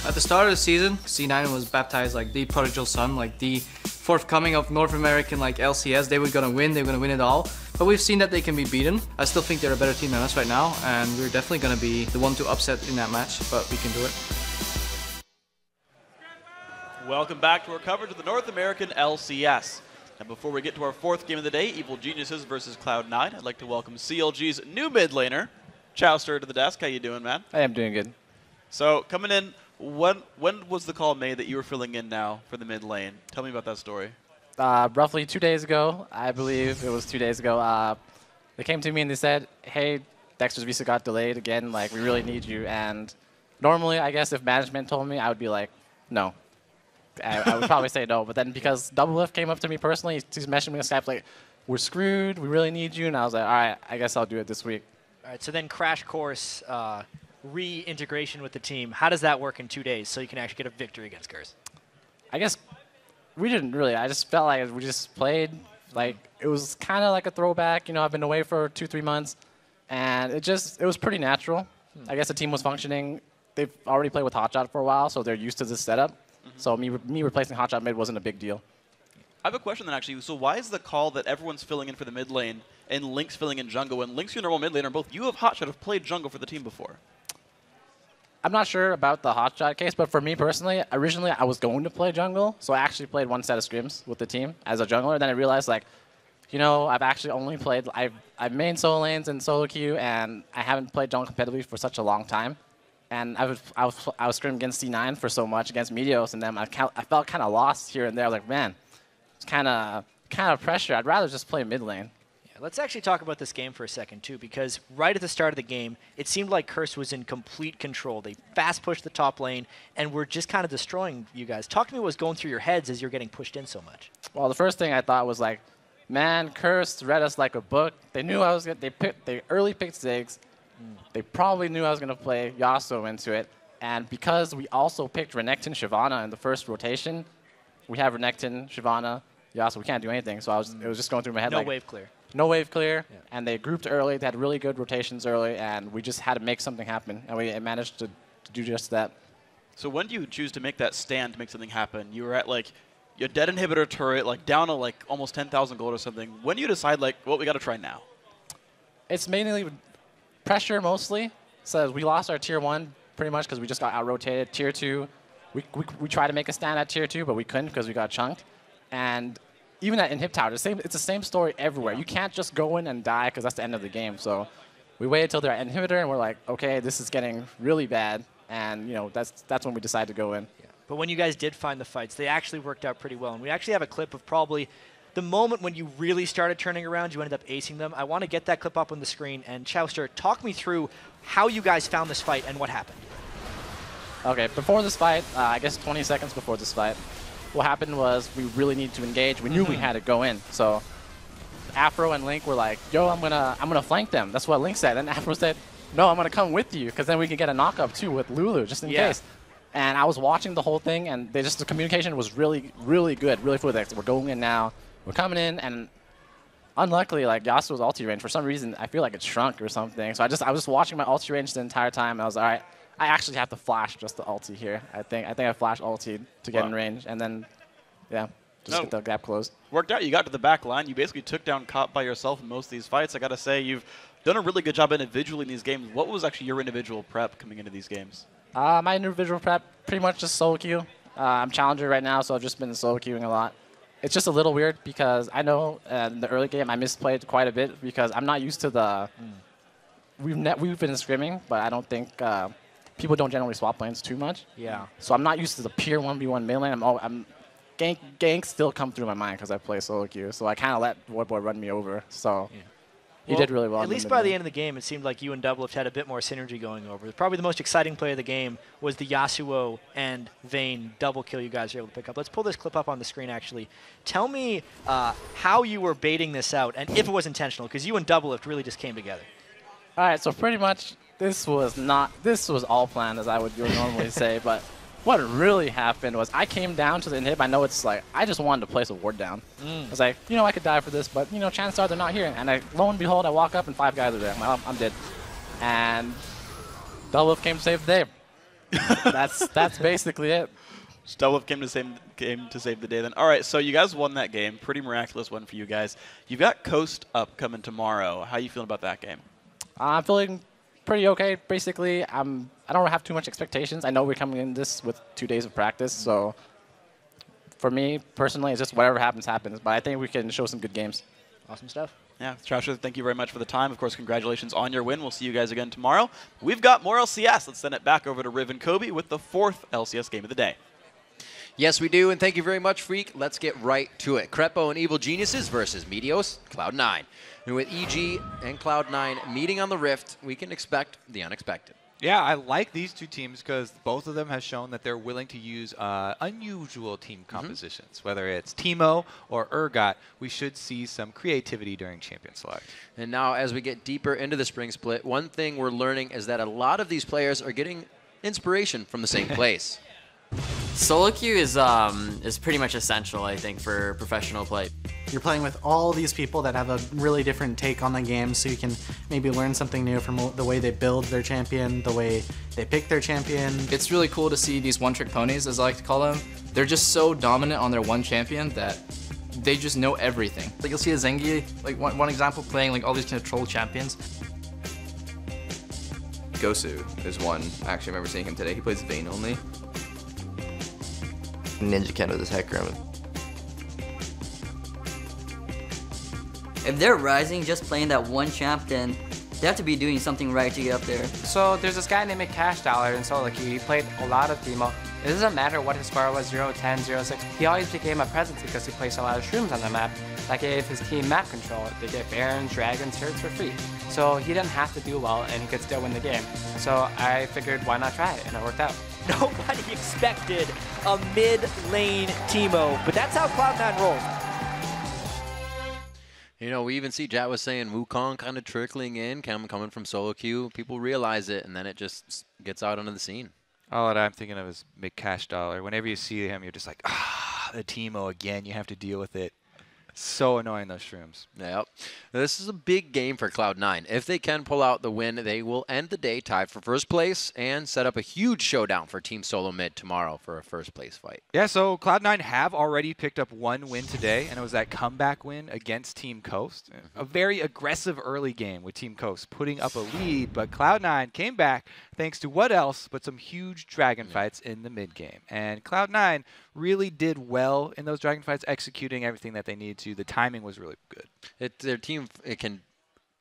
At the start of the season, C9 was baptized like the prodigal son, like the forthcoming of North American like LCS. They were gonna win it all. But we've seen that they can be beaten. I still think they're a better team than us right now, and we're definitely gonna be the one to upset in that match, but we can do it. Welcome back to our coverage of the North American LCS. And before we get to our fourth game of the day, Evil Geniuses versus Cloud9, I'd like to welcome CLG's new mid laner, Chowster, to the desk. How you doing, man? I am doing good. So coming in, when was the call made that you were filling in now for the mid lane? Tell me about that story. Roughly 2 days ago, I believe it was 2 days ago, they came to me and they said, hey, Dexter's visa got delayed again, like, we really need you. And normally, I guess if management told me, I would be like, no. I would probably say no, but then because Doublelift came up to me personally, he's messaging me on Skype like, we're screwed, we really need you, and I was like, all right, I guess I'll do it this week. All right, so then crash course reintegration with the team. How does that work in 2 days so you can actually get a victory against Curse? I guess we didn't really. I just felt like we just played, like, it was kind of like a throwback. You know, I've been away for 2-3 months, and it was pretty natural. I guess the team was functioning. They've already played with Hotshot for a while, so they're used to this setup. So me replacing Hotshot mid wasn't a big deal. I have a question then, actually. So why is the call that everyone's filling in for the mid lane and Link's filling in jungle, when Link's your normal mid laner, both you have Hotshot have played jungle for the team before? I'm not sure about the Hotshot case, but for me personally, originally I was going to play jungle, so I actually played one set of scrims with the team as a jungler. Then I realized, like, you know, I've actually only played, I've main solo lanes and solo queue, and I haven't played jungle competitively for such a long time. And I was scrimming against C9 for so much, against Meteos, and then I felt kind of lost here and there. I was like, man, it's kind of pressure. I'd rather just play mid lane. Yeah, let's actually talk about this game for a second, too, because right at the start of the game, it seemed like Curse was in complete control. They fast pushed the top lane, and were just kind of destroying you guys. Talk to me what was going through your heads as you're getting pushed in so much. Well, the first thing I thought was like, man, Curse read us like a book. They knew I was gonna, they early picked Ziggs. They probably knew I was going to play Yasuo into it. And because we also picked Renekton Shyvana in the first rotation, we have Renekton, Shyvana, Yasuo. We can't do anything. So it was just going through my head. No like, wave clear. No wave clear. Yeah. And they grouped early. They had really good rotations early. And we just had to make something happen. And we managed to do just that. So when do you choose to make that stand to make something happen? You were at, like, your dead inhibitor turret, like, down to, like, almost 10,000 gold or something. When do you decide, like, well, we got to try now? It's mainly pressure mostly. So we lost our tier 1 pretty much because we just got out-rotated. Tier 2, we tried to make a stand at tier 2, but we couldn't because we got chunked. And even at Inhib Tower, it's the same story everywhere. You can't just go in and die because that's the end of the game. So we waited till they're at Inhibitor, and we're like, okay, this is getting really bad. And you know, that's when we decided to go in. Yeah. But when you guys did find the fights, they actually worked out pretty well. And we actually have a clip of probably the moment when you really started turning around, you ended up acing them. I want to get that clip up on the screen. And Chowster, talk me through how you guys found this fight and what happened. Okay, before this fight, I guess 20 seconds before this fight, what happened was we really needed to engage. We knew we had to go in. So Afro and Link were like, yo, I'm gonna flank them. That's what Link said. And Afro said, no, I'm gonna come with you, because then we can get a knock-up too with Lulu, just in case. And I was watching the whole thing, and the communication was really, really good, really fluid. Like, we're going in now. We're coming in, and unluckily, like, Yasuo's ulti range, for some reason, I feel like it shrunk or something. So I was watching my ulti range the entire time, and I was like, all right, I actually have to flash just the ulti here. I think I flashed ulti to get in range, and then, yeah, just get the gap closed. Worked out. You got to the back line. You basically took down Cop by yourself in most of these fights. I got to say, you've done a really good job individually in these games. What was actually your individual prep coming into these games? My individual prep, pretty much just solo queue. I'm Challenger right now, so I've just been solo queuing a lot. It's just a little weird because I know in the early game I misplayed quite a bit because I'm not used to the... We've been scrimming, but I don't think people don't generally swap lanes too much. Yeah. So I'm not used to the pure 1v1 mid lane. Ganks still come through my mind because I play solo queue, so I kind of let Warboy run me over. So he did really well. At least by the end of the game, it seemed like you and Doublelift had a bit more synergy going over. Probably the most exciting play of the game was the Yasuo and Vayne double kill you guys were able to pick up. Let's pull this clip up on the screen, actually. Tell me how you were baiting this out and if it was intentional, because you and Doublelift really just came together. All right, so pretty much this was all planned, as I would normally say, but what really happened was I came down to the inhib. I know it's like, I just wanted to place a ward down. I was like, you know, I could die for this, but, you know, chances are they're not here. And lo and behold, I walk up and 5 guys are there. I'm like, oh, I'm dead. And Doublelift came to save the day. That's basically it. Doublelift came to save the day then. All right, so you guys won that game. Pretty miraculous one for you guys. You've got Coast up coming tomorrow. How you feeling about that game? I'm feeling pretty okay. Basically, I don't have too much expectations. I know we're coming in this with 2 days of practice, so for me personally, it's just whatever happens, happens. But I think we can show some good games. Awesome stuff. Yeah, Trasher, thank you very much for the time. Of course, congratulations on your win. We'll see you guys again tomorrow. We've got more LCS. Let's send it back over to Riv and Kobe with the 4th LCS game of the day. Yes, we do, and thank you very much, Freak. Let's get right to it. Crepo and Evil Geniuses versus Meteos, Cloud9. And with EG and Cloud9 meeting on the Rift, we can expect the unexpected. Yeah, I like these two teams because both of them have shown that they're willing to use unusual team compositions. Whether it's Teemo or Urgot, we should see some creativity during Champion Select. And now, as we get deeper into the spring split, one thing we're learning is that a lot of these players are getting inspiration from the same place. Solo queue is pretty much essential, I think, for professional play. You're playing with all these people that have a really different take on the game, so you can maybe learn something new from the way they build their champion, the way they pick their champion. It's really cool to see these one-trick ponies, as I like to call them. They're just so dominant on their one champion that they just know everything. Like you'll see a Zengi, like one example, playing like all these control champions. Gosu is one. Actually, I remember seeing him today. He plays Vayne only. Ninja Ken with his Hecarim. If they're rising just playing that one champ, then they have to be doing something right to get up there. So there's this guy named Cash Dollar in solo queue. He played a lot of Teemo. It doesn't matter what his score was, 0, 10, 0, 6. He always became a presence because he placed a lot of shrooms on the map. That gave his team map control. They get Barons, Dragons, Turrets for free. So he didn't have to do well and he could still win the game. So I figured why not try it, and it worked out. Nobody expected a mid-lane Teemo, but that's how Cloud9 rolls. You know, we even see Jat was saying Wukong kind of trickling in, coming from solo queue. People realize it, and then it just gets out onto the scene. All that I'm thinking of is McCash Dollar. Whenever you see him, you're just like, the Teemo again. You have to deal with it. So annoying, those shrooms. Yep. This is a big game for Cloud9. If they can pull out the win, they will end the day tied for first place and set up a huge showdown for Team Solo Mid tomorrow for a first place fight. Yeah, so Cloud9 have already picked up one win today, and it was that comeback win against Team Coast. A very aggressive early game with Team Coast putting up a lead, but Cloud9 came back thanks to what else but some huge dragon fights in the mid game. And Cloud9 really did well in those dragon fights, executing everything that they needed to. The timing was really good. Their team can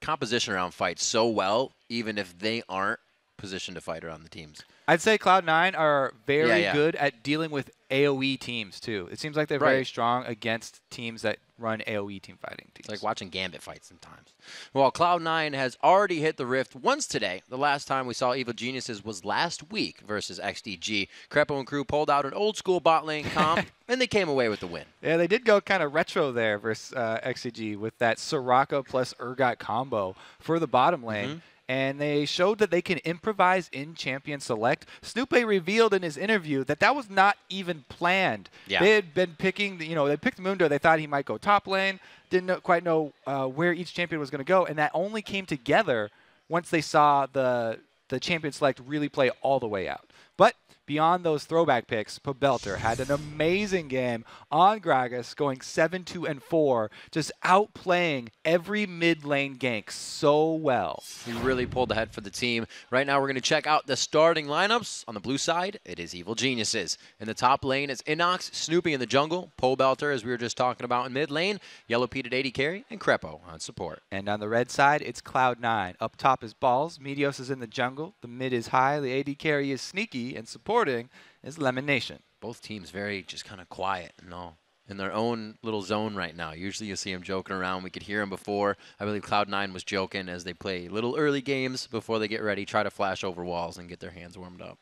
composition around fights so well, even if they aren't positioned to fight around the teams. I'd say Cloud9 are very good at dealing with AoE teams, too. It seems like they're very strong against teams that run AoE team fighting teams. It's like watching Gambit fights sometimes. Well, Cloud9 has already hit the Rift once today. The last time we saw Evil Geniuses was last week versus XDG. Crepo and crew pulled out an old-school bot lane comp, and they came away with the win. Yeah, they did go kind of retro there versus XDG with that Soraka plus Urgot combo for the bottom lane. And they showed that they can improvise in Champion Select. Snoopé revealed in his interview that that was not even planned. Yeah. They had been picking, they picked Mundo. They thought he might go top lane. Didn't quite know where each champion was going to go. And that only came together once they saw the Champion Select really play all the way out. But beyond those throwback picks, Pobelter had an amazing game on Gragas, going 7-2-4, just outplaying every mid lane gank so well. He really pulled ahead for the team. Right now, we're going to check out the starting lineups. On the blue side, it is Evil Geniuses. In the top lane, it's Inox, Snoopy in the jungle, Pobelter, as we were just talking about in mid lane, Yellow Pete at AD carry, and Crepo on support. And on the red side, it's Cloud9. Up top is Balls, Meteos is in the jungle, the mid is high, the AD carry is Sneaky, and supporting is Lemon Nation. Both teams very just kind of quiet and all in their own little zone right now. Usually you see them joking around. We could hear them before. I believe Cloud9 was joking as they play little early games before they get ready, try to flash over walls and get their hands warmed up.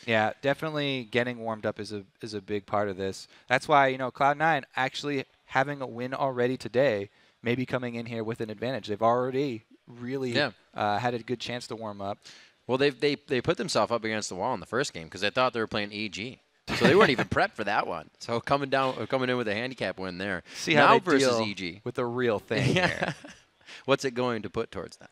Yeah, definitely getting warmed up is a big part of this. That's why, Cloud9 actually having a win already today, maybe coming in here with an advantage. They've already really had a good chance to warm up. Well, they put themselves up against the wall in the first game because they thought they were playing EG. So they weren't even prepped for that one. So coming in with a handicap win there. See how now they versus deal EG with the real thing here. What's it going to put towards that?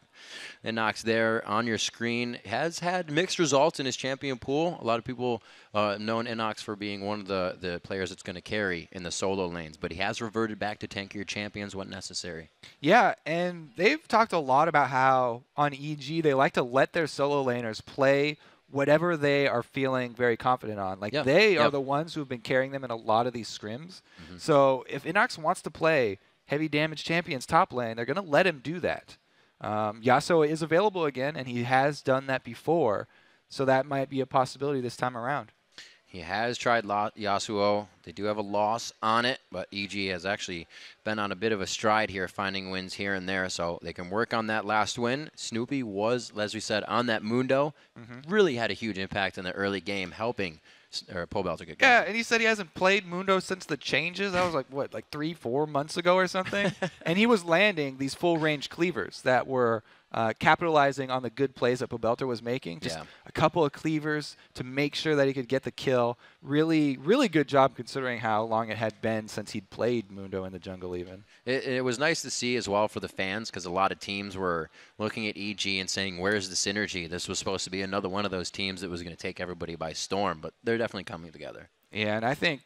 Inox there on your screen has had mixed results in his champion pool. A lot of people known Inox for being one of the players that's going to carry in the solo lanes, but he has reverted back to tankier champions when necessary. Yeah, and they've talked a lot about how on EG they like to let their solo laners play whatever they are feeling very confident on. Like, they are the ones who have been carrying them in a lot of these scrims. So if Inox wants to play heavy damage champions top lane, they're going to let him do that. Yasuo is available again, and he has done that before, so that might be a possibility this time around. He has tried Yasuo. They do have a loss on it, but EG has actually been on a bit of a stride here, finding wins here and there, so they can work on that last win. Snoopy was, as we said, on that Mundo. Really had a huge impact in the early game, helping Pobel to get going. Yeah, and he said he hasn't played Mundo since the changes. That was like, what, like 3-4 months ago or something? And he was landing these full-range cleavers that were capitalizing on the good plays that Pobelter was making. Just a couple of cleavers to make sure that he could get the kill. Really, really good job considering how long it had been since he'd played Mundo in the jungle even. It was nice to see as well for the fans, because a lot of teams were looking at EG and saying, where's the synergy? This was supposed to be another one of those teams that was going to take everybody by storm, but they're definitely coming together. Yeah, and I think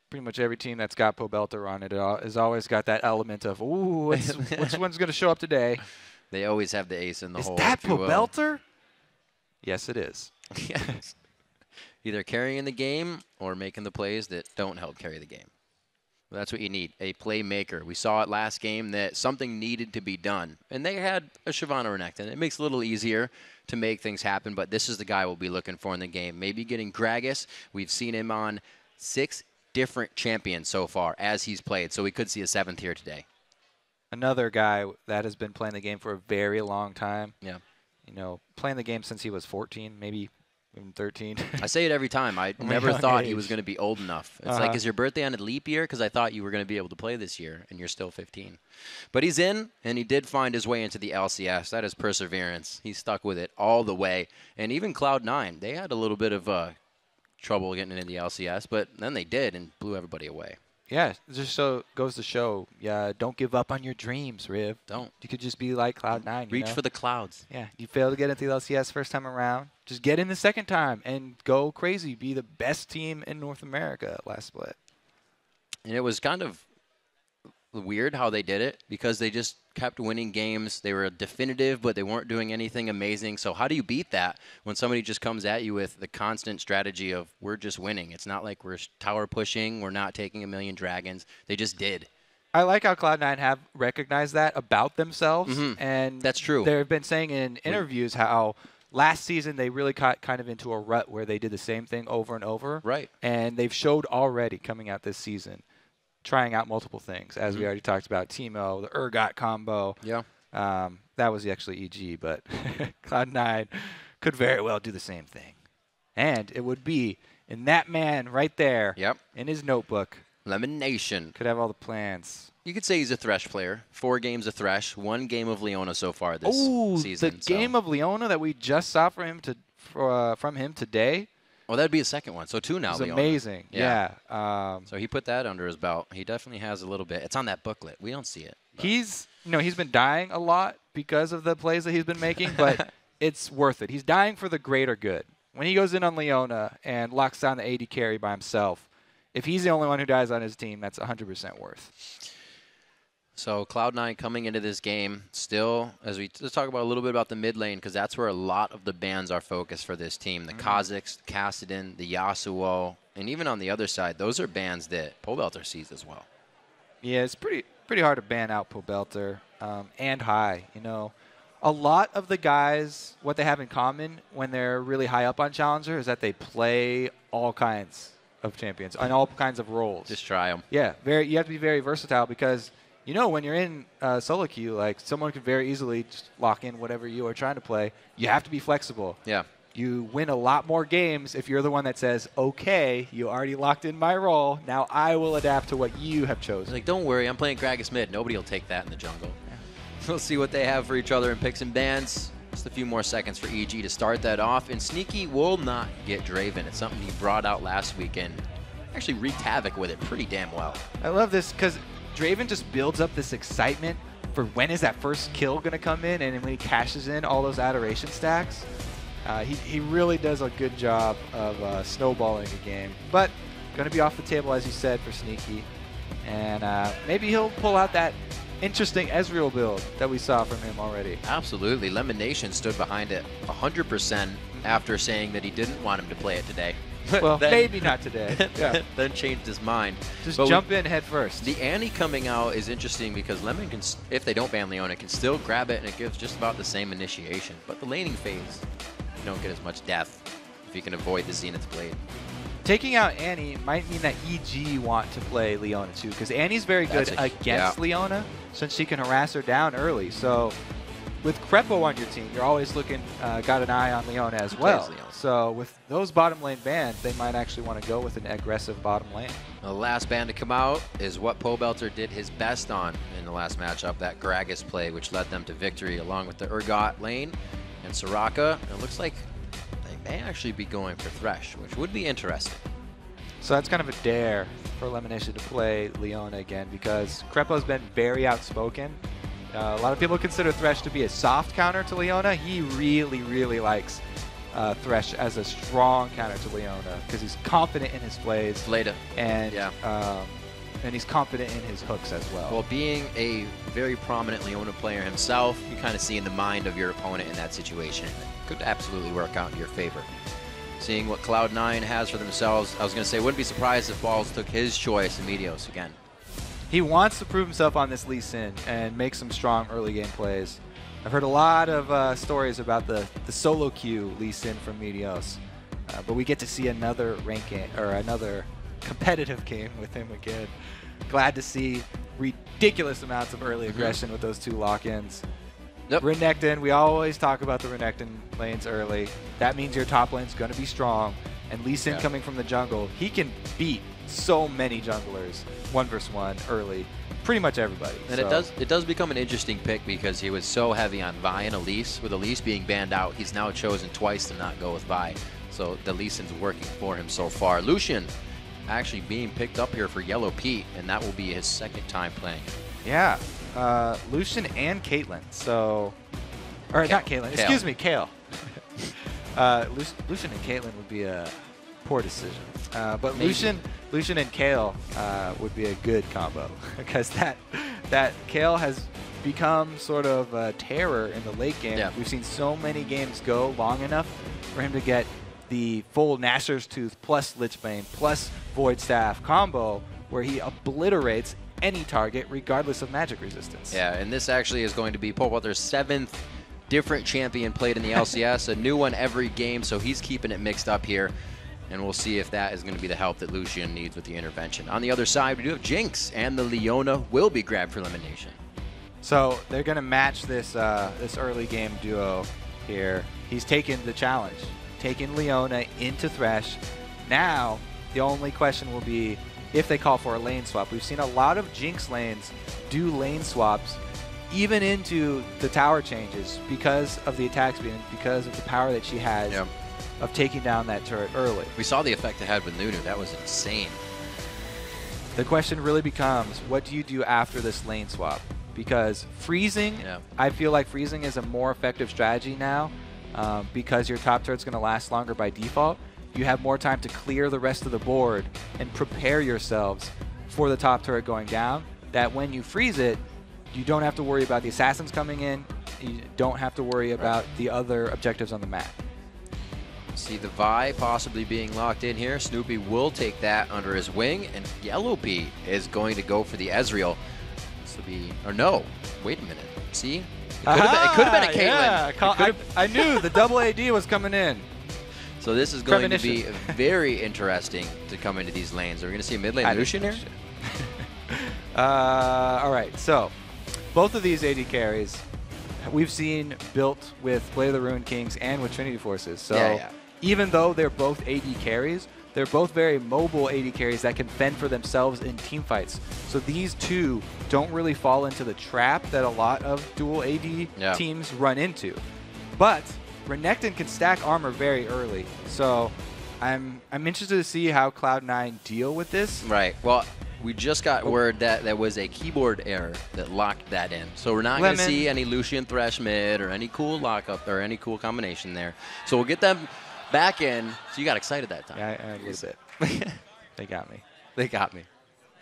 pretty much every team that's got Pobelter on it has always got that element of, ooh, which one's going to show up today? They always have the ace in the hole. Is that Pobelter? Yes, it is. Yes. Either carrying the game or making the plays that don't help carry the game. That's what you need, a playmaker. We saw it last game that something needed to be done. And they had a Shyvana Renekton. It makes it a little easier to make things happen, but this is the guy we'll be looking for in the game. Maybe getting Gragas. We've seen him on 6 different champions so far as he's played, so we could see a 7th here today. Another guy that has been playing the game for a very long time. Yeah. You know, playing the game since he was 14, maybe even 13. I say it every time. I never thought he was going to be old enough. It's like, is your birthday on a leap year? Because I thought you were going to be able to play this year, and you're still 15. But he's in, and he did find his way into the LCS. That is perseverance. He stuck with it all the way. And even Cloud9, they had a little bit of trouble getting into the LCS, but then they did and blew everybody away. Yeah, it just goes to show, don't give up on your dreams, Riv. Don't. You could just be like Cloud9. Reach for the clouds. Yeah, you fail to get into the LCS first time around. Just get in the second time and go crazy. Be the best team in North America last split. And it was kind of weird how they did it, because they just kept winning games. They were definitive, but they weren't doing anything amazing. So how do you beat that when somebody just comes at you with the constant strategy of, we're just winning? It's not like we're tower pushing. We're not taking a million dragons. They just did. I like how Cloud9 have recognized that about themselves. And that's true. They've been saying in interviews how last season they really got kind of into a rut where they did the same thing over and over. Right. And they've showed already coming out this season, trying out multiple things, as we already talked about. Teemo, the Urgot combo. Yeah. That was actually EG, but Cloud9 could very well do the same thing. And it would be in that man right there in his notebook. Lemon Nation. Could have all the plans. You could say he's a Thresh player. 4 games of Thresh, 1 game of Leona so far this season. The game of Leona that we just saw from him today. Well, that'd be a second one. So 2 now. It's amazing. Yeah. So he put that under his belt. He definitely has a little bit. It's on that booklet. We don't see it. But. He's been dying a lot because of the plays that he's been making, but it's worth it. He's dying for the greater good. When he goes in on Leona and locks down the AD carry by himself, if he's the only one who dies on his team, that's 100% worth. So Cloud9 coming into this game still, as we let's talk about a little bit about the mid lane, because that's where a lot of the bans are focused for this team. The Kha'Zix, the Kassadin, the Yasuo, and even on the other side, those are bans that Pobelter sees as well. Yeah, it's pretty hard to ban out Pobelter and High. You know, a lot of the guys, what they have in common when they're really high up on Challenger is that they play all kinds of champions and all kinds of roles. Just try them. Yeah, you have to be very versatile, because you know, when you're in solo queue, like, someone could very easily just lock in whatever you are trying to play. You have to be flexible. Yeah. You win a lot more games if you're the one that says, okay, you already locked in my role. Now I will adapt to what you have chosen. Like, don't worry, I'm playing Gragas mid. Nobody will take that in the jungle. Yeah. We'll see what they have for each other in picks and bans. Just a few more seconds for EG to start that off. And Sneaky will not get Draven. It's something he brought out last weekend. Actually wreaked havoc with it pretty damn well. I love this because Draven just builds up this excitement for when is that first kill going to come in, and when he cashes in all those adoration stacks. He really does a good job of snowballing a game. But going to be off the table, as you said, for Sneaky. And maybe he'll pull out that interesting Ezreal build that we saw from him already. Absolutely. Lemon Nation stood behind it 100% after saying that he didn't want him to play it today. Well, maybe not today. Yeah. Then changed his mind. Just jump in head first. The Annie coming out is interesting because Lemon can, if they don't ban Leona, can still grab it and it gives just about the same initiation. But the laning phase, you don't get as much death if you can avoid the Zenith Blade. Taking out Annie might mean that EG want to play Leona too, because Annie's very good against Leona since she can harass her down early. So with Crepo on your team, you're always looking, got an eye on Leona as well. So with those bottom lane bans, they might actually want to go with an aggressive bottom lane. The last ban to come out is what Pobelter did his best on in the last matchup, that Gragas play, which led them to victory along with the Urgot lane and Soraka. It looks like they may actually be going for Thresh, which would be interesting. So that's kind of a dare for Lemonation to play Leona again, because Crepo's been very outspoken. A lot of people consider Thresh to be a soft counter to Leona. He really, really likes Thresh as a strong counter to Leona because he's confident in his plays. Later. And he's confident in his hooks as well. Well, being a very prominent Leona player himself, you kind of see in the mind of your opponent in that situation. It could absolutely work out in your favor. Seeing what Cloud9 has for themselves, I was going to say, wouldn't be surprised if Balls took his choice in Meteos again. He wants to prove himself on this Lee Sin and make some strong early game plays. I've heard a lot of stories about the solo queue Lee Sin from Meteos, but we get to see another ranking or another competitive game with him again. Glad to see ridiculous amounts of early aggression with those two lock-ins. Yep. Renekton, we always talk about the Renekton lanes early. That means your top lane's going to be strong. And Lee Sin coming from the jungle, he can beat so many junglers 1v1 early. Pretty much everybody. And it does become an interesting pick because he was so heavy on Vi and Elise. With Elise being banned out, he's now chosen twice to not go with Vi. So the Lee Sin's working for him so far. Lucian actually being picked up here for Yellow Pete, and that will be his second time playing. Yeah. Lucian and Caitlyn. So, or not Caitlyn. Excuse me, Kale. Lucian and Caitlyn would be a poor decision. But maybe. Lucian and Kale would be a good combo because that Kale has become sort of a terror in the late game. Yeah. We've seen so many games go long enough for him to get the full Nashor's Tooth plus Lichbane plus Void Staff combo where he obliterates any target regardless of magic resistance. Yeah, and this actually is going to be Pobelter's 7th different champion played in the LCS, a new one every game, so he's keeping it mixed up here. And we'll see if that is going to be the help that Lucian needs with the intervention. On the other side, we do have Jinx, and the Leona will be grabbed for elimination. So they're going to match this this early game duo here. He's taken the challenge, taken Leona into Thresh. Now, the only question will be if they call for a lane swap. We've seen a lot of Jinx lanes do lane swaps, even into the tower changes, because of the attack speed and because of the power that she has. Yeah. Of taking down that turret early. We saw the effect it had with Nunu. That was insane. The question really becomes, what do you do after this lane swap? Because freezing, I feel like freezing is a more effective strategy now because your top turret's going to last longer by default. You have more time to clear the rest of the board and prepare yourselves for the top turret going down, that when you freeze it, you don't have to worry about the assassins coming in. You don't have to worry about the other objectives on the map. See the Vi possibly being locked in here. Snoopy will take that under his wing, and Yellow Pea is going to go for the Ezreal. This will be, or no, wait a minute. See, it could have been a Caitlyn. Yeah, I knew the double AD was coming in. So this is going to be very interesting to come into these lanes. Are we going to see a mid lane Lucian here? All right, so both of these AD carries we've seen built with Blade of the Ruined Kings and with Trinity Forces. So even though they're both AD carries, they're both very mobile AD carries that can fend for themselves in team fights. So these two don't really fall into the trap that a lot of dual AD teams run into. But Renekton can stack armor very early. So I'm interested to see how Cloud9 deal with this. Right. Well, We just got word that there was a keyboard error that locked that in. So we're not going to see any Lucian Thresh mid or any cool lockup or any cool combination there. So we'll get them back in. So you got excited that time. Yeah, a little bit. They got me. They got me.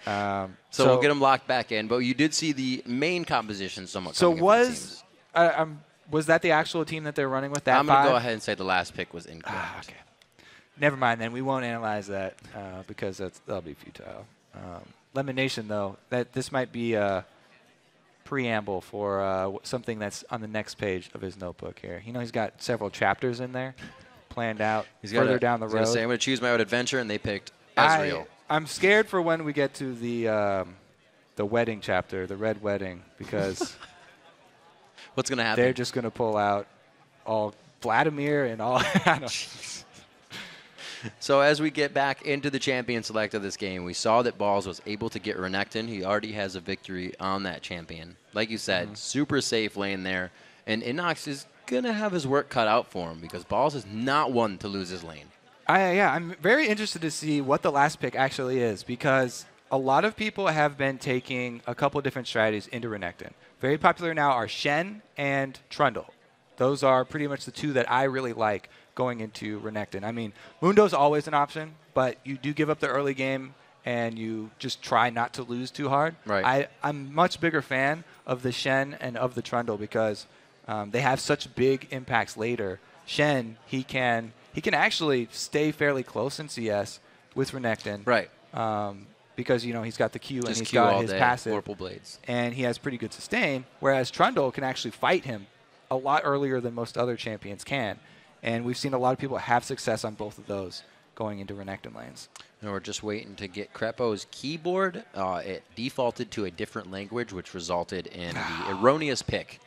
So we'll get them locked back in. But you did see the main composition somewhat. So was that the actual team that they're running with? That I'm going to go ahead and say the last pick was incorrect. Okay. Never mind then. We won't analyze that because that'll be futile. Lemon Nation, though, this might be a preamble for something that's on the next page of his notebook here. You know, he's got several chapters in there planned out further down the road. He's going to say, I'm going to choose my own adventure, and they picked Ezreal. I'm scared for when we get to the wedding chapter, the red wedding, because what's going to happen? They're just going to pull out all Vladimir and all. So as we get back into the champion select of this game, we saw that Balls was able to get Renekton. He already has a victory on that champion. Like you said, super safe lane there. And Inox is going to have his work cut out for him because Balls is not one to lose his lane. I'm very interested to see what the last pick actually is because a lot of people have been taking a couple different strategies into Renekton. Very popular now are Shen and Trundle. Those are pretty much the two that I really like going into Renekton. I mean, Mundo's always an option, but you do give up the early game and you just try not to lose too hard. Right. I'm much bigger fan of the Shen and of the Trundle because they have such big impacts later. Shen, he can actually stay fairly close in CS with Renekton. Right. Because, you know, he's got the Q just and he's Q got his day, passive. Vorpal Blades. And he has pretty good sustain, whereas Trundle can actually fight him a lot earlier than most other champions can. And we've seen a lot of people have success on both of those going into Renekton lanes. And we're just waiting to get Crepo's keyboard. It defaulted to a different language, which resulted in the erroneous pick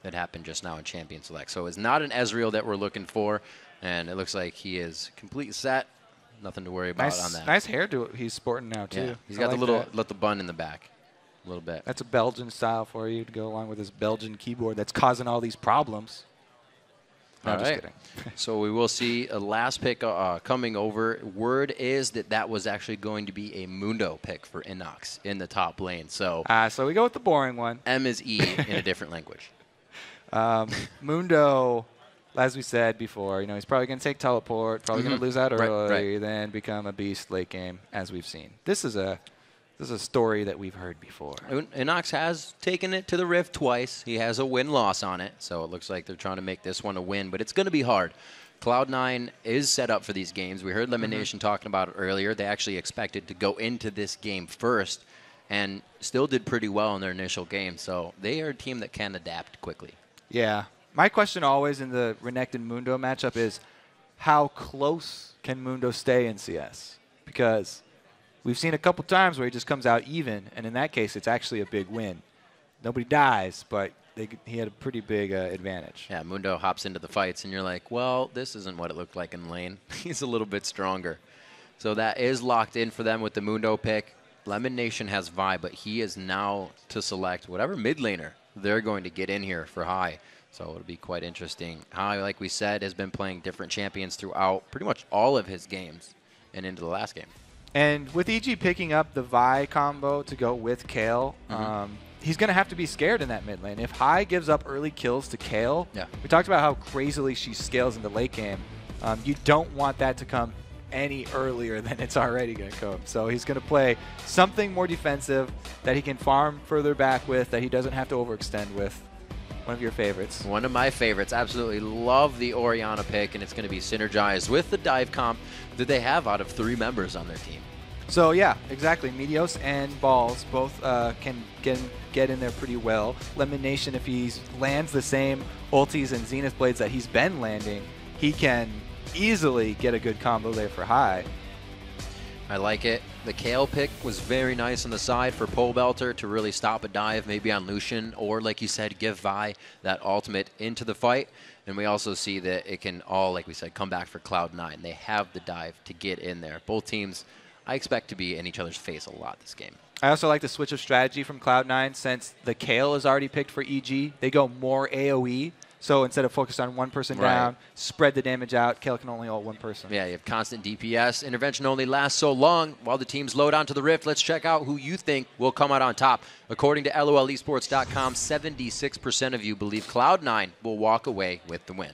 that happened just now in Champion Select. So it's not an Ezreal that we're looking for, and it looks like he is completely set. Nothing to worry about on that. Nice hairdo he's sporting now, too. Yeah. He's got the bun in the back a little bit. That's a Belgian style for you to go along with this Belgian keyboard that's causing all these problems. No, All just right. kidding. So we will see a last pick coming over. Word is that was actually going to be a Mundo pick for Inox in the top lane. So so we go with the boring one. M is E in a different language. Mundo, as we said before, you know, he's probably going to take teleport, probably going to lose out early, then become a beast late game, as we've seen. This is a story that we've heard before. Inox has taken it to the Rift twice. He has a win-loss on it, so it looks like they're trying to make this one a win, but it's going to be hard. Cloud9 is set up for these games. We heard Lemon Nation talking about it earlier. They actually expected to go into this game first and still did pretty well in their initial game, so they are a team that can adapt quickly. Yeah. My question always in the Renekton Mundo matchup is how close can Mundo stay in CS? Because we've seen a couple times where he just comes out even, and in that case, it's actually a big win. Nobody dies, but he had a pretty big advantage. Yeah, Mundo hops into the fights, and you're like, well, this isn't what it looked like in lane. He's a little bit stronger. So that is locked in for them with the Mundo pick. Lemon Nation has Vi, but he is now to select whatever mid laner they're going to get in here for High. So it'll be quite interesting. High, like we said, has been playing different champions throughout pretty much all of his games and into the last game. And with EG picking up the Vi combo to go with Kayle, he's going to have to be scared in that mid lane. If High gives up early kills to Kayle, we talked about how crazily she scales in the late game. You don't want that to come any earlier than it's already going to come. So he's going to play something more defensive that he can farm further back with, that he doesn't have to overextend with. One of your favorites. One of my favorites. Absolutely love the Orianna pick, and it's going to be synergized with the dive comp that they have out of 3 members on their team. So yeah, exactly. Meteos and Balls both can get in there pretty well. Lemon Nation, if he lands the same ultis and Zenith Blades that he's been landing, he can easily get a good combo there for High. I like it. The Kayle pick was very nice on the side for Pole Belter to really stop a dive, maybe on Lucian, or like you said, give Vi that ultimate into the fight. And we also see that it can all, like we said, come back for Cloud9. They have the dive to get in there. Both teams, I expect to be in each other's face a lot this game. I also like the switch of strategy from Cloud9 since the Kayle is already picked for EG. They go more AoE So instead of focus on one person down, spread the damage out. Kale can only ult one person. Yeah, you have constant DPS. Intervention only lasts so long while the teams load onto the Rift. Let's check out who you think will come out on top. According to LOLesports.com, 76% of you believe Cloud9 will walk away with the win.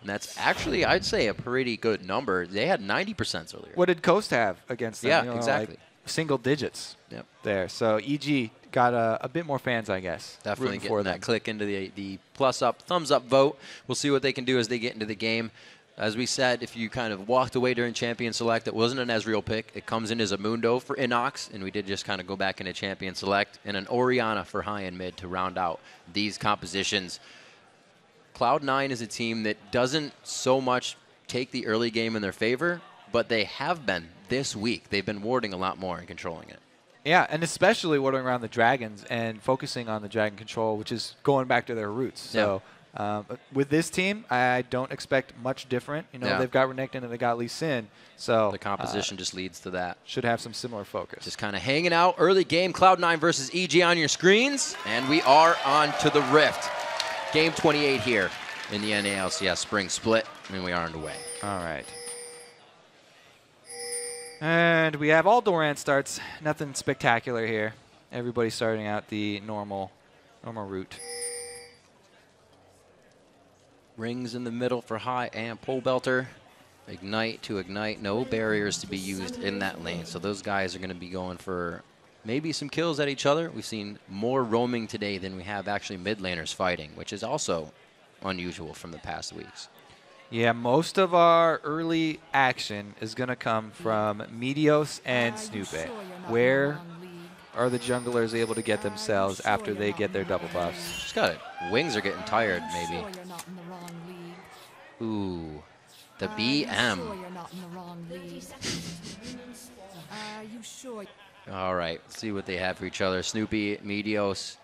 And that's actually, I'd say, a pretty good number. They had 90% earlier. What did Coast have against them? Yeah, exactly. Like single digits Yep. there. So EG got a bit more fans, I guess. Definitely getting that click into the plus up, thumbs up vote. We'll see what they can do as they get into the game. As we said, if you kind of walked away during Champion Select, it wasn't an Ezreal pick. It comes in as a Mundo for Inox, and we did just kind of go back into Champion Select, and an Orianna for high and mid to round out these compositions. Cloud9 is a team that doesn't so much take the early game in their favor, but they have been this week. They've been warding a lot more and controlling it. Yeah, and especially warding around the dragons and focusing on the dragon control, which is going back to their roots. So with this team, I don't expect much different. You know, they've got Renekton and they got Lee Sin. So the composition just leads to that. Should have some similar focus. Just kind of hanging out. Early game, Cloud9 versus EG on your screens, and we are on to the Rift. Game 28 here in the NA LCS Spring Split, and we are underway. All right. And we have all Doran starts. Nothing spectacular here. Everybody starting out the normal route. Rings in the middle for high and pole belter. Ignite to ignite. No barriers to be used in that lane. So those guys are going to be going for maybe some kills at each other. We've seen more roaming today than we have actually mid laners fighting, which is also unusual from the past weeks. Yeah, most of our early action is going to come from Meteos and Snoopy. Where are the junglers able to get themselves after they get their double buffs? Just got it. Wings are getting tired, maybe. Ooh, the BM. All right, let's see what they have for each other. Snoopy, Meteos,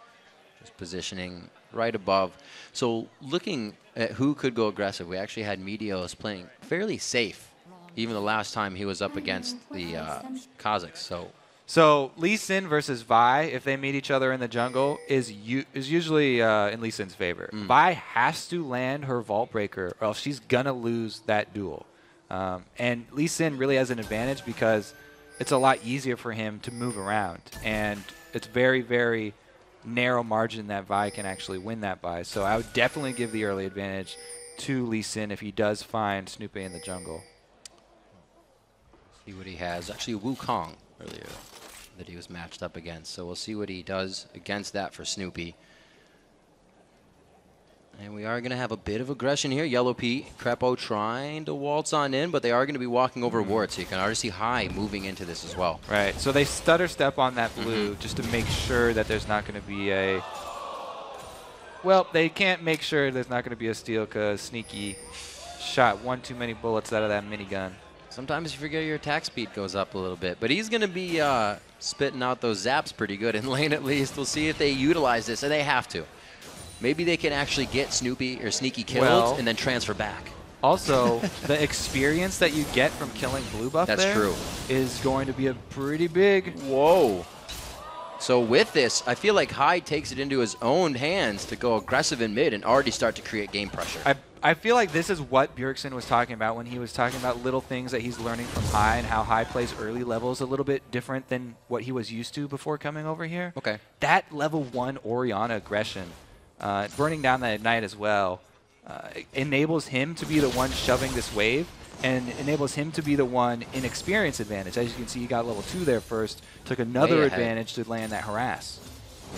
just positioning right above. So looking at who could go aggressive, we actually had Meteos playing fairly safe, even the last time he was up against the Kazakhs. So Lee Sin versus Vi, if they meet each other in the jungle, is usually in Lee Sin's favor. Vi has to land her Vault Breaker, or else she's going to lose that duel. And Lee Sin really has an advantage because it's a lot easier for him to move around. And it's very, very narrow margin that Vi can actually win that by. So I would definitely give the early advantage to Lee Sin if he does find Snoopy in the jungle. See what he has. Actually, Wukong earlier that he was matched up against. So we'll see what he does against that for Snoopy. And we are going to have a bit of aggression here. Yellow Pete, Crepo trying to waltz on in, but they are going to be walking over wards. So you can already see High moving into this as well. Right. So they stutter step on that blue just to make sure that there's not going to be a... Well, they can't make sure there's not going to be a steal because Sneaky shot one too many bullets out of that minigun. Sometimes you forget your attack speed goes up a little bit, but he's going to be spitting out those zaps pretty good in lane at least. We'll see if they utilize this, and they have to. Maybe they can actually get Snoopy or Sneaky killed and then transfer back. Also, the experience that you get from killing blue buff is going to be a pretty big... Whoa. So with this, I feel like Hyde takes it into his own hands to go aggressive in mid and already start to create game pressure. I feel like this is what Bjergsen was talking about when he was talking about little things that he's learning from High and how High plays early levels a little bit different than what he was used to before coming over here. Okay. That level 1 Orianna aggression, burning down that Ignite as well, enables him to be the one shoving this wave and enables him to be the one in experience advantage. As you can see, he got level 2 there first, took another advantage to land that harass.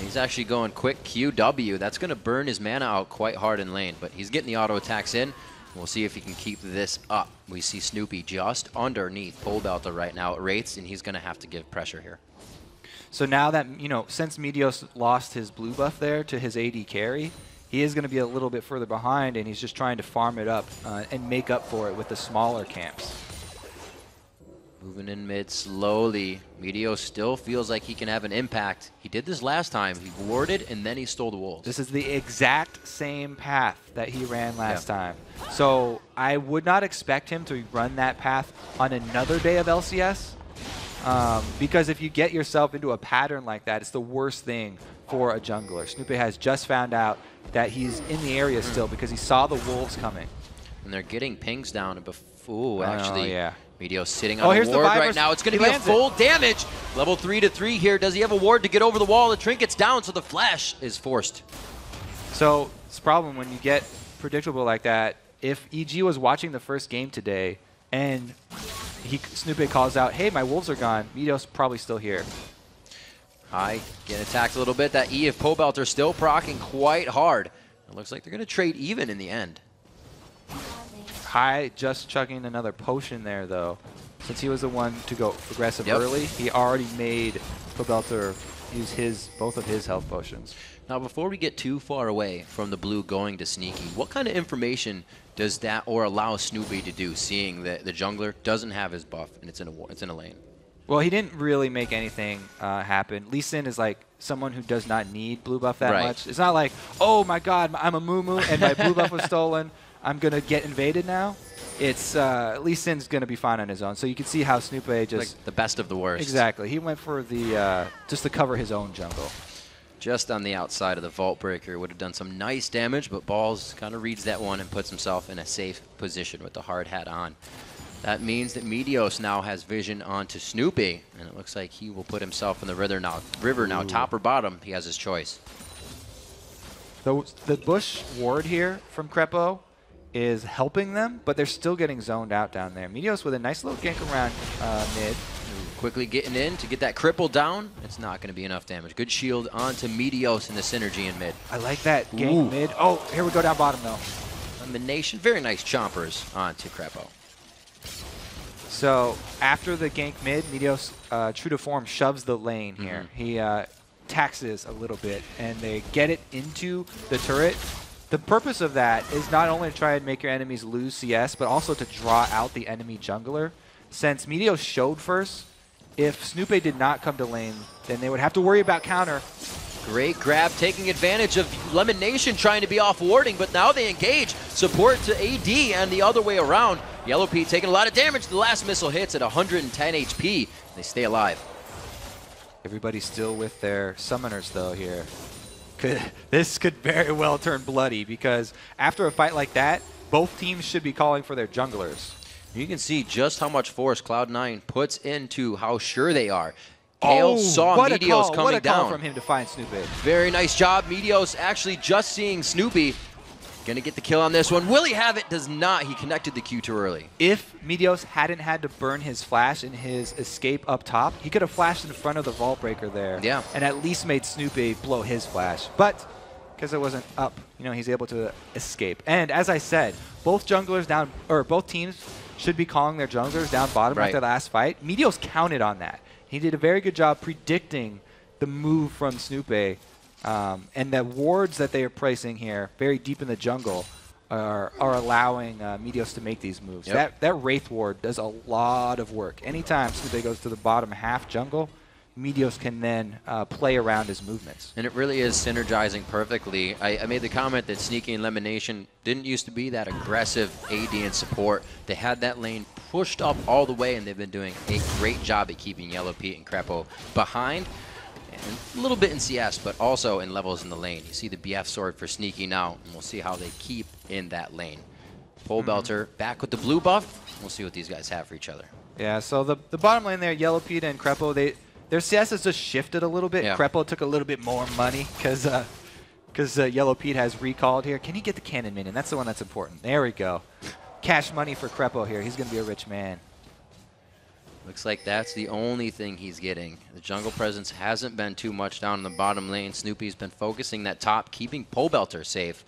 He's actually going quick QW. That's going to burn his mana out quite hard in lane, but he's getting the auto attacks in. We'll see if he can keep this up. We see Snoopy just underneath Pole Belter right now at rates, and he's going to have to give pressure here. So now that, you know, since Meteos lost his blue buff there to his AD carry, he is going to be a little bit further behind, and he's just trying to farm it up and make up for it with the smaller camps. Moving in mid slowly. Meteos still feels like he can have an impact. He did this last time. He warded, and then he stole the wolves. This is the exact same path that he ran last time. So I would not expect him to run that path on another day of LCS. because if you get yourself into a pattern like that, it's the worst thing for a jungler. Snoopy has just found out that he's in the area still because he saw the wolves coming. And they're getting pings down. Ooh, actually, yeah. Meteos sitting on a ward right now. It's going to be a full damage. Level 3-3 here. Does he have a ward to get over the wall? The trinket's down, so the flash is forced. So it's a problem when you get predictable like that. If EG was watching the first game today and Snoopy calls out, hey, my wolves are gone, Meteos probably still here. High getting attacked a little bit. That E of Pobelter still proccing quite hard. It looks like they're going to trade even in the end. High just chugging another potion there, though. Since he was the one to go aggressive early, he already made Pobelter use both of his health potions. Now, before we get too far away from the blue going to Sneaky, what kind of information does that or allow Snoopy to do, seeing that the jungler doesn't have his buff and it's in a lane? Well, he didn't really make anything happen. Lee Sin is like someone who does not need blue buff that much. It's not like, oh my god, I'm a moo-moo and my blue buff was stolen. I'm going to get invaded now. It's Lee Sin's going to be fine on his own. So you can see how Snoopy just... Like the best of the worst. Exactly. He went for the just to cover his own jungle. Just on the outside of the Vault Breaker. Would have done some nice damage, but Balls kind of reads that one and puts himself in a safe position with the hard hat on. That means that Meteos now has vision onto Snoopy, and it looks like he will put himself in the river now, top or bottom. He has his choice. The Bush ward here from Crepo is helping them, but they're still getting zoned out down there. Meteos with a nice little gank around mid. Quickly getting in to get that cripple down. It's not going to be enough damage. Good shield onto Meteos in the synergy in mid. I like that gank mid. Oh, here we go down bottom though. Elimination. Very nice chompers onto Crepo. So after the gank mid, Meteos, true to form, shoves the lane here. He taxes a little bit, and they get it into the turret. The purpose of that is not only to try and make your enemies lose CS, but also to draw out the enemy jungler. Since Meteos showed first, if Snoopy did not come to lane, then they would have to worry about counter. Great grab, taking advantage of Lemon Nation trying to be off warding, but now they engage. Support to AD and the other way around. Yellow Pete taking a lot of damage. The last missile hits at 110 HP. They stay alive. Everybody's still with their summoners though here. This could very well turn bloody because after a fight like that, both teams should be calling for their junglers. You can see just how much force Cloud9 puts into how sure they are. Kale saw Meteos coming what a down. Call from him to find Snoopy. Very nice job. Meteos actually just seeing Snoopy. Gonna get the kill on this one. Will he have it? Does not. He connected the Q too early. If Meteos hadn't had to burn his flash in his escape up top, he could have flashed in front of the Vault Breaker there. Yeah. And at least made Snoopy blow his flash. But because it wasn't up, he's able to escape. And as I said, both junglers down, or both teams should be calling their junglers down bottom after the last fight. Meteos counted on that. He did a very good job predicting the move from Snoopy. And the wards that they are placing here, very deep in the jungle, are allowing Meteos to make these moves. That Wraith ward does a lot of work. Anytime Snoopy goes to the bottom half jungle, Meteos can then play around his movements. And it really is synergizing perfectly. I made the comment that Sneaky and Lemonation didn't used to be that aggressive AD and support. They had that lane pushed up all the way, and they've been doing a great job at keeping Yellow Pete and Crepo behind. And a little bit in CS, but also in levels in the lane. You see the BF sword for Sneaky now, and we'll see how they keep in that lane. Pobelter back with the blue buff. We'll see what these guys have for each other. Yeah, so the bottom lane there, Yellow Pete and Crepo, their CS has just shifted a little bit. Crepo took a little bit more money because Yellow Pete has recalled here. Can he get the cannon minion? That's the one that's important. There we go. Cash money for Crepo here. He's going to be a rich man. Looks like that's the only thing he's getting. The jungle presence hasn't been too much down in the bottom lane. Snoopy's been focusing that top, keeping Pobelter safe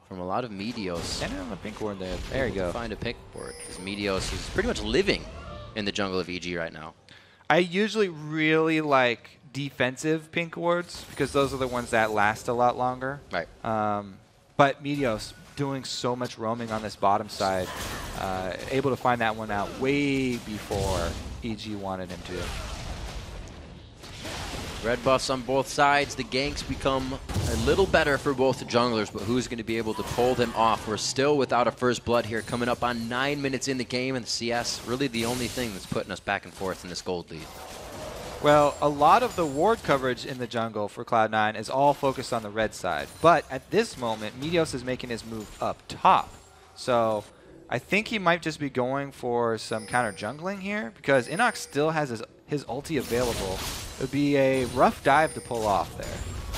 from a lot of Meteos. And on the pink ward there. There you go. Find a pink ward because Meteos is pretty much living in the jungle of EG right now. I usually really like defensive pink wards because those are the ones that last a lot longer. Right. But Meteos doing so much roaming on this bottom side, able to find that one out way before EG wanted him to. Red buffs on both sides. The ganks become a little better for both the junglers, but who's going to be able to pull them off? We're still without a first blood here, coming up on 9 minutes in the game, and CS really the only thing that's putting us back and forth in this gold lead. Well, a lot of the ward coverage in the jungle for Cloud9 is all focused on the red side. But at this moment, Meteos is making his move up top. So I think he might just be going for some counter jungling here because Inox still has his ulti available. It would be a rough dive to pull off there.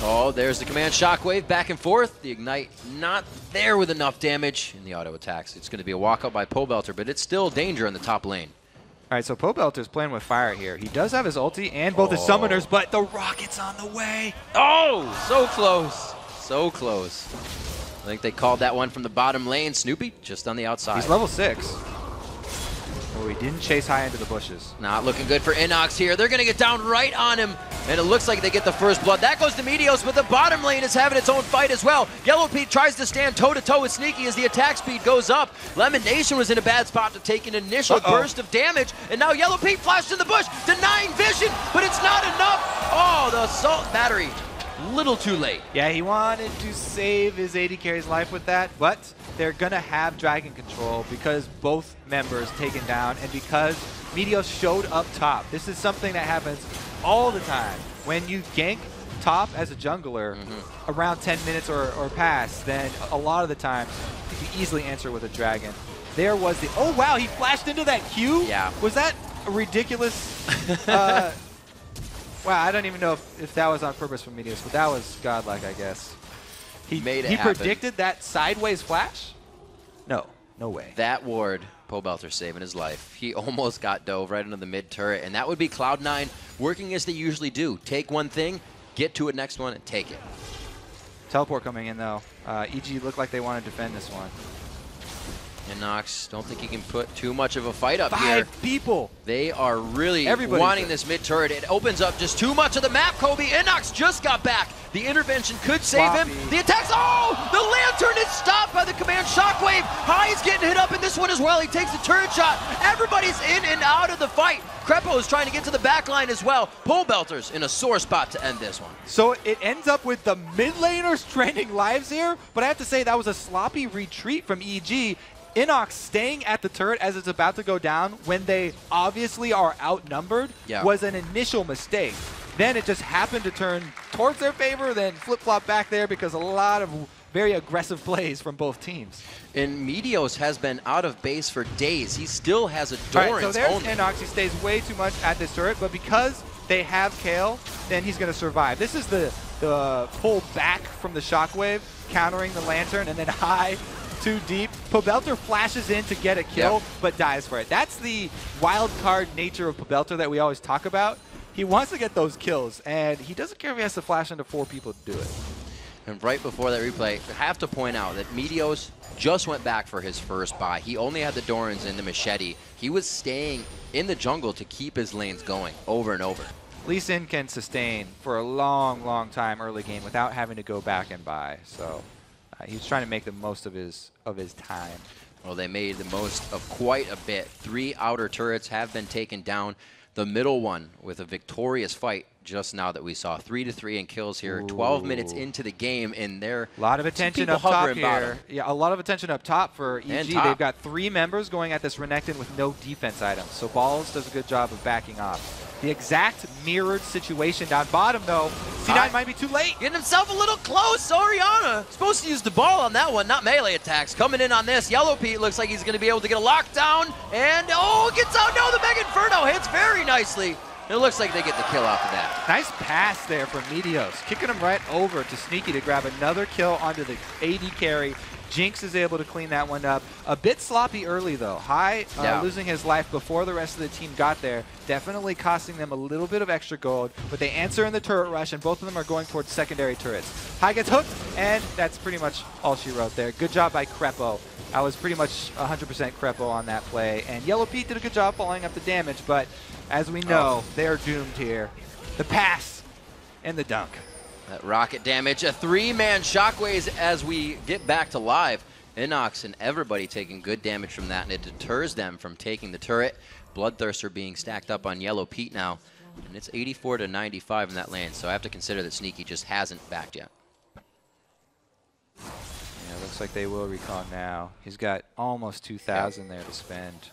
Oh, there's the command shockwave back and forth. The ignite not there with enough damage in the auto attacks. It's going to be a walkout by Pobelter, but it's still danger in the top lane. All right, so Pobelter's playing with fire here. He does have his ulti and both his summoners, but the rocket's on the way. Oh, so close. So close. I think they called that one from the bottom lane. Snoopy just on the outside. He's level 6. Oh, he didn't chase high into the bushes. Not looking good for Inox here. They're going to get down right on him, and it looks like they get the first blood. That goes to Meteos, but the bottom lane is having its own fight as well. Yellow Pete tries to stand toe-to-toe with Sneaky as the attack speed goes up. Lemon Nation was in a bad spot to take an initial burst of damage, and now Yellow Pete flashed in the bush, denying vision, but it's not enough. Oh, the assault battery. Little too late. Yeah, he wanted to save his AD carry's life with that, but they're going to have Dragon Control because both members taken down and because Meteos showed up top. This is something that happens all the time. When you gank top as a jungler around 10 minutes or past, then a lot of the time you can easily answer with a Dragon. There was the, oh wow, he flashed into that Q? Yeah. Was that a ridiculous... Wow, I don't even know if that was on purpose from Meteos, but that was godlike, I guess. He predicted that sideways flash? No, no way. That ward, Pobelter saving his life. He almost got dove right into the mid turret, and that would be Cloud9 working as they usually do. Take one thing, get to it next one, and take it. Teleport coming in, though. EG looked like they want to defend this one. Inox, don't think he can put too much of a fight up here. 5 people. They are really wanting this mid turret. It opens up just too much of the map, Kobe. Inox just got back. The intervention could save him. The attacks, oh! The lantern is stopped by the command shockwave. High's getting hit up in this one as well. He takes the turret shot. Everybody's in and out of the fight. Krepo is trying to get to the back line as well. Pobelter's in a sore spot to end this one. So it ends up with the mid laners training lives here, but I have to say that was a sloppy retreat from EG. Inox staying at the turret as it's about to go down when they obviously are outnumbered was an initial mistake. Then it just happened to turn towards their favor, then flip-flop back there because a lot of very aggressive plays from both teams. And Meteos has been out of base for days. He still has a Doran's so there's only. Inox. He stays way too much at this turret, but because they have Kale, then he's going to survive. This is the pull back from the shockwave, countering the lantern, and then high too deep. Pobelter flashes in to get a kill, but dies for it. That's the wild card nature of Pobelter that we always talk about. He wants to get those kills, and he doesn't care if he has to flash into 4 people to do it. And right before that replay, I have to point out that Meteos just went back for his first buy. He only had the Dorans and the Machete. He was staying in the jungle to keep his lanes going over and over. Lee Sin can sustain for a long, long time early game without having to go back and buy. So he's trying to make the most of his time. Well, they made the most of quite a bit. 3 outer turrets have been taken down. The middle one with a victorious fight just now that we saw. 3-3 in kills here. 12 minutes into the game, and they're a lot of attention up top here. Yeah, a lot of attention up top for EG. They've got 3 members going at this Renekton with no defense items. So Balls does a good job of backing off. The exact mirrored situation down bottom, though. C9 might be too late. Getting himself a little close. Oriana supposed to use the ball on that one, not melee attacks. Coming in on this. Yellow Pete looks like he's going to be able to get a lockdown. And, oh, gets out. No, the Mega Inferno hits very nicely. It looks like they get the kill off of that. Nice pass there from Meteos. Kicking him right over to Sneaky to grab another kill onto the AD carry. Jinx is able to clean that one up. A bit sloppy early, though. High losing his life before the rest of the team got there. Definitely costing them a little bit of extra gold. But they answer in the turret rush, and both of them are going towards secondary turrets. High gets hooked, and that's pretty much all she wrote there. Good job by Krepo. I was pretty much 100% Krepo on that play. And Yellow Pete did a good job following up the damage, but as we know, they're doomed here. The pass and the dunk. That rocket damage, a 3-man shockwaves as we get back to live. Inox and everybody taking good damage from that, and it deters them from taking the turret. Bloodthirster being stacked up on Yellow Pete now, and it's 84-95 in that lane, so I have to consider that Sneaky just hasn't backed yet. Yeah, looks like they will recon now. He's got almost 2,000 there to spend.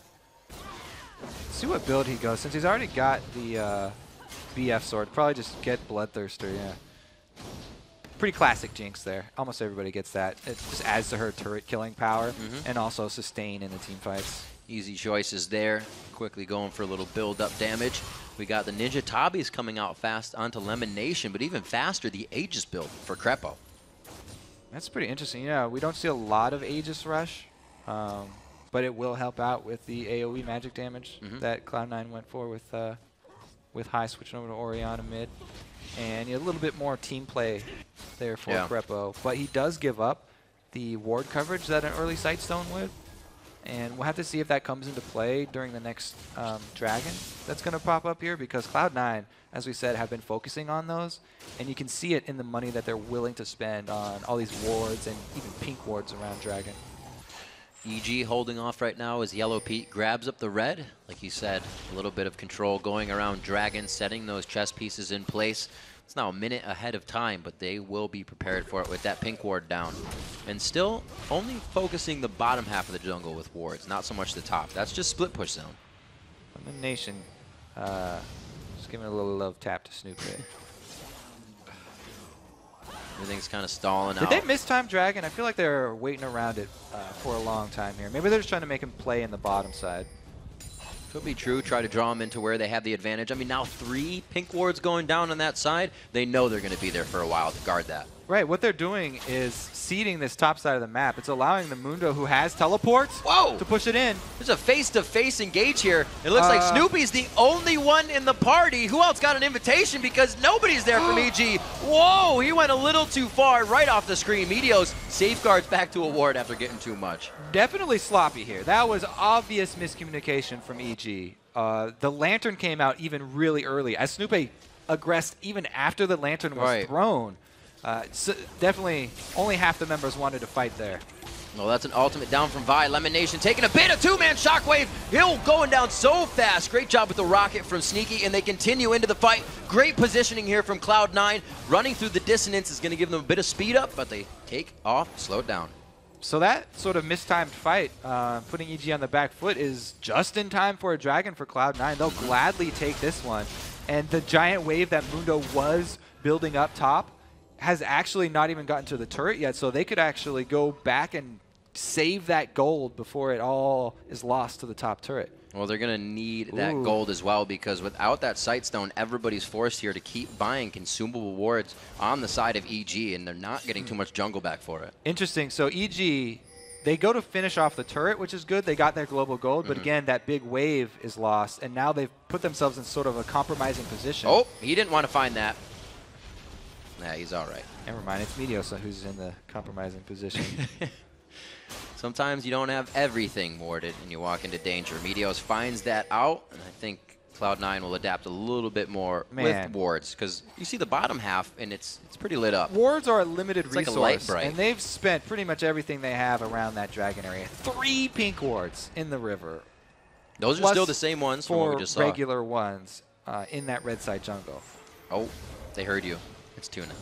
Let's see what build he goes, since he's already got the BF sword. Probably just get Bloodthirster, yeah. Pretty classic Jinx there. Almost everybody gets that. It just adds to her turret killing power and also sustain in the team fights. Easy choices there. Quickly going for a little build-up damage. We got the Ninja Tabis coming out fast onto Lemon Nation, but even faster, the Aegis build for Crepo. That's pretty interesting. Yeah, we don't see a lot of Aegis Rush, but it will help out with the AoE magic damage that Cloud9 went for with High switching over to Orianna mid. And a little bit more team play there for Crepo. But he does give up the ward coverage that an early Sightstone would. And we'll have to see if that comes into play during the next Dragon that's going to pop up here, because Cloud9, as we said, have been focusing on those. And you can see it in the money that they're willing to spend on all these wards and even pink wards around Dragon. EG holding off right now as Yellow Pete grabs up the red. Like you said, a little bit of control going around Dragon, setting those chess pieces in place. It's now a minute ahead of time, but they will be prepared for it with that pink ward down. And still only focusing the bottom half of the jungle with wards, not so much the top. That's just split push zone. Lemon Nation, just giving a little love tap to Snoopy. Everything's kind of stalling out. Did they mistime Dragon? I feel like they're waiting around it for a long time here. Maybe they're just trying to make him play in the bottom side. Could be true. Try to draw them into where they have the advantage. I mean, now 3 pink wards going down on that side. They know they're going to be there for a while to guard that. Right. What they're doing is seeding this top side of the map. It's allowing the Mundo, who has teleports, to push it in. There's a face-to-face engage here. It looks like Snoopy's the only one in the party. Who else got an invitation? Because nobody's there from EG. Whoa, he went a little too far right off the screen. Meteos safeguards back to a ward after getting too much. Definitely sloppy here. That was obvious miscommunication from EG. The Lantern came out even really early, as Snoopy aggressed even after the Lantern was thrown. So definitely only half the members wanted to fight there. Well, that's an ultimate down from Vi. Lemon Nation taking a bit of two-man Shockwave. Hill going down so fast. Great job with the rocket from Sneaky, and they continue into the fight. Great positioning here from Cloud9. Running through the dissonance is going to give them a bit of speed up, but they take off, slow it down. So that sort of mistimed fight, putting EG on the back foot, is just in time for a Dragon for Cloud9. They'll gladly take this one. And the giant wave that Mundo was building up top has actually not even gotten to the turret yet, so they could actually go back and save that gold before it all is lost to the top turret. Well, they're going to need that gold as well, because without that Sightstone, everybody's forced here to keep buying consumable wards on the side of EG, and they're not getting too much jungle back for it. Interesting. So EG, they go to finish off the turret, which is good. They got their global gold, but again, that big wave is lost, and now they've put themselves in sort of a compromising position. Oh, he didn't want to find that. Yeah, he's all right. Never mind, it's Meteosa who's in the compromising position. Sometimes you don't have everything warded and you walk into danger. Meteos finds that out, and I think Cloud9 will adapt a little bit more with wards, because you see the bottom half and it's pretty lit up. Wards are a limited resource, like a light bright. And they've spent pretty much everything they have around that Dragon area. 3 pink wards in the river. Those are still the same ones from what we just saw. Regular ones in that red side jungle. Oh, they heard you. It's Tuna.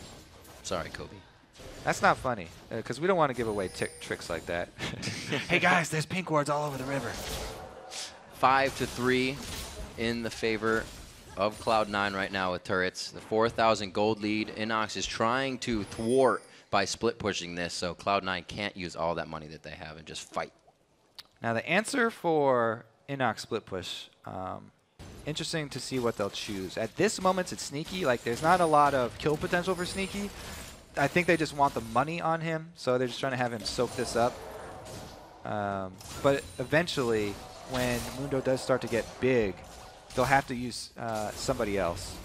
Sorry, Kobe. That's not funny, because we don't want to give away tricks like that. Hey guys, there's pink wards all over the river. 5-3 in the favor of Cloud9 right now with turrets. The 4,000 gold lead. Inox is trying to thwart by split pushing this, so Cloud9 can't use all that money that they have and just fight. Now the answer for Inox split push, interesting to see what they'll choose. At this moment, it's Sneaky. Like, there's not a lot of kill potential for Sneaky. I think they just want the money on him, so they're just trying to have him soak this up. But eventually, when Mundo does start to get big, they'll have to use somebody else.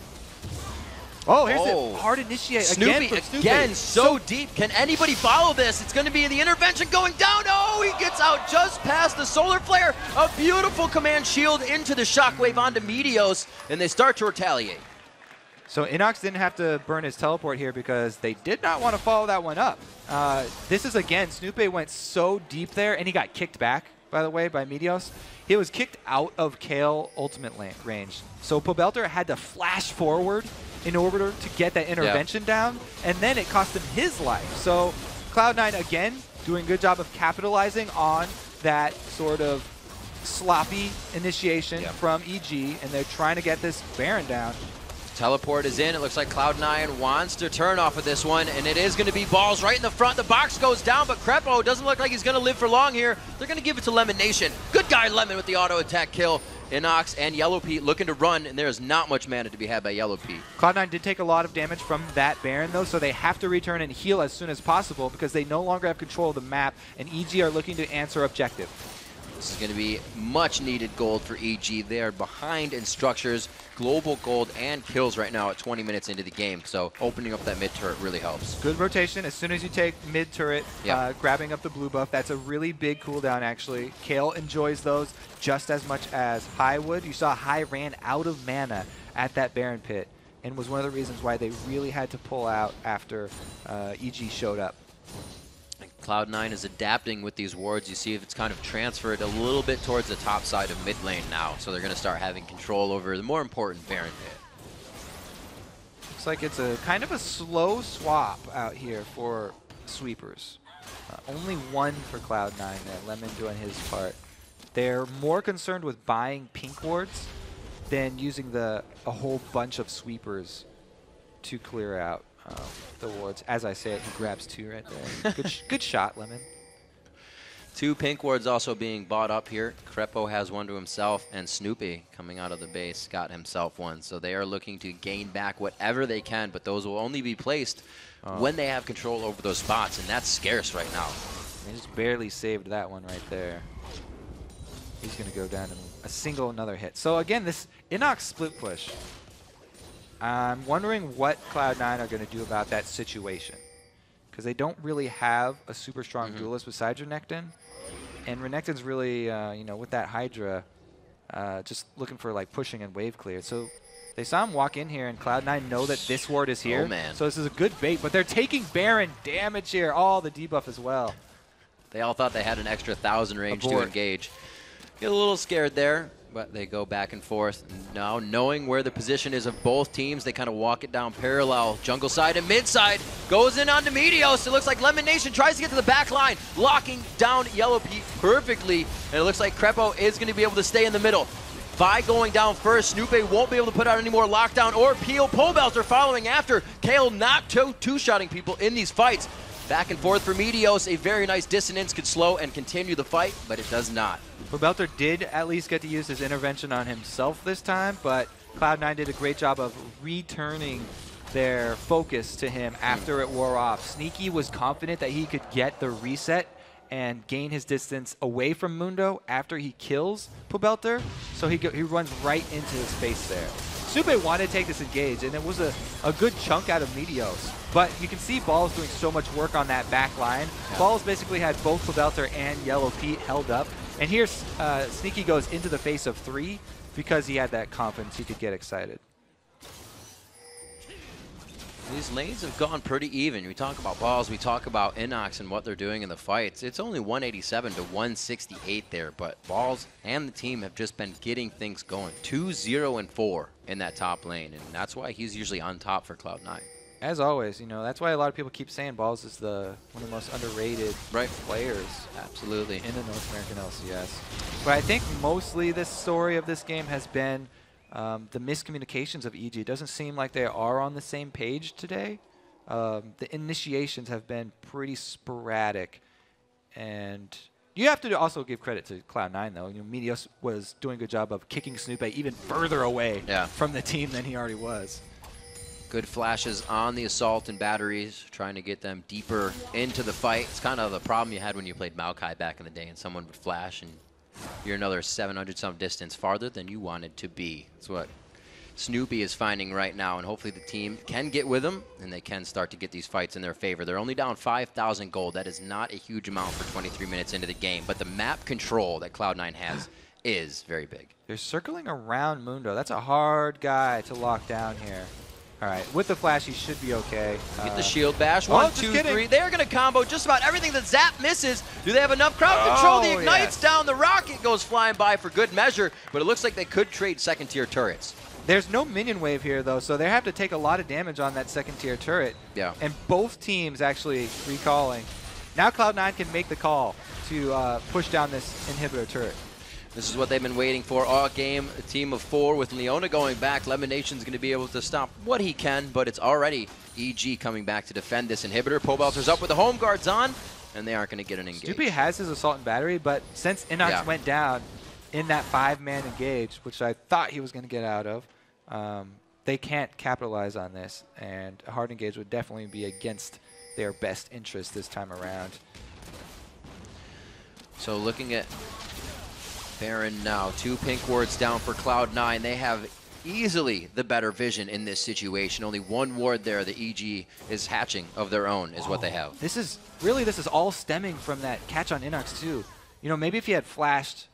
Oh, here's the hard initiate Snoopy again, so deep. Can anybody follow this? It's going to be the intervention going down. Oh, he gets out just past the solar flare. A beautiful command shield into the shockwave onto Meteos, and they start to retaliate. So Inox didn't have to burn his teleport here because they did not want to follow that one up. This is, again, Snoopy went so deep there, and he got kicked back, by the way, by Meteos. He was kicked out of Kale ultimate range. So Pobelter had to flash forward in order to get that intervention down, and then it cost him his life. So Cloud9, again, doing a good job of capitalizing on that sort of sloppy initiation from EG, and they're trying to get this Baron down. Teleport is in. It looks like Cloud9 wants to turn off of this one, and it is going to be balls right in the front. The box goes down, but Crepo doesn't look like he's going to live for long here. They're going to give it to Lemon Nation. Good guy, Lemon, with the auto attack kill. Inox and Yellow Pete looking to run, and there is not much mana to be had by Yellow Pete. Cloud9 did take a lot of damage from that Baron, though, so they have to return and heal as soon as possible because they no longer have control of the map, and EG are looking to answer objective. This is going to be much needed gold for EG. They are behind in structures, global gold, and kills right now at 20 minutes into the game. So opening up that mid turret really helps. Good rotation. As soon as you take mid turret, grabbing up the blue buff, that's a really big cooldown actually. Kale enjoys those just as much as High would. You saw High ran out of mana at that Baron pit and was one of the reasons why they really had to pull out after EG showed up. Cloud9 is adapting with these wards. You see if it's kind of transferred a little bit towards the top side of mid lane now. So they're going to start having control over the more important Baron pit. Looks like it's a kind of a slow swap out here for sweepers. Only one for Cloud9 there, Lemon doing his part. They're more concerned with buying pink wards than using a whole bunch of sweepers to clear out the wards. As I say it, he grabs two right there. Good shot, Lemon. 2 pink wards also being bought up here. Crepo has one to himself, and Snoopy coming out of the base got himself one. So they are looking to gain back whatever they can, but those will only be placed when they have control over those spots, and that's scarce right now. They just barely saved that one right there. He's going to go down in a single another hit. So again, this Inox split push. I'm wondering what Cloud9 are going to do about that situation. Because they don't really have a super strong duelist besides Renekton. And Renekton's really, you know, with that Hydra, just looking for like pushing and wave clear. So they saw him walk in here, and Cloud9 know that this ward is here. Oh, man. So this is a good bait, but they're taking Baron damage here. All the debuff as well. They all thought they had an extra 1,000 range to engage. Get a little scared there, but they go back and forth. Now, knowing where the position is of both teams, they kind of walk it down parallel. Jungle side and mid side goes in onto Meteos. It looks like Lemon Nation tries to get to the back line, locking down Yellow Pete perfectly. And it looks like Crepo is going to be able to stay in the middle. By going down first, Snoopy won't be able to put out any more lockdown or peel. Pole Belter following after. Kale not two-shotting people in these fights. Back and forth for Meteos. A very nice dissonance could slow and continue the fight, but it does not. Belter did at least get to use his intervention on himself this time, but Cloud9 did a great job of returning their focus to him after it wore off. Sneaky was confident that he could get the reset and gain his distance away from Mundo after he kills Pobelter, so he runs right into his face there. Sube wanted to take this engage, and it was a good chunk out of Meteos. But you can see Balls doing so much work on that back line. Yeah. Balls basically had both Pobelter and Yellow Pete held up. And here, Sneaky goes into the face of 3 because he had that confidence he could get excited. These lanes have gone pretty even. We talk about Balls, we talk about Inox and what they're doing in the fights. It's only 187 to 168 there, but Balls and the team have just been getting things going. 2-0-4 in that top lane, and that's why he's usually on top for Cloud9. As always, you know, that's why a lot of people keep saying Balls is one of the most underrated players. Absolutely. In the North American LCS. But I think mostly this story of this game has been the miscommunications of EG. It doesn't seem like they are on the same page today. The initiations have been pretty sporadic. And you have to also give credit to Cloud9, though. You know, Meteos was doing a good job of kicking Snoopy even further away from the team than he already was. Good flashes on the assault and batteries, trying to get them deeper into the fight. It's kind of the problem you had when you played Maokai back in the day, and someone would flash and you're another 700-some distance farther than you wanted to be. That's what Snoopy is finding right now, and hopefully the team can get with him, and they can start to get these fights in their favor. They're only down 5,000 gold. That is not a huge amount for 23 minutes into the game, but the map control that Cloud9 has is very big. They're circling around Mundo. That's a hard guy to lock down here. All right, with the flash, he should be okay. Get the shield bash. 1, 2, 3. They're going to combo just about everything that Zap misses. Do they have enough crowd control? The Ignite's down. The Rocket goes flying by for good measure, but it looks like they could trade second-tier turrets. There's no minion wave here, though, so they have to take a lot of damage on that second-tier turret. Yeah. And both teams actually recalling. Now Cloud9 can make the call to push down this inhibitor turret. This is what they've been waiting for all game. A team of 4 with Leona going back. Lemonation's going to be able to stop what he can, but it's already EG coming back to defend this inhibitor. Pobelter's up with the home guards on, and they aren't going to get an engage. Stupi has his assault and battery, but since Inox went down in that 5-man engage, which I thought he was going to get out of, they can't capitalize on this, and a hard engage would definitely be against their best interest this time around. So looking at Baron now, 2 pink wards down for Cloud9. They have easily the better vision in this situation. Only 1 ward there. The EG is hatching of their own is what they have. This is all stemming from that catch on Inox too. You know, maybe if he had flashed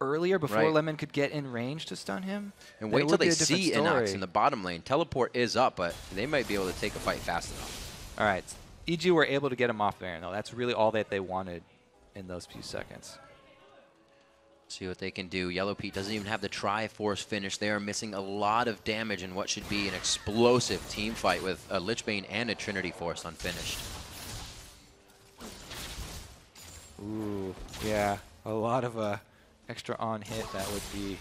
earlier before Lemon could get in range to stun him. And wait till they see Inox in the bottom lane. Teleport is up, but they might be able to take a fight fast enough. All right. EG were able to get him off Baron, though. That's really all that they wanted in those few seconds. See what they can do. Yellow Pete doesn't even have the Triforce finish. They are missing a lot of damage in what should be an explosive team fight with a Lichbane and a Trinity Force unfinished. Ooh, yeah. A lot of extra on hit that would be.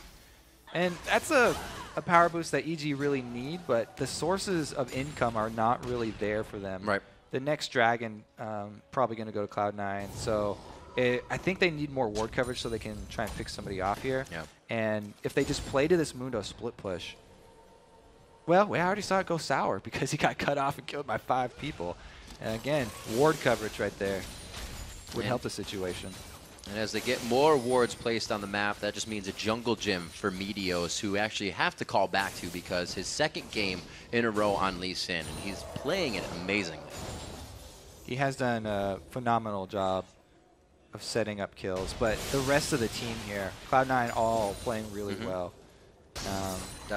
And that's a power boost that EG really need, but the sources of income are not really there for them. Right. The next Dragon probably going to go to Cloud9, so I think they need more ward coverage so they can try and pick somebody off here. Yeah. And if they just play to this Mundo split push, well, we already saw it go sour because he got cut off and killed by 5 people. And again, ward coverage right there would help the situation. And as they get more wards placed on the map, that just means a jungle gym for Meteos, who actually have to call back to because his 2nd game in a row on Lee Sin, and he's playing it amazingly. He has done a phenomenal job of setting up kills, but the rest of the team here, Cloud9 all playing really well.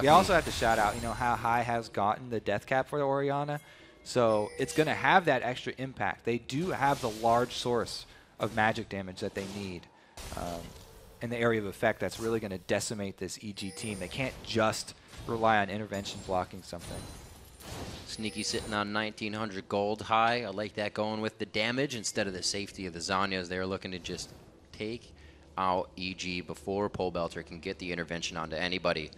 We also have to shout out, you know, how high has gotten the death cap for the Orianna, so it's going to have that extra impact. They do have the large source of magic damage that they need in the area of effect that's really going to decimate this EG team. They can't just rely on intervention blocking something. Sneaky sitting on 1,900 gold high. I like that going with the damage instead of the safety of the Zanyas. They're looking to just take out EG before Pobelter can get the intervention onto anybody.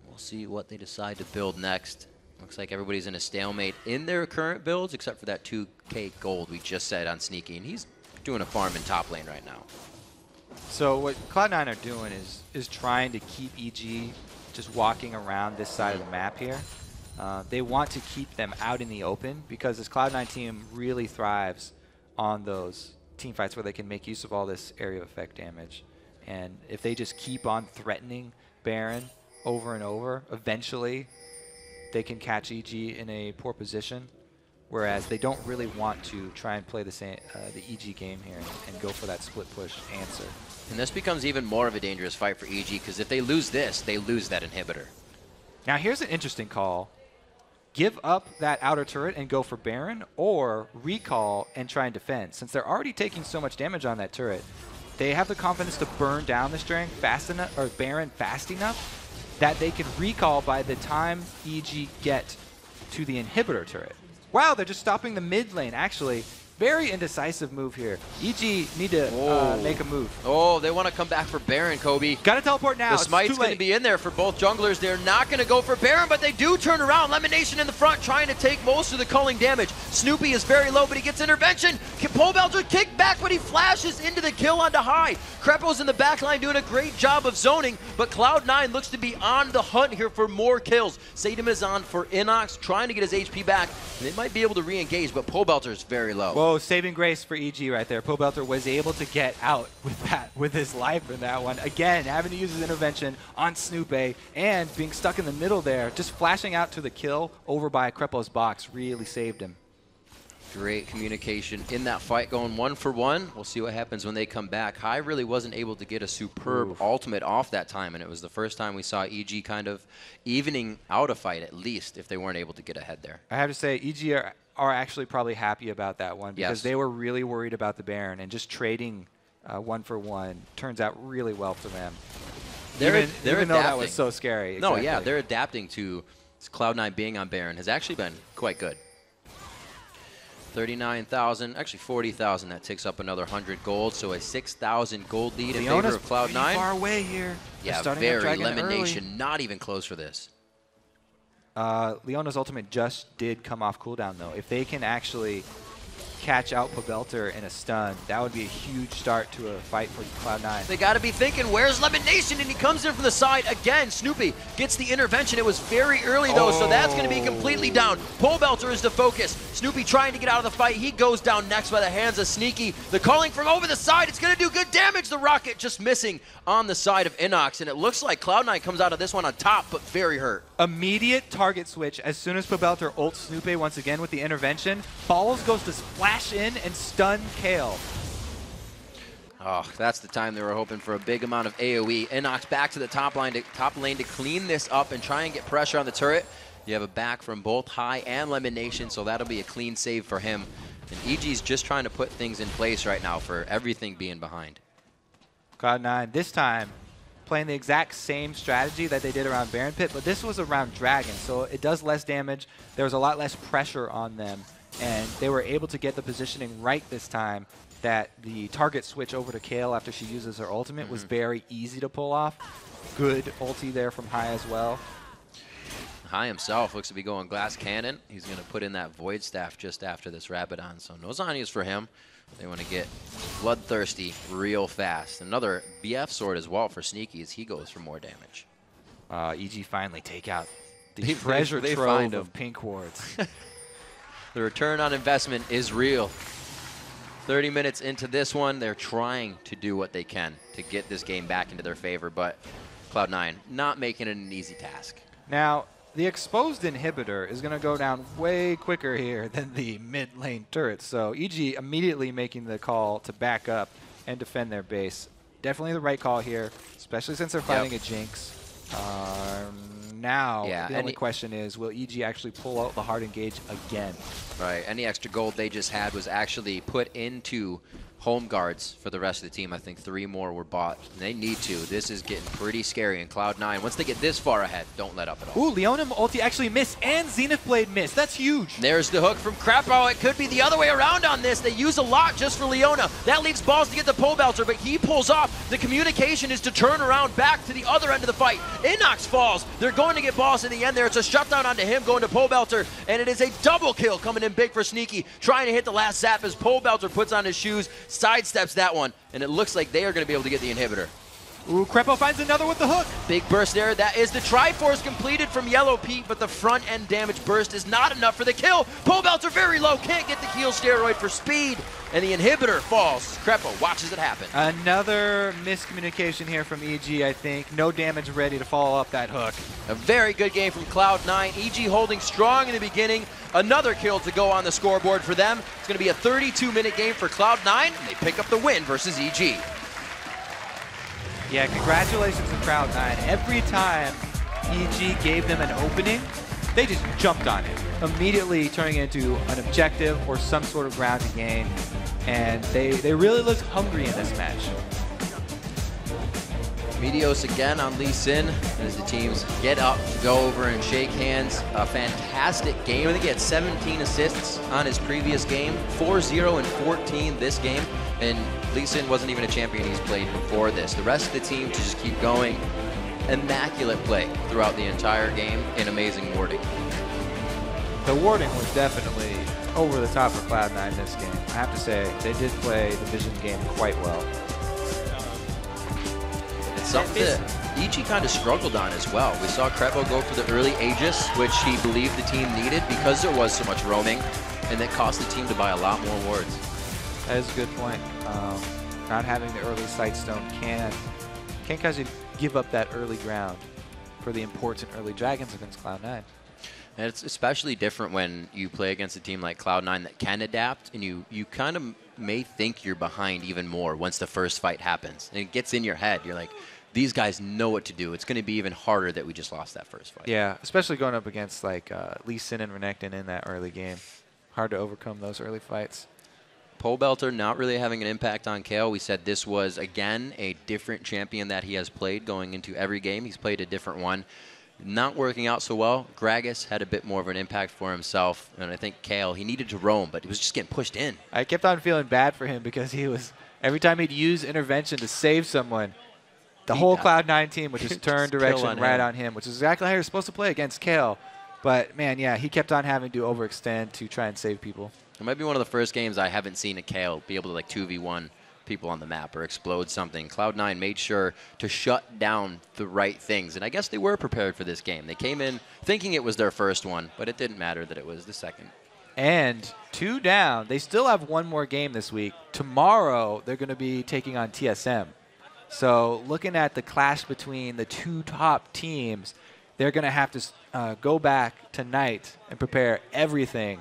We'll see what they decide to build next. Looks like everybody's in a stalemate in their current builds except for that 2k gold we just said on Sneaky, and he's doing a farm in top lane right now. So what Cloud9 are doing is trying to keep EG just walking around this side of the map here. They want to keep them out in the open because this Cloud9 team really thrives on those team fights where they can make use of all this area of effect damage. And if they just keep on threatening Baron over and over, eventually they can catch EG in a poor position. Whereas they don't really want to try and play the EG game here and go for that split push answer. And this becomes even more of a dangerous fight for EG because if they lose this, they lose that inhibitor. Now here's an interesting call. Give up that outer turret and go for Baron, or recall and try and defend. Since they're already taking so much damage on that turret, they have the confidence to burn down this Baron fast enough that they can recall by the time EG get to the inhibitor turret. Wow, they're just stopping the mid lane, actually. Very indecisive move here. EG need to make a move. Oh, they want to come back for Baron, Kobe. Got to teleport now. The smite's going to be in there for both junglers. They're not going to go for Baron, but they do turn around. Lemonation in the front trying to take most of the culling damage. Snoopy is very low, but he gets intervention. Pobelter kick back, but he flashes into the kill onto high. Crepo's in the back line doing a great job of zoning, but Cloud9 looks to be on the hunt here for more kills. Sadum is on for Inox, trying to get his HP back. They might be able to re-engage, but Pobelter is very low. Whoa, saving grace for EG right there. Pobelter was able to get out with his life in that one. Again, having to use his intervention on Snoopy and being stuck in the middle there, just flashing out to the kill over by Crepo's box really saved him. Great communication in that fight, going 1 for 1. We'll see what happens when they come back. High really wasn't able to get a superb ultimate off that time, and it was the first time we saw EG kind of evening out a fight, at least, if they weren't able to get ahead there. I have to say, EG are actually probably happy about that one because they were really worried about the Baron, and just trading 1 for 1 turns out really well for them. Even though that was so scary. No, yeah, they're adapting to Cloud9 being on Baron has actually been quite good. 39,000, actually 40,000. That takes up another 100 gold, so a 6,000 gold lead in Leona's favor of Cloud9. far away here. Yeah, very elimination, not even close for this. Leona's ultimate just did come off cooldown, though. If they can actually catch out Pobelter in a stun, that would be a huge start to a fight for Cloud9. They got to be thinking, where's Lemon Nation? And he comes in from the side again. Snoopy gets the intervention. It was very early, though, so that's going to be completely down. Pobelter is the focus. Snoopy trying to get out of the fight. He goes down next by the hands of Sneaky. The calling from over the side. It's going to do good damage. The rocket just missing on the side of Inox, and it looks like Cloud9 comes out of this one on top, but very hurt. Immediate target switch as soon as Pobelter ults Snoopy once again with the intervention. Balls goes to splash in and stun Kale. Oh, that's the time they were hoping for a big amount of AoE. Inox back to the top lane to clean this up and try and get pressure on the turret. You have a back from both High and Lemon Nation, so that'll be a clean save for him. And EG's just trying to put things in place right now for everything being behind. Cloud9 this time playing the exact same strategy that they did around Baron Pit, but this was around Dragon, so it does less damage. There was a lot less pressure on them, and they were able to get the positioning right this time that the target switch over to Kale after she uses her ultimate was very easy to pull off. Good ulti there from High as well. High himself looks to be going Glass Cannon. He's going to put in that Void Staff just after this Rabadon, so no Zanyas for him. They want to get bloodthirsty real fast. Another BF sword as well for Sneaky as he goes for more damage. EG finally take out the treasure trove of pink wards. The return on investment is real. 30 minutes into this one, they're trying to do what they can to get this game back into their favor, but Cloud9 not making it an easy task. Now, the exposed inhibitor is going to go down way quicker here than the mid lane turret. So EG immediately making the call to back up and defend their base. Definitely the right call here, especially since they're fighting a Jinx. Now, the only question is, will EG actually pull out the hard engage again? Right. Any extra gold they just had was actually put into home guards for the rest of the team. I think 3 more were bought. And they need to. This is getting pretty scary in Cloud9. Once they get this far ahead, don't let up at all. Ooh, Leona ulti actually missed and Zenith Blade missed. That's huge. There's the hook from Krapow. It could be the other way around on this. They use a lot just for Leona. That leaves balls to get the Pobelter, but he pulls off. The communication is to turn around back to the other end of the fight. Inox falls. They're going to get balls in the end there. It's a shutdown onto him going to Pobelter, and it is a double kill coming in big for Sneaky, trying to hit the last zap as Pobelter puts on his shoes, sidesteps that one, and it looks like they are going to be able to get the inhibitor. Ooh, Krepo finds another with the hook. Big burst there. That is the Triforce completed from Yellow Pete, but the front end damage burst is not enough for the kill. Pobelter very low, can't get the heal steroid for speed, and the inhibitor falls. Krepo watches it happen. Another miscommunication here from EG, I think. No damage ready to follow up that hook. A very good game from Cloud9. EG holding strong in the beginning. Another kill to go on the scoreboard for them. It's going to be a 32-minute game for Cloud9, and they pick up the win versus EG. Yeah, congratulations to Cloud9. Every time EG gave them an opening, they just jumped on it, immediately turning it into an objective or some sort of ground to gain. And they really looked hungry in this match. Meteos again on Lee Sin as the teams get up to go over and shake hands. A fantastic game. I think he had 17 assists on his previous game, 4-0 and 14 this game. And Lee Sin wasn't even a champion he's played before this. The rest of the team to just keep going. Immaculate play throughout the entire game and amazing warding. The warding was definitely over the top for Cloud9 this game. I have to say, they did play the Vision game quite well. It's something that EG kind of struggled on as well. We saw Krepo go for the early Aegis, which he believed the team needed because there was so much roaming, and that cost the team to buy a lot more wards. That is a good point. Not having the early Sightstone can cause you to give up that early ground for the important early dragons against Cloud9. And it's especially different when you play against a team like Cloud9 that can adapt, and you kind of may think you're behind even more once the first fight happens. And it gets in your head. You're like, these guys know what to do. It's going to be even harder that we just lost that first fight. Yeah, especially going up against like Lee Sin and Renekton in that early game. Hard to overcome those early fights. Pobelter not really having an impact on Kale. We said this was, again, a different champion that he has played going into every game. He's played a different one. not working out so well. Gragas had a bit more of an impact for himself, and I think Kale, he needed to roam, but he was just getting pushed in. I kept on feeling bad for him because he was, every time he'd use intervention to save someone, the whole Cloud9 team would just turn direction right on him, which is exactly how you're supposed to play against Kale. But, man, yeah, he kept on having to overextend to try and save people. It might be one of the first games I haven't seen a Kale be able to, like, 2v1 people on the map or explode something. Cloud9 made sure to shut down the right things, and I guess they were prepared for this game. They came in thinking it was their first one, but it didn't matter that it was the second. And 2 down. They still have one more game this week. Tomorrow, they're going to be taking on TSM. So looking at the clash between the 2 top teams, they're going to have to go back tonight and prepare everything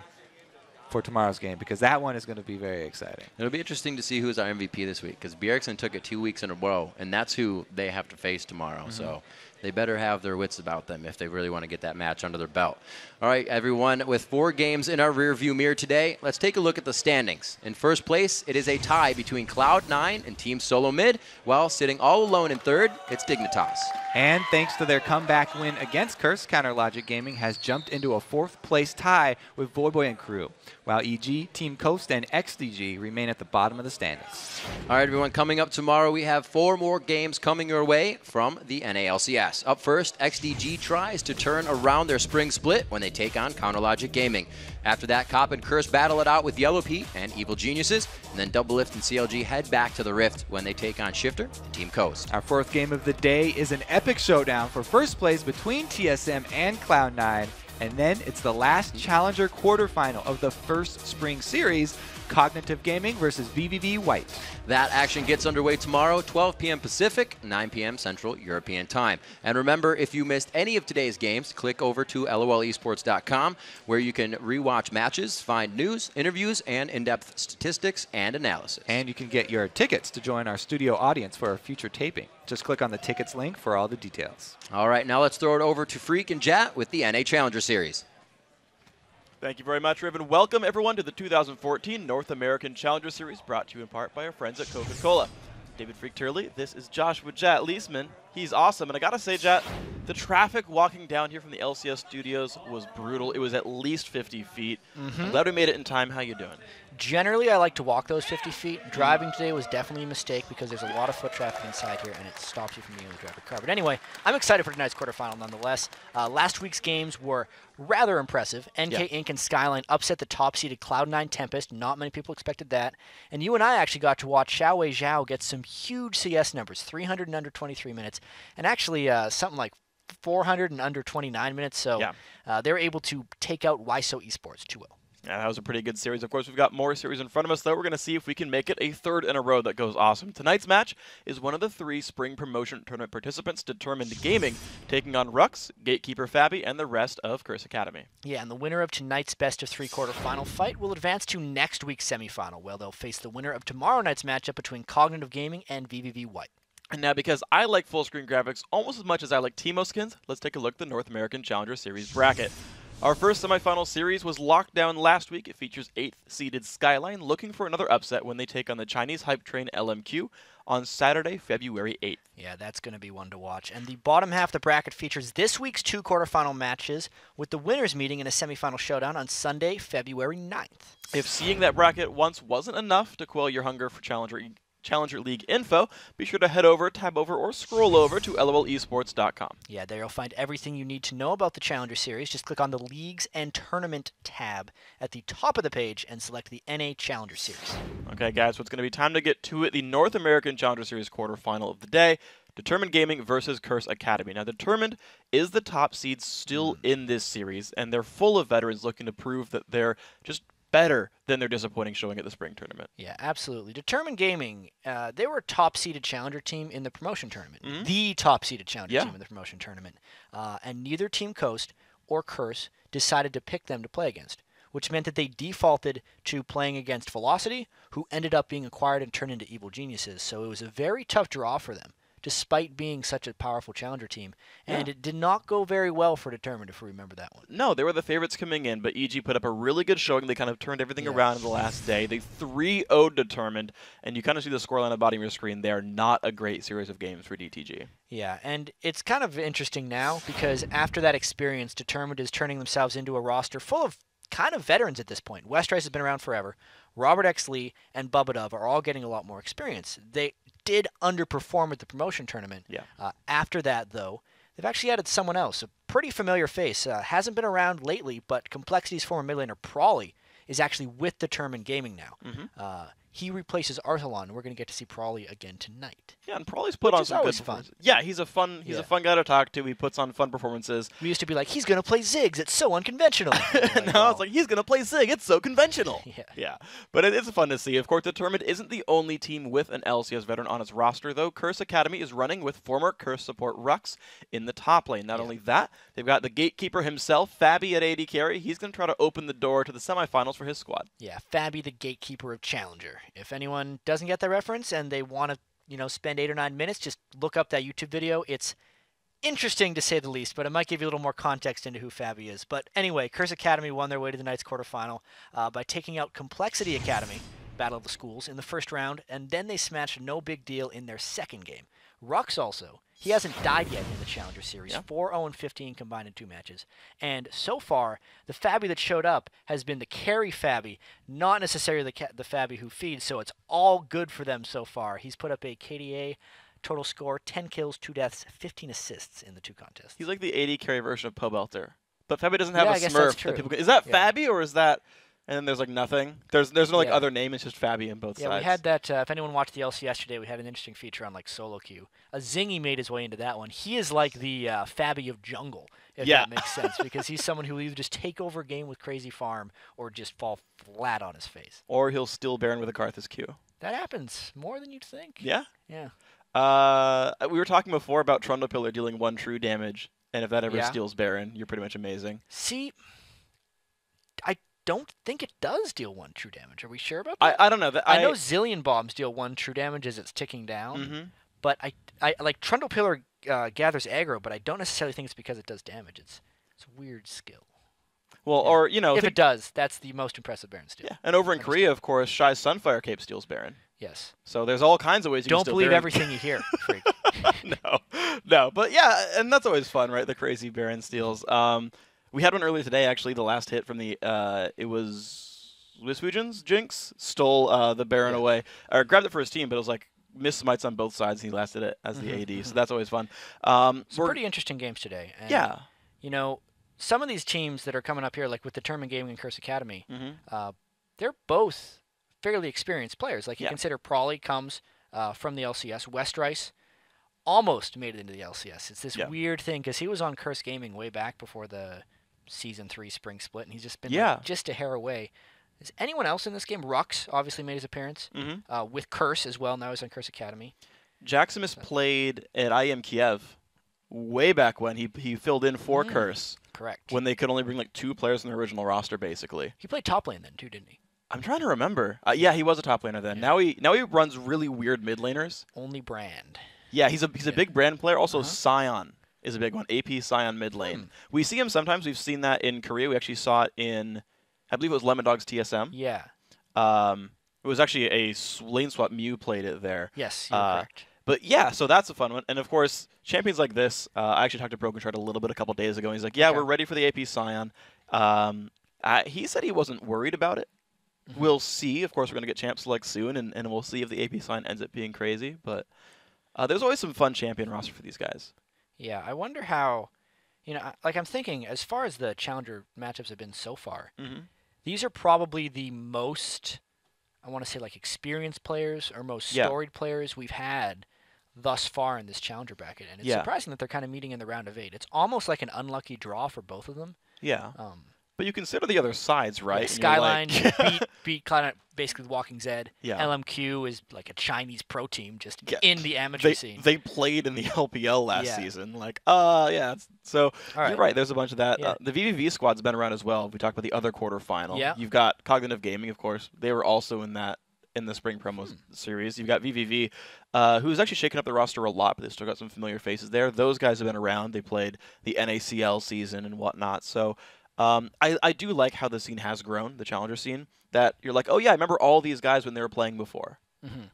for tomorrow's game, because that one is going to be very exciting. It'll be interesting to see who's our MVP this week, because Bjergsen took it 2 weeks in a row, and that's who they have to face tomorrow. So they better have their wits about them if they really want to get that match under their belt. All right, everyone, with 4 games in our rearview mirror today, let's take a look at the standings. In first place, it is a tie between Cloud9 and Team Solo Mid, while sitting all alone in third, it's Dignitas. And thanks to their comeback win against Curse, Counterlogic Gaming has jumped into a 4th place tie with Voyboy and crew, while EG, Team Coast, and XDG remain at the bottom of the standings. All right, everyone, coming up tomorrow, we have 4 more games coming your way from the NA LCS. Up first, XDG tries to turn around their spring split when they take on Counterlogic Gaming. After that, Cop and Curse battle it out with Yellow Pete and Evil Geniuses, and then Doublelift and CLG head back to the Rift when they take on Shifter and Team Coast. Our 4th game of the day is an epic showdown for first place between TSM and Cloud9, and then it's the last Challenger quarterfinal of the first spring series, Cognitive Gaming versus VVV White. That action gets underway tomorrow, 12 p.m. Pacific, 9 p.m. Central European Time. And remember, if you missed any of today's games, click over to lolesports.com, where you can rewatch matches, find news, interviews, and in-depth statistics and analysis. And you can get your tickets to join our studio audience for our future taping. Just click on the tickets link for all the details. All right, now let's throw it over to Freak and Jat with the NA Challenger Series. Thank you very much, Riven. Welcome, everyone, to the 2014 North American Challenger Series, brought to you in part by our friends at Coca-Cola. David Freak Turley, this is Joshua Jat Leisman. He's awesome, and I gotta say, Jat, the traffic walking down here from the LCS studios was brutal. It was at least 50 feet. I'm glad we made it in time. How you doing? Generally, I like to walk those 50 feet. Driving today was definitely a mistake because there's a lot of foot traffic inside here, and it stops you from being able to drive your car. But anyway, I'm excited for tonight's quarterfinal nonetheless. Last week's games were rather impressive. NK Inc. and Skyline upset the top-seeded Cloud9 Tempest. Not many people expected that. And you and I actually got to watch Xiaowei Zhao get some huge CS numbers, 300 in under 23 minutes, and actually something like 400 in under 29 minutes. So they were able to take out Wiso Esports 2-0. Yeah, that was a pretty good series. Of course, we've got more series in front of us, though. We're going to see if we can make it a 3rd in a row that goes awesome. Tonight's match is one of the 3 spring promotion tournament participants, Determined Gaming, taking on Rux, Gatekeeper Fabi, and the rest of Curse Academy. Yeah, and the winner of tonight's best-of-3 quarterfinal fight will advance to next week's semifinal, where they'll face the winner of tomorrow night's matchup between Cognitive Gaming and VVV White. And now, because I like full-screen graphics almost as much as I like Teemo skins, let's take a look at the North American Challenger Series bracket. Our first semifinal series was locked down last week. It features 8th-seeded Skyline looking for another upset when they take on the Chinese hype train LMQ on Saturday, February 8th. Yeah, that's going to be one to watch. And the bottom half of the bracket features this week's 2 quarterfinal matches, with the winners meeting in a semifinal showdown on Sunday, February 9th. If seeing that bracket once wasn't enough to quell your hunger for Challenger League info, be sure to head over, tab over, or scroll over to lolesports.com. Yeah, there you'll find everything you need to know about the Challenger Series. Just click on the Leagues and Tournament tab at the top of the page and select the NA Challenger Series. Okay, guys, so it's going to be time to get to it. The North American Challenger Series quarterfinal of the day, Determined Gaming versus Curse Academy. Now, Determined is the top seed still in this series, and they're full of veterans looking to prove that they're just better than their disappointing showing at the spring tournament. Yeah, absolutely. Determined Gaming, they were a top-seeded challenger team in the promotion tournament. The top-seeded challenger team in the promotion tournament. And neither Team Coast or Curse decided to pick them to play against, which meant that they defaulted to playing against Velocity, who ended up being acquired and turned into Evil Geniuses. So it was a very tough draw for them despite being such a powerful challenger team. And it did not go very well for Determined, if we remember that one. No, they were the favorites coming in, but EG put up a really good showing. They kind of turned everything around in the last day. They 3-0'd Determined, and you kind of see the scoreline at the bottom of your screen. They are not a great series of games for DTG. Yeah, and it's kind of interesting now because after that experience, Determined is turning themselves into a roster full of kind of veterans at this point. Westrice has been around forever. Robert X. Lee and Bubadov are all getting a lot more experience. They did underperform at the promotion tournament. After that, though, they've actually added someone else, a pretty familiar face. Hasn't been around lately, but Complexity's former mid laner, Prawley, is actually with Determined Gaming now. He replaces Arthalon. We're going to get to see Prawley again tonight. Yeah, and Prawley's put on some good performances. Yeah, he's a fun guy to talk to. He puts on fun performances. We used to be like, he's going to play Ziggs. It's so unconventional. Like, now it's like, he's going to play Zig. It's so conventional. Yeah. But it's fun to see. Of course, Determined isn't the only team with an LCS veteran on its roster, though. Curse Academy is running with former Curse support Rux in the top lane. Not only that, they've got the gatekeeper himself, Fabi at AD carry. He's going to try to open the door to the semifinals for his squad. Yeah, Fabi, the gatekeeper of Challenger. If anyone doesn't get that reference and they want to spend 8 or 9 minutes, just look up that YouTube video. It's interesting to say the least, but it might give you a little more context into who Fabi is. But anyway, Curse Academy won their way to the Knights quarterfinal by taking out Complexity Academy, Battle of the Schools, in the first round, and then they smashed No Big Deal in their second game. Rux also, he hasn't died yet in the Challenger Series. 4-0-15 combined in 2 matches. And so far, the Fabi that showed up has been the carry Fabi, not necessarily the Fabi who feeds, so it's all good for them so far. He's put up a KDA total score, 10 kills, 2 deaths, 15 assists in the 2 contests. He's like the AD carry version of Pobelter. But Fabi doesn't have a I guess Smurf. that's true. That people is that Fabi or is that... And then there's like nothing. There's no like other name. It's just Fabi in both sides. Yeah, we had that. If anyone watched the LCS yesterday, we had an interesting feature on like solo queue. A Zingy made his way into that one. He is like the Fabi of jungle, if that makes sense, because he's someone who will either just take over a game with crazy farm or just fall flat on his face. Or he'll steal Baron with a Karthus Q. That happens more than you'd think. Yeah. Yeah. We were talking before about Trundle Pillar dealing 1 true damage, and if that ever steals Baron, you're pretty much amazing. See, I don't think it does deal 1 true damage. Are we sure about that? I don't know. I know Zillion Bombs deal 1 true damage as it's ticking down, but I like Trundle Pillar gathers aggro, but I don't necessarily think it's because it does damage. It's a weird skill. Well, or if it does, that's the most impressive Baron steal. Yeah, and over in Korea, of course, Shy's Sunfire Cape steals Baron. Yes. So there's all kinds of ways you can don't steal believe Baron. everything you hear, freak. No, but yeah, and that's always fun, right? The crazy Baron steals. We had one earlier today, actually. The last hit from the it was Wisfujin's Jinx stole the Baron away, or grabbed it for his team, but it was like missed smites on both sides. And he lasted it as the AD, so that's always fun. Some pretty interesting games today. And, you know, some of these teams that are coming up here, like with Determined Gaming and Curse Academy, they're both fairly experienced players. Like you consider Prawley comes from the LCS. Westrice almost made it into the LCS. It's this weird thing because he was on Curse Gaming way back before the Season 3 spring split, and he's just been like, just a hair away. Is anyone else in this game? Rux obviously made his appearance with Curse as well. Now he's on Curse Academy. Jaximus played at IEM Kiev way back when. He filled in for Curse. Correct. When they could only bring like 2 players in their original roster, basically. He played top lane then too, didn't he? I'm trying to remember. Yeah, he was a top laner then. Now he runs really weird mid laners. Only Brand. Yeah, he's a big Brand player. Also, Scion is a big one. AP Scion mid lane. We see him sometimes. We've seen that in Korea. We actually saw it in, I believe it was Lemon Dog's TSM. Yeah. It was actually a lane swap. Mew played it there. Yes, you're correct. But yeah, so that's a fun one. And of course, champions like this, I actually talked to Broken Shard a little bit a couple days ago. And he's like, yeah, we're ready for the AP Scion. He said he wasn't worried about it. We'll see. Of course, we're going to get Champ Select soon, and we'll see if the AP Scion ends up being crazy. But there's always some fun champion roster for these guys. Yeah, I wonder how, like I'm thinking, as far as the Challenger matchups have been so far, these are probably the most, I want to say, like experienced players or most storied players we've had thus far in this Challenger bracket. And it's surprising that they're kind of meeting in the round of 8. It's almost like an unlucky draw for both of them. Yeah. But you consider the other sides, right? Yeah, Skyline beat kind of basically Walking Zed. Yeah. LMQ is like a Chinese pro team just in the amateur scene. They played in the LPL last season. Like, So you're right. There's a bunch of that. The VVV squad's been around as well. We talked about the other quarterfinal. Yeah. You've got Cognitive Gaming, of course. They were also in that in the spring promo series. You've got VVV, who's actually shaken up the roster a lot, but they've still got some familiar faces there. Those guys have been around. They played the NACL season and whatnot. So I do like how the scene has grown, the challenger scene, that you're like, oh yeah, I remember all these guys when they were playing before.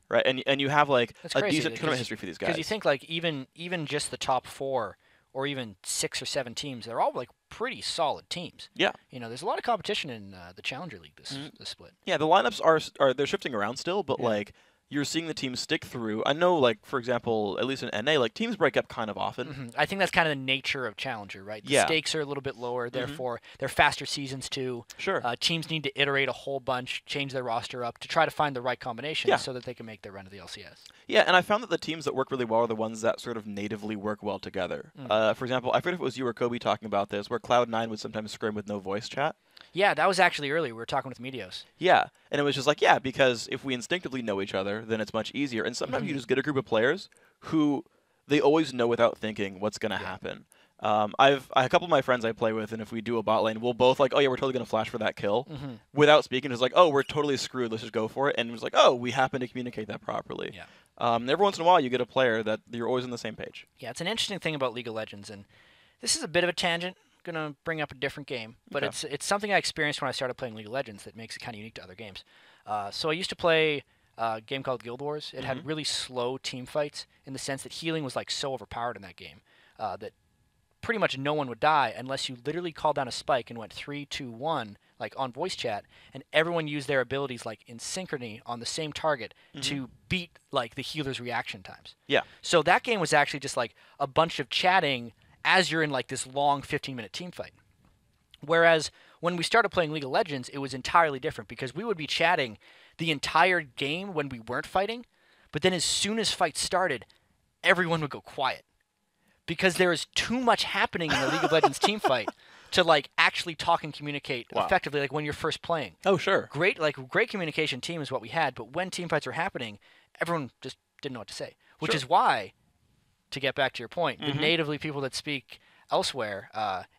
Right, and you have like That's a crazy, decent tournament history for these guys. Because you think like even just the top 4 or even 6 or 7 teams, they're all like pretty solid teams. Yeah. You know, there's a lot of competition in the Challenger League this split. Yeah, the lineups are they're shifting around still, but like you're seeing the teams stick through. I know, like for example, at least in NA, like teams break up kind of often. I think that's kind of the nature of Challenger, right? The stakes are a little bit lower, therefore they're faster seasons too. Sure. Teams need to iterate a whole bunch, change their roster up to try to find the right combination so that they can make their run to the LCS. Yeah, and I found that the teams that work really well are the ones that sort of natively work well together. For example, I forget if it was you or Kobe talking about this, where Cloud9 would sometimes scrim with no voice chat. Yeah, that was actually earlier. We were talking with Medios. Yeah, and it was just like, yeah, because if we instinctively know each other, then it's much easier. And sometimes you just get a group of players who they always know without thinking what's going to happen. A couple of my friends I play with, and if we do a bot lane, we'll both like, oh yeah, we're totally going to flash for that kill. Without speaking, it's like, oh, we're totally screwed, let's just go for it. And it was like, oh, we happen to communicate that properly. Yeah. Every once in a while, you get a player that you're always on the same page. Yeah, it's an interesting thing about League of Legends, and this is a bit of a tangent. Gonna bring up a different game, but it's something I experienced when I started playing League of Legends that makes it kind of unique to other games. So I used to play a game called Guild Wars. It had really slow team fights in the sense that healing was like so overpowered in that game that pretty much no one would die unless you literally called down a spike and went 3, 2, 1 like on voice chat, and everyone used their abilities like in synchrony on the same target to beat like the healer's reaction times. Yeah. So that game was actually just like a bunch of chatting as you're in like this long 15-minute team fight. Whereas when we started playing League of Legends, it was entirely different because we would be chatting the entire game when we weren't fighting, but then as soon as fights started, everyone would go quiet because there is too much happening in the League of Legends team fight to like actually talk and communicate effectively like when you're first playing. Oh, sure. Great communication team is what we had, but when team fights were happening, everyone just didn't know what to say, which is why, to get back to your point, the natively people that speak elsewhere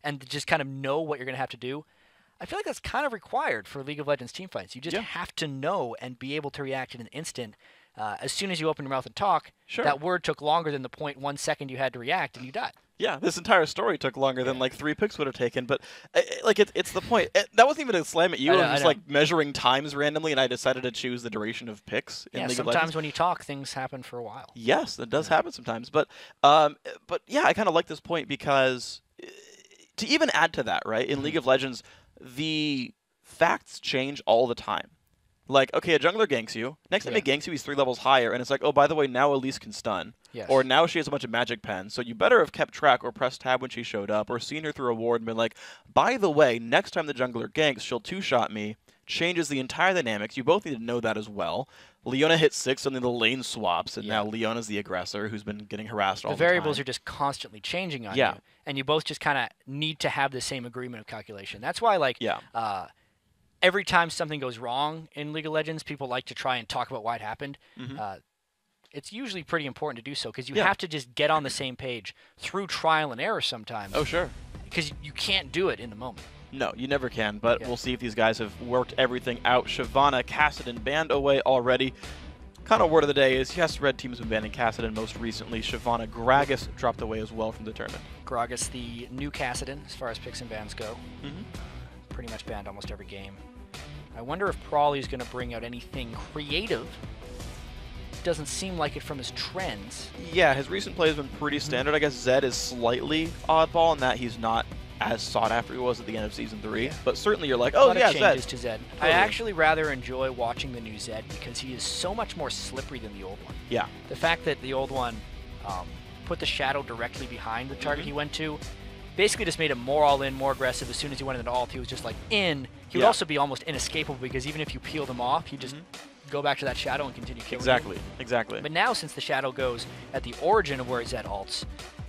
and just kind of know what you're going to have to do, I feel like that's kind of required for League of Legends team fights. You just have to know and be able to react in an instant. As soon as you open your mouth and talk, that word took longer than the 0.1 second you had to react, and you died. Yeah, this entire story took longer than like 3 picks would have taken, but like it's the point. That wasn't even a slam at you. I was just like measuring times randomly, and I decided to choose the duration of picks in League of Legends. Sometimes when you talk, things happen for a while. Yes, that does happen sometimes, but yeah, I kind of like this point because to even add to that, right? In League of Legends, the facts change all the time. Like, okay, a jungler ganks you. Next time he ganks you, he's 3 levels higher, and it's like, oh, by the way, now Elise can stun. Yes. Or now she has a bunch of magic pens, so you better have kept track or pressed tab when she showed up, or seen her through a ward and been like, by the way, next time the jungler ganks, she'll 2-shot me. Changes the entire dynamics. You both need to know that as well. Leona hits 6, suddenly the lane swaps, and now Leona's the aggressor who's been getting harassed all the time. The variables are just constantly changing on you, and you both just kind of need to have the same agreement of calculation. That's why, like, every time something goes wrong in League of Legends, people like to try and talk about why it happened. It's usually pretty important to do so because you have to just get on the same page through trial and error sometimes. Oh, sure. Because you can't do it in the moment. No, you never can, but we'll see if these guys have worked everything out. Shyvana, Kassadin banned away already. Kind of word of the day is, yes, red team's been banning Kassadin most recently. Shyvana, Gragas dropped away as well from the tournament. Gragas, the new Kassadin, as far as picks and bans go. Pretty much banned almost every game. I wonder if Prawley's going to bring out anything creative. Doesn't seem like it from his trends. Yeah, his recent play has been pretty standard. I guess Zed is slightly oddball in that he's not as sought after he was at the end of Season 3. But certainly you're like, oh, yeah, Zed. A lot of changes to Zed. Totally. I actually rather enjoy watching the new Zed because he is so much more slippery than the old one. Yeah. The fact that the old one put the shadow directly behind the target he went to basically just made him more all-in, more aggressive. As soon as he went into ult, he was just like in. He would also be almost inescapable because even if you peeled him off, he'd just go back to that shadow and continue killing you. Exactly. But now, since the shadow goes at the origin of where Zed ults,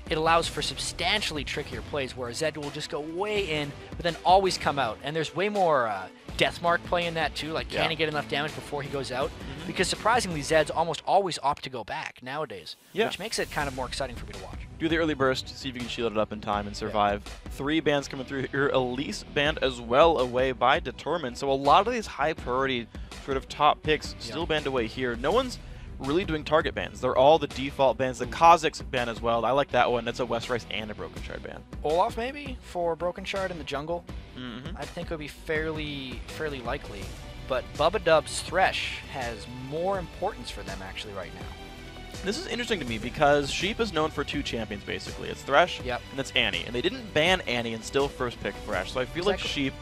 it allows for substantially trickier plays where Zed will just go way in, but then always come out. And there's way more Deathmark play in that too, like can he get enough damage before he goes out? Because surprisingly, Zeds almost always opt to go back nowadays, which makes it kind of more exciting for me to watch. Do the early burst, see if you can shield it up in time and survive. 3 bans coming through here. Elise banned as well away by Determined. So a lot of these high priority sort of top picks still banned away here. No one's really doing target bans. They're all the default bans. The Kha'Zix ban as well. I like that one. That's a West Rice and a Broken Shard ban. Olaf maybe for Broken Shard in the jungle. Mm-hmm. I think it would be fairly likely. But Bubba Dub's Thresh has more importance for them actually right now. This is interesting to me because Sheep is known for 2 champions basically. It's Thresh and it's Annie. And they didn't ban Annie and still first pick Thresh. So I feel like Sheep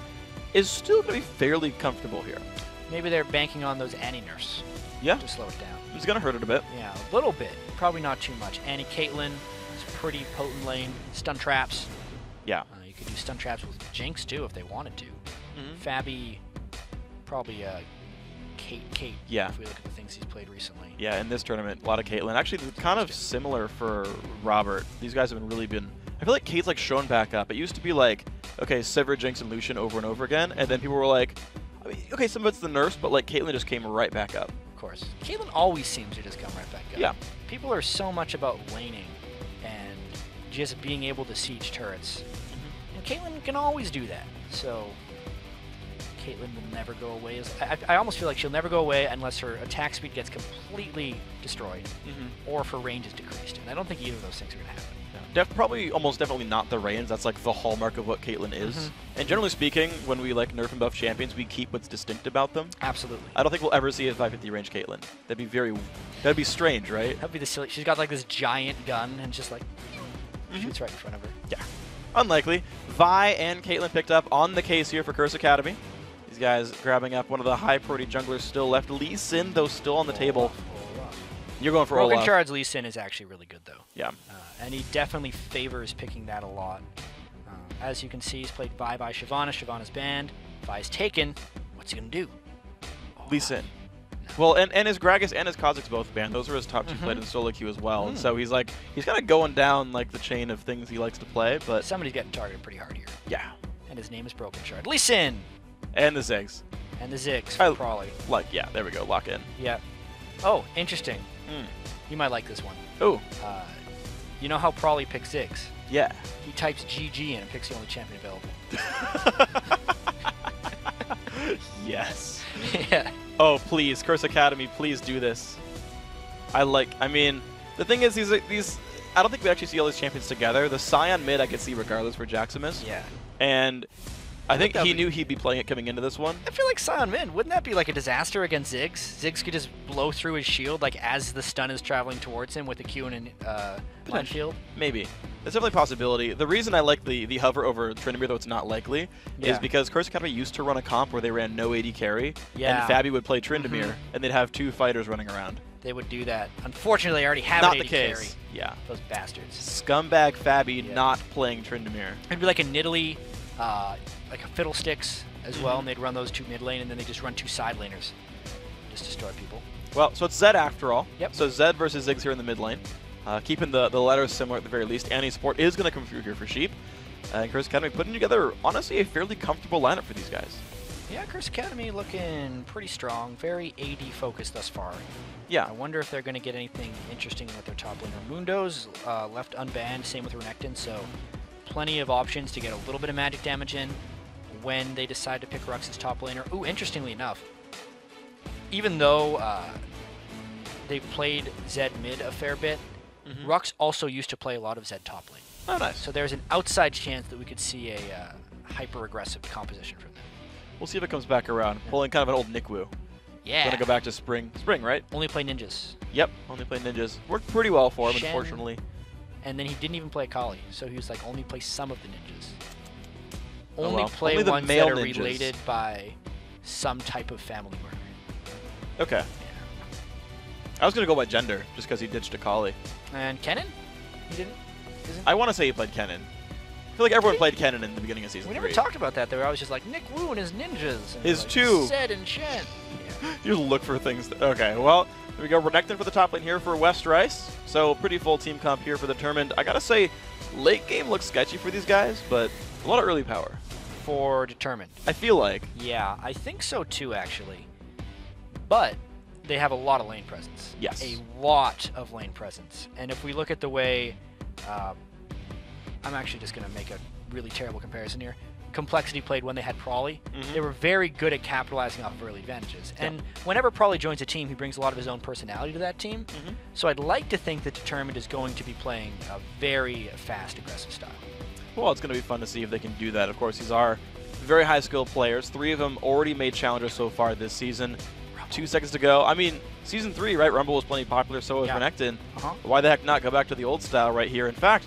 is still going to be fairly comfortable here. Maybe they're banking on those Annie nerfs. Yeah. To slow it down. It's going to hurt it a bit. Yeah, a little bit. Probably not too much. Annie Caitlyn is a pretty potent lane. Stun traps. Yeah. You could do stun traps with Jinx too if they wanted to. Fabi, probably Kate. Yeah. If we look at the things he's played recently. Yeah, in this tournament, a lot of Caitlyn. Actually, it's kind of similar for Robert. These guys have really been... I feel like Kate's like shown back up. It used to be like, okay, Sivir, Jinx, and Lucian over and over again, and then people were like, I mean, okay, some of it's the nurse, but like Caitlyn just came right back up. Of course. Caitlyn always seems to just come right back up. Yeah. People are so much about laning and just being able to siege turrets. And Caitlyn can always do that. So Caitlyn will never go away. I almost feel like she'll never go away unless her attack speed gets completely destroyed or if her range is decreased. And I don't think either of those things are going to happen. Probably almost definitely not the range. That's like the hallmark of what Caitlyn is. And generally speaking, when we like nerf and buff champions, we keep what's distinct about them. Absolutely. I don't think we'll ever see a 550 range Caitlyn. That'd be strange, right? That'd be the silly. She's got like this giant gun and just like shoots right in front of her. Yeah. Unlikely. Vi and Caitlyn picked up on the case here for Curse Academy. These guys grabbing up one of the high priority junglers still left. Lee Sin, though, still on the table. You're going for Broken Olaf. Shard's Lee Sin is actually really good, though. Yeah. And he definitely favors picking that a lot. As you can see, he's played Vi by Shyvana. Shyvana's banned. Vi's taken. What's he going to do? Lee Sin. Well, and his Gragas and his Kha'Zix both banned. Those are his top 2 played in solo queue as well. And so he's kind of going down like the chain of things he likes to play. But somebody's getting targeted pretty hard here. Yeah. And his name is Broken Shard. Lee Sin! And the Ziggs. And the Ziggs for Prawley. Yeah, there we go. Lock in. Yeah. Oh, interesting. You might like this one. Oh. You know how Prawley picks Ziggs? Yeah. He types GG in and picks the only champion available. Yes. Yeah. Oh, please, Curse Academy, please do this. I mean, the thing is, I don't think we actually see all these champions together. The Scion mid I could see regardless for Jaximus. Yeah. And I think he knew he'd be playing it coming into this one. I feel like Scion mid, wouldn't that be like a disaster against Ziggs? Ziggs could just blow through his shield like as the stun is traveling towards him with the Q and line shield. Maybe. That's definitely a possibility. The reason I like the hover over Tryndamere, though it's not likely, is because Curse Academy used to run a comp where they ran no AD carry, and Fabi would play Tryndamere, and they'd have 2 fighters running aaround. They would do that. Unfortunately, they already have not an the AD case. carry. Yeah. Those bastards. Scumbag Fabi not playing Tryndamere. It'd be like a Nidalee, like a Fiddlesticks as well, and they'd run those 2 mid lane, and then they just run 2 side laners. Just destroy people. Well, so it's Zed after all. Yep. So Zed versus Ziggs here in the mid lane. Keeping the letters similar at the very least. Annie support is going to come through here for Sheep. And Curse Academy putting together, honestly, a fairly comfortable lineup for these guys. Yeah, Curse Academy looking pretty strong. Very AD focused thus far. Yeah. I wonder if they're going to get anything interesting with their top laner. Mundo's left unbanned, same with Renekton, so plenty of options to get a little bit of magic damage in when they decide to pick Rux as top laner. Ooh, interestingly enough, even though they've played Zed mid a fair bit, Rux also used to play a lot of Zed top lane. Oh, nice. So there's an outside chance that we could see a hyper-aggressive composition from them. We'll see if it comes back around. Pulling kind of an old Nick Wu. Yeah. Gonna go back to Spring. Spring, right? Only play ninjas. Yep, only play ninjas. Worked pretty well for him, unfortunately. And then he didn't even play Kali, so he was like only play some of the ninjas. Oh, Only well. play Only the ones male that are ninjas. related by some type of family murder. Okay. Yeah. I was gonna go by gender, just because he ditched a Kali. And Kennen? He didn't? I want to say he played Kennen. I feel like everyone played Kennen in the beginning of season 3. We never talked about that. They were always just like, Nick Wu and his ninjas. And His like, 2. Zed and Shen. Yeah. You just look for things. Okay, well, here we go. Renekton for the top lane here for West Rice. So pretty full team comp here for the tournament. I gotta say, late game looks sketchy for these guys, but a lot of early power. For Determined. I feel like. Yeah, I think so too, actually. But they have a lot of lane presence. Yes. A lot of lane presence. And if we look at the way, I'm actually just going to make a really terrible comparison here. Complexity played when they had Prawley. They were very good at capitalizing off of early advantages. And whenever Prawley joins a team, he brings a lot of his own personality to that team. So I'd like to think that Determined is going to be playing a very fast, aggressive style. Well, it's going to be fun to see if they can do that. Of course, these are very high-skilled players. 3 of them already made challengers so far this season. 2 seconds to go. I mean, Season 3, right? Rumble was plenty popular, so was Renekton. Why the heck not go back to the old style right here? In fact,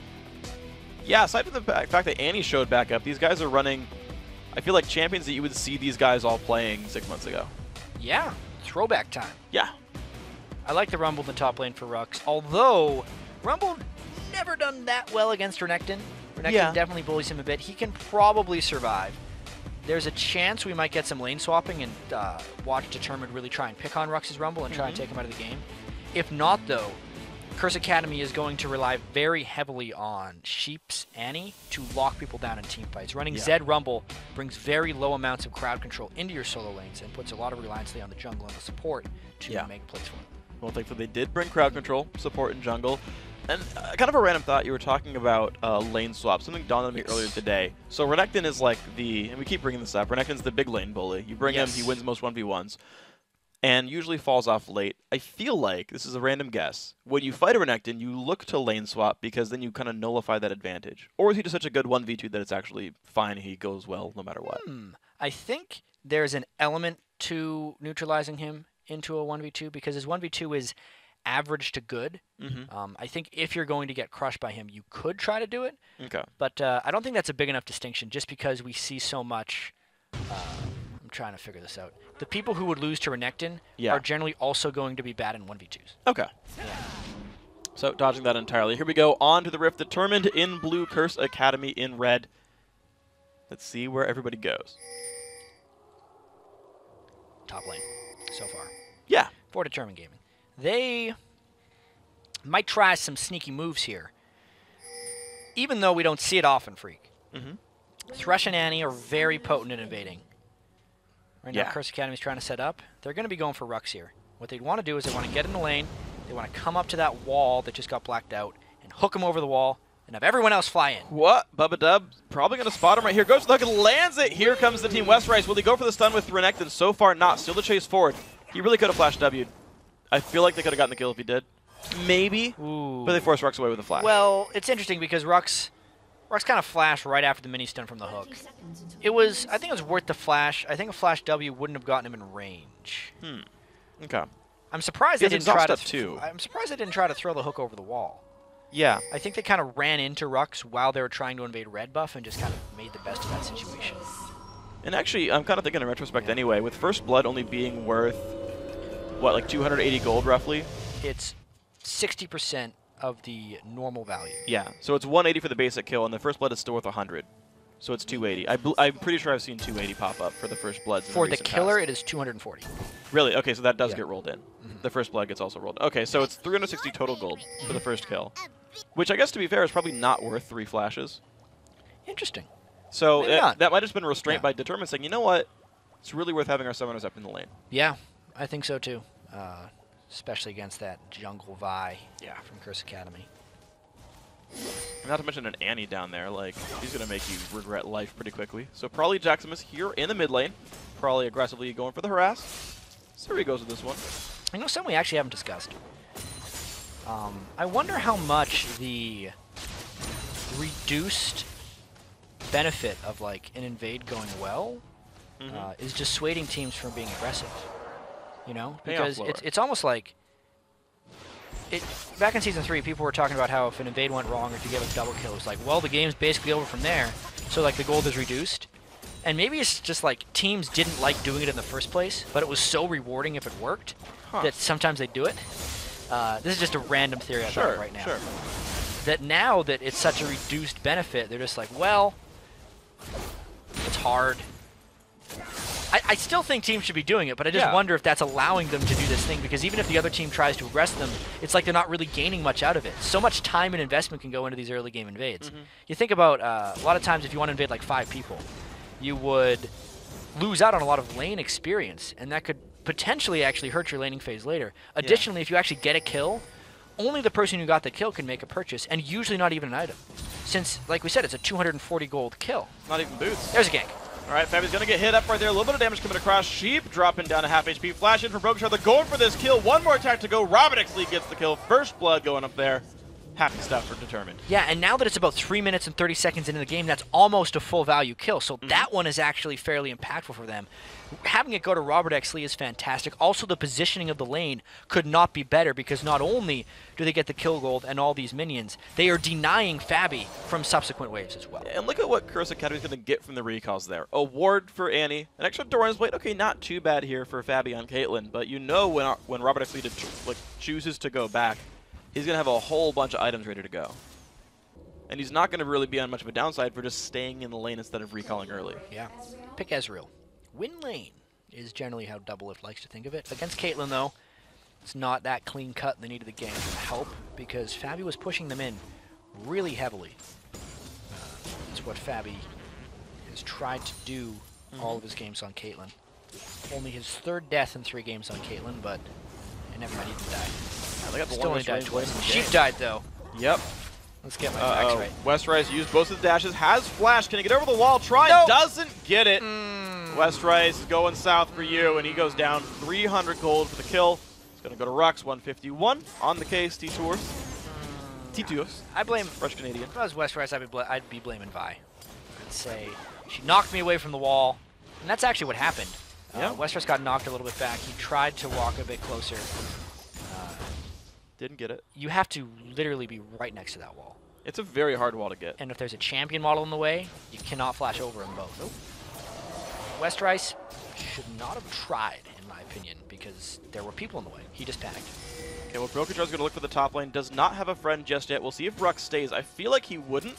yeah, aside from the fact that Annie showed back up, these guys are running, I feel like, champions that you would see these guys all playing 6 months ago. Yeah, throwback time. Yeah. I like the Rumble in the top lane for Rux, although Rumble never done that well against Renekton. Renekton definitely bullies him a bit. He can probably survive. There's a chance we might get some lane swapping and watch Determined really try and pick on Rux's Rumble and try and take him out of the game. If not, though, Curse Academy is going to rely very heavily on Sheep's Annie to lock people down in team fights. Running Zed Rumble brings very low amounts of crowd control into your solo lanes and puts a lot of reliance on the jungle and the support to make plays for them. Well, thankfully they did bring crowd control, support in jungle. And kind of a random thought, you were talking about lane swap. Something dawned on me earlier today. So Renekton is like the, and we keep bringing this up, Renekton's the big lane bully. You bring him, he wins most 1v1s. And usually falls off late. I feel like, this is a random guess, when you fight a Renekton, you look to lane swap because then you kind of nullify that advantage. Or is he just such a good 1v2 that it's actually fine, he goes well no matter what? I think there's an element to neutralizing him into a 1v2 because his 1v2 is average to good. I think if you're going to get crushed by him, you could try to do it. But I don't think that's a big enough distinction just because we see so much. I'm trying to figure this out. The people who would lose to Renekton are generally also going to be bad in 1v2s. Okay. So dodging that entirely. Here we go on to the Rift. Determined in blue, Curse Academy in red. Let's see where everybody goes. Top lane so far. Yeah. For Determined Gaming. They might try some sneaky moves here, even though we don't see it often, Freak. Thresh and Annie are very potent in invading. Right now, Curse Academy is trying to set up. They're going to be going for Rux here. What they'd want to do is they want to get in the lane, they want to come up to that wall that just got blacked out, and hook him over the wall, and have everyone else fly in. What? Bubba Dub probably going to spot him right here. Goes for the hook and lands it. Here comes the Team West Rice. Will he go for the stun with Renekton? So far not. Still the chase forward. He really could have flashed W'd. I feel like they could have gotten the kill if he did. Maybe. But they forced Rux away with a flash. Well, it's interesting because Rux kind of flashed right after the mini stun from the hook. I think it was worth the flash. I think a flash W wouldn't have gotten him in range. Okay. I'm surprised they didn't try to. I'm surprised they didn't try to throw the hook over the wall. Yeah. I think they kind of ran into Rux while they were trying to invade red buff and just kind of made the best of that situation. And actually, I'm kind of thinking in retrospect anyway, with First Blood only being worth, what, like 280 gold roughly? It's 60% of the normal value. Yeah, so it's 180 for the basic kill, and the First Blood is still worth 100. So it's 280. I'm pretty sure I've seen 280 pop up for the First Bloods. For the killer, it is 240. Really? Okay, so that does get rolled in. The First Blood gets also rolled in. Okay, so it's 360 total gold for the first kill. Which, I guess, to be fair, is probably not worth 3 flashes. Interesting. So that might have just been restraint by Determined saying, you know what? It's really worth having our summoners up in the lane. Yeah, I think so too. Especially against that jungle Vi from Curse Academy. And not to mention an Annie down there. Like, he's going to make you regret life pretty quickly. So Prawley Jaximus here in the mid lane. Prawley aggressively going for the harass. So here he goes with this one. I know something we actually haven't discussed. I wonder how much the reduced benefit of like an invade going well is dissuading teams from being aggressive. You know, because it's almost like back in Season 3, people were talking about how if an invade went wrong or if you gave a double kill, it was like, well, the game's basically over from there. So like the gold is reduced. And maybe it's just like teams didn't like doing it in the first place, but it was so rewarding if it worked that sometimes they do it. This is just a random theory I thought of right now. That now that it's such a reduced benefit, they're just like, well, it's hard. I still think teams should be doing it, but I just wonder if that's allowing them to do this thing, because even if the other team tries to arrest them, it's like they're not really gaining much out of it. So much time and investment can go into these early game invades. You think about a lot of times if you want to invade like 5 people, you would lose out on a lot of lane experience, and that could potentially actually hurt your laning phase later. Additionally, if you actually get a kill, only the person who got the kill can make a purchase, and usually not even an item. since, like we said, it's a 240 gold kill. Not even boots. There's a gank. All right, Fabi's going to get hit up right there. A little bit of damage coming across. Sheep dropping down to half HP. Flash in for Broken Shard. They're going for this kill. One more attack to go. Robert Exley gets the kill. First blood going up there. Happy stuff for Determined. Yeah, and now that it's about 3 minutes and 30 seconds into the game, that's almost a full value kill. So that one is actually fairly impactful for them. Having it go to Robert Exley is fantastic. Also, the positioning of the lane could not be better because not only do they get the kill gold and all these minions, they are denying Fabi from subsequent waves as well. And look at what Curse Academy is going to get from the recalls there. A ward for Annie, an extra Doran's Blade. Okay, not too bad here for Fabi on Caitlyn, but you know when Robert Exley chooses to go back, he's going to have a whole bunch of items ready to go. And he's not going to really be on much of a downside for just staying in the lane instead of recalling early. Yeah. Pick Ezreal. Win lane is generally how Doublelift likes to think of it. Against Caitlyn, though, it's not that clean cut. They needed the gank help because Fabi was pushing them in really heavily. That's what Fabi has tried to do all of his games on Caitlyn. Only his third death in 3 games on Caitlyn, but never mind, he didn't die. They got the Still only died twice. Sheep died, though. Yep. Let's get my facts right. Westrice used both of the dashes, has flash. Can he get over the wall? Try, doesn't get it. Westrice is going south for you, and he goes down 300 gold for the kill. It's going to go to Rux, 151 on the case. T-Tours. I blame Fresh Canadian. If I was Westrice, I'd be blaming Vi. I'd say she knocked me away from the wall, and that's actually what happened. Westrice got knocked a little bit back. He tried to walk a bit closer. Didn't get it. You have to literally be right next to that wall. It's a very hard wall to get. And if there's a champion model in the way, you cannot flash over them both. Nope. Westrice should not have tried, in my opinion, because there were people in the way. He just panicked. Okay, well, Broken Shard's going to look for the top lane. Does not have a friend just yet. We'll see if Rux stays. I feel like he wouldn't,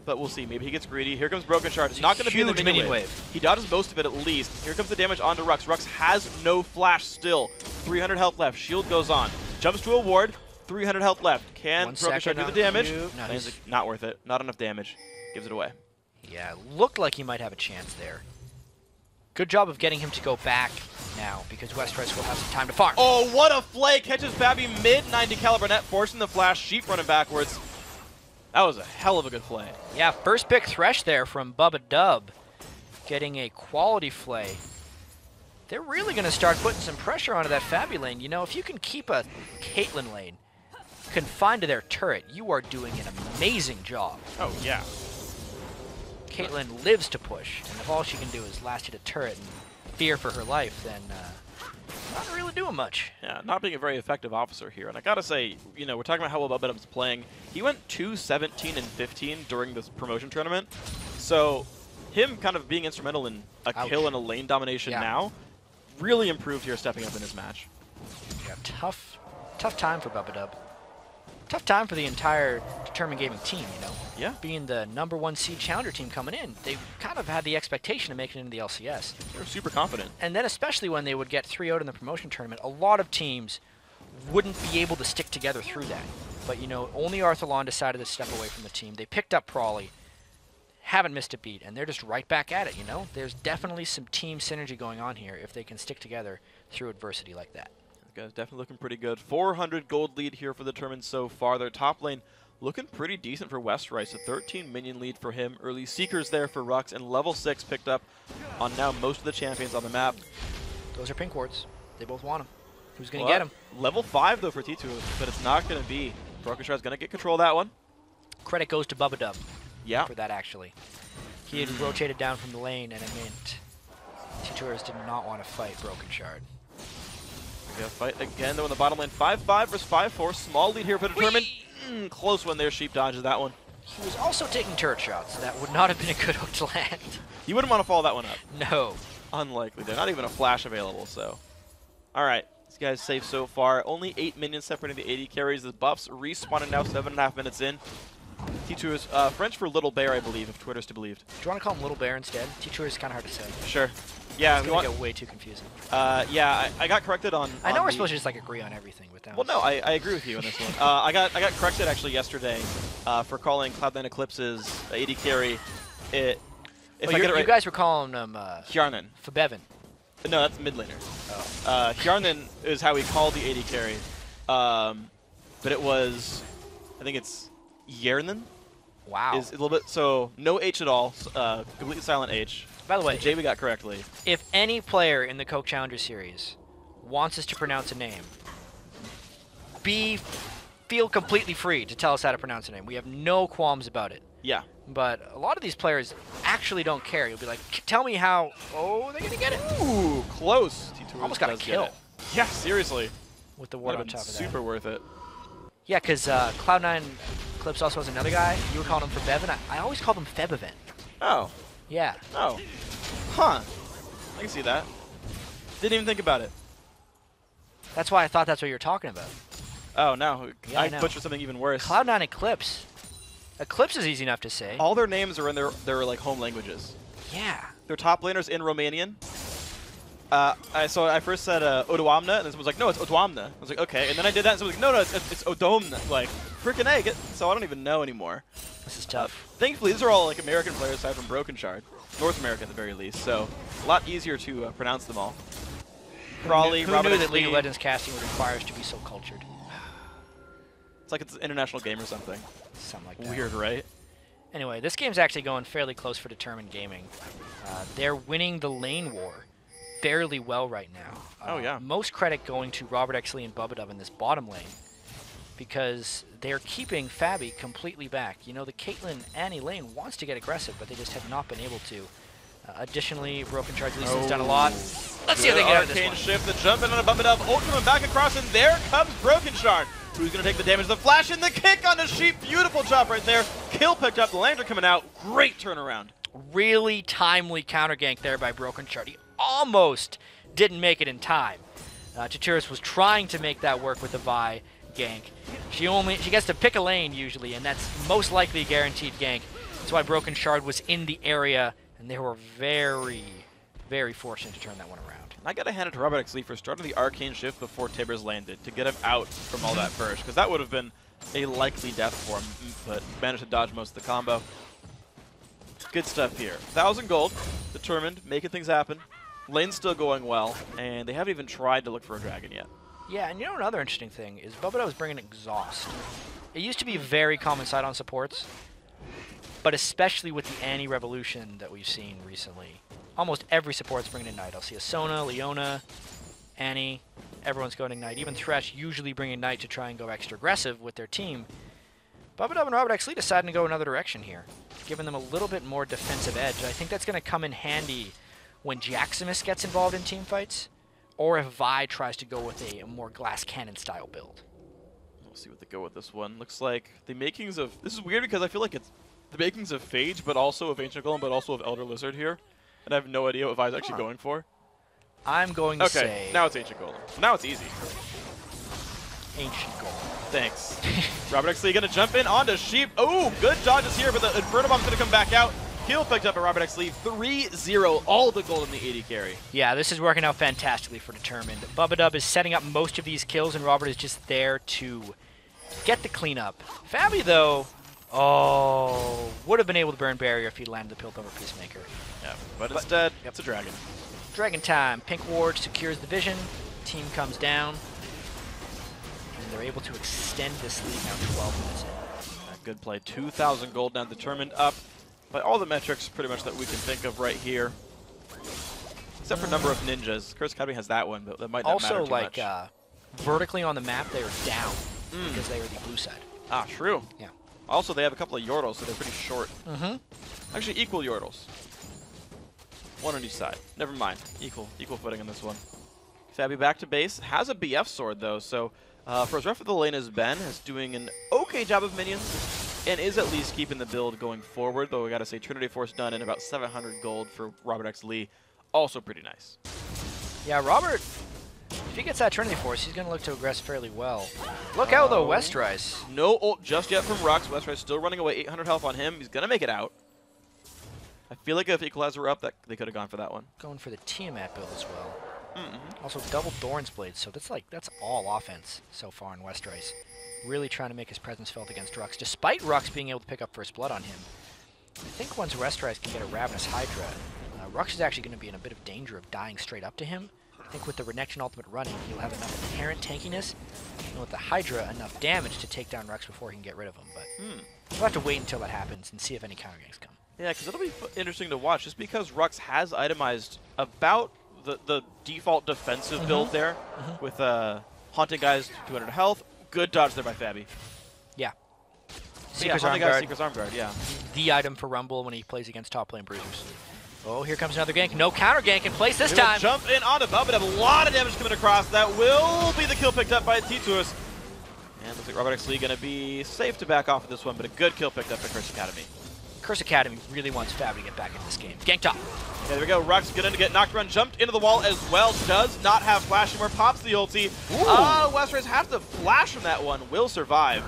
but we'll see. Maybe he gets greedy. Here comes Broken Shard. It's not going to be in the minion wave. He dodges most of it at least. Here comes the damage onto Rux. Rux has no flash still. 300 health left. Shield goes on. Jumps to a ward. 300 health left. Can Broken Shard do the damage? No, not worth it. Not enough damage. Gives it away. Yeah, looked like he might have a chance there. Good job of getting him to go back now, because Westrice will have some time to farm. Oh, what a flay! Catches Fabi mid 90 caliber net, forcing the flash. Sheep running backwards. That was a hell of a good flay. Yeah, first pick Thresh there from Bubba Dub, getting a quality flay. They're really going to start putting some pressure onto that Fabi lane. You know, if you can keep a Caitlyn lane confined to their turret, you are doing an amazing job. Oh, yeah. Caitlyn lives to push, and if all she can do is last hit a turret and fear for her life, then not really doing much. Yeah, not being a very effective officer here. And I gotta say, you know, we're talking about how well Bubba Dub's playing. He went 2-17 and 15 during this promotion tournament. So him kind of being instrumental in a kill and a lane domination now really improved here, stepping up in his match. Yeah, tough time for Bubba Dub. Tough time for the entire Determined Gaming team, you know. Yeah. Being the #1 seed challenger team coming in, they kind of had the expectation of making it into the LCS. They were super confident. And then especially when they would get 3-0 in the promotion tournament, a lot of teams wouldn't be able to stick together through that. But, you know, only Arthalon decided to step away from the team. They picked up Prawley, haven't missed a beat, and they're just right back at it, you know. There's definitely some team synergy going on here if they can stick together through adversity like that. Guys, definitely looking pretty good. 400 gold lead here for the tournament so far. Their top lane looking pretty decent for Westrice. A 13 minion lead for him. Early Seekers there for Rux, and level 6 picked up on now most of the champions on the map. Those are pink wards. They both want them. Who's going to get them? Level 5 though for T2, but it's not going to be. Broken Shard's going to get control of that one. Credit goes to Bubba Dub for that, actually. He had rotated down from the lane, and it meant T2ers did not want to fight Broken Shard. Yeah, fight again though in the bottom lane. 5-5 versus 5-4. Small lead here for Determined. Close one there. Sheep dodges that one. He was also taking turret shots. That would not have been a good hook to land. You wouldn't want to follow that one up. No. Unlikely. There's not even a flash available, so. Alright. This guy's safe so far. Only 8 minions separating the AD carries. The buffs respawning now 7.5 minutes in. T2 is French for Little Bear, I believe, if Twitter's to be believed. Do you want to call him Little Bear instead? T2 is kind of hard to say. Sure. Yeah, it's going to get way too confusing. Yeah, I got corrected on. I know we're supposed to just like agree on everything, but that. Well, no, I agree with you on this one. I got corrected actually yesterday for calling Cloud9 Eclipse's AD carry. If I get it right, you guys were calling him Hjarnan. Fabevin. No, that's mid laner. Oh. Hjarnan is how we call the AD carry, but it was, I think it's Yernan. Wow. Is a little bit, so no H at all, completely silent H. By the way, J we got correctly. If any player in the Coke Challenger Series wants us to pronounce a name, feel completely free to tell us how to pronounce a name. We have no qualms about it. Yeah. But a lot of these players actually don't care. You'll be like, tell me how. Oh, they're going to get it. Ooh, close. Almost got a kill. Yeah, seriously. With the ward on top of that. Super worth it. Yeah, because Cloud9 Clips also has another guy. You were calling him for Bevan. I always called him Febevan. Oh. Yeah. Oh. Huh. I can see that. Didn't even think about it. That's why I thought that's what you were talking about. Oh, no. Yeah, I butchered something even worse. Cloud9 Eclipse. Eclipse is easy enough to say. All their names are in their like home languages. Yeah. Their top laner's in Romanian. So I first said Odoamna, and then someone was like, no, it's Odoamna. I was like, okay. And then I did that, and someone was like, no, it's Odomna. Like, freaking A. So I don't even know anymore. This is tough. Thankfully, these are all like American players aside from Broken Shard. North America at the very least. So a lot easier to pronounce them all. Crawley, Who Robert knew that League of Legends casting would require us to be so cultured? It's like it's an international game or something. Something like that. Weird, right? Anyway, this game's actually going fairly close for Determined Gaming. They're winning the lane war fairly well right now. Oh, yeah. Most credit going to Robert Exley and Bubba in this bottom lane because they're keeping Fabi completely back. You know, the Caitlyn Annie lane wants to get aggressive, but they just have not been able to. Additionally, Broken Charge Lee's done a lot. Let's see if they get out of this Arcane one. shift, the jump in on a bump it up, ultimate back across, and there comes Broken Shard. Who's going to take the damage? The flash and the kick on the Sheep. Beautiful job right there. Kill picked up, the Lander coming out. Great turnaround. Really timely counter gank there by Broken Shard. He almost didn't make it in time. Taturis was trying to make that work with the Vi gank. She gets to pick a lane usually, and that's most likely a guaranteed gank. That's why Broken Shard was in the area, and they were very, very fortunate to turn that one around. I got to hand it to Robert Exley for starting the Arcane shift before Tibbers landed to get him out from all that burst, because that would have been a likely death for him, but managed to dodge most of the combo. Good stuff here. 1,000 gold, Determined, making things happen. Lane's still going well, and they haven't even tried to look for a dragon yet. Yeah, and you know another interesting thing is Bubba was bringing Exhaust. It used to be a very common sight on supports, but especially with the Annie Revolution that we've seen recently, almost every support's bringing Ignite. I'll see a Sona, Leona, Annie, everyone's going Ignite. Even Thresh usually bring Ignite to try and go extra aggressive with their team. Bubba and Robert Exley deciding to go another direction here, giving them a little bit more defensive edge. I think that's going to come in handy when Jaximus gets involved in team fights, or if Vi tries to go with a more glass cannon style build. We'll see what they go with this one. Looks like the makings of... This is weird because I feel like it's the makings of Phage, but also of Ancient Golem, but also of Elder Lizard here. And I have no idea what Vi's actually going for. I'm going to say... Okay, now it's Ancient Golem. Now it's easy. Ancient Golem. Thanks. Robert Exley going to jump in onto Sheep. Oh, good dodges here, but the Inferno Bomb's going to come back out. Kill picked up by Robert Exley. 3-0, all the gold in the AD carry. Yeah, this is working out fantastically for Determined. Bubba is setting up most of these kills, and Robert is just there to get the cleanup. Fabi, though, would have been able to burn Barrier if he landed the Piltover Peacemaker. Yeah, but instead, it's a Dragon. Dragon time. Pink Ward secures the vision. Team comes down. And they're able to extend this lead now 12 minutes in. Good play. 2,000 gold now. Determined up by all the metrics pretty much that we can think of right here. Except for number of ninjas. Curse Academy has that one, but that might not matter too much. Also, vertically on the map, they are down because they are the blue side. Ah, true. Yeah. Also, they have a couple of Yordles, so they're pretty short. Mm-hmm. Actually, equal Yordles. One on each side. Never mind. Equal footing on this one. Fabi back to base. Has a BF sword, though, so for his ref of the lane is Ben, is doing an okay job of minions, and is at least keeping the build going forward, though we gotta say Trinity Force done in about 700 gold for Robert Exley. Also pretty nice. Yeah, Robert, if he gets that Trinity Force, he's going to look to aggress fairly well. Look out, though, Westrise. No ult just yet from Rux. Westrise still running away. 800 health on him. He's going to make it out. I feel like if Equalizer were up, that they could have gone for that one. Going for the Tiamat build as well. Also, double Thorn's Blade, so that's all offense so far in Westrise. Really trying to make his presence felt against Rux, despite Rux being able to pick up First Blood on him. I think once Westrise can get a Ravenous Hydra, Rux is actually going to be in a bit of danger of dying straight up to him. I think with the Renection Ultimate running, he'll have enough inherent tankiness, and with the Hydra, enough damage to take down Rux before he can get rid of him. But We'll have to wait until that happens and see if any counter ganks come. Yeah, because it'll be interesting to watch, just because Rux has itemized about the default defensive build there, with Haunting Guys 200 health. Good dodge there by Fabi. Yeah. Seeker's Arm Guard. Seeker's Arm Guard, yeah. The item for Rumble when he plays against top lane bruisers. Oh, here comes another gank. No counter gank in place this time. Jump in onto Bubba. A lot of damage coming across. That will be the kill picked up by Titus. And looks like Robert X. Lee going to be safe to back off of this one, but a good kill picked up by Curse Academy. Curse Academy really wants Fabi to get back into this game. Gank top. Yeah, there we go. Rux going to get knocked around, jumped into the wall as well. Does not have flash anymore. Pops the ulti. Westrays have to flash from that one. Will survive.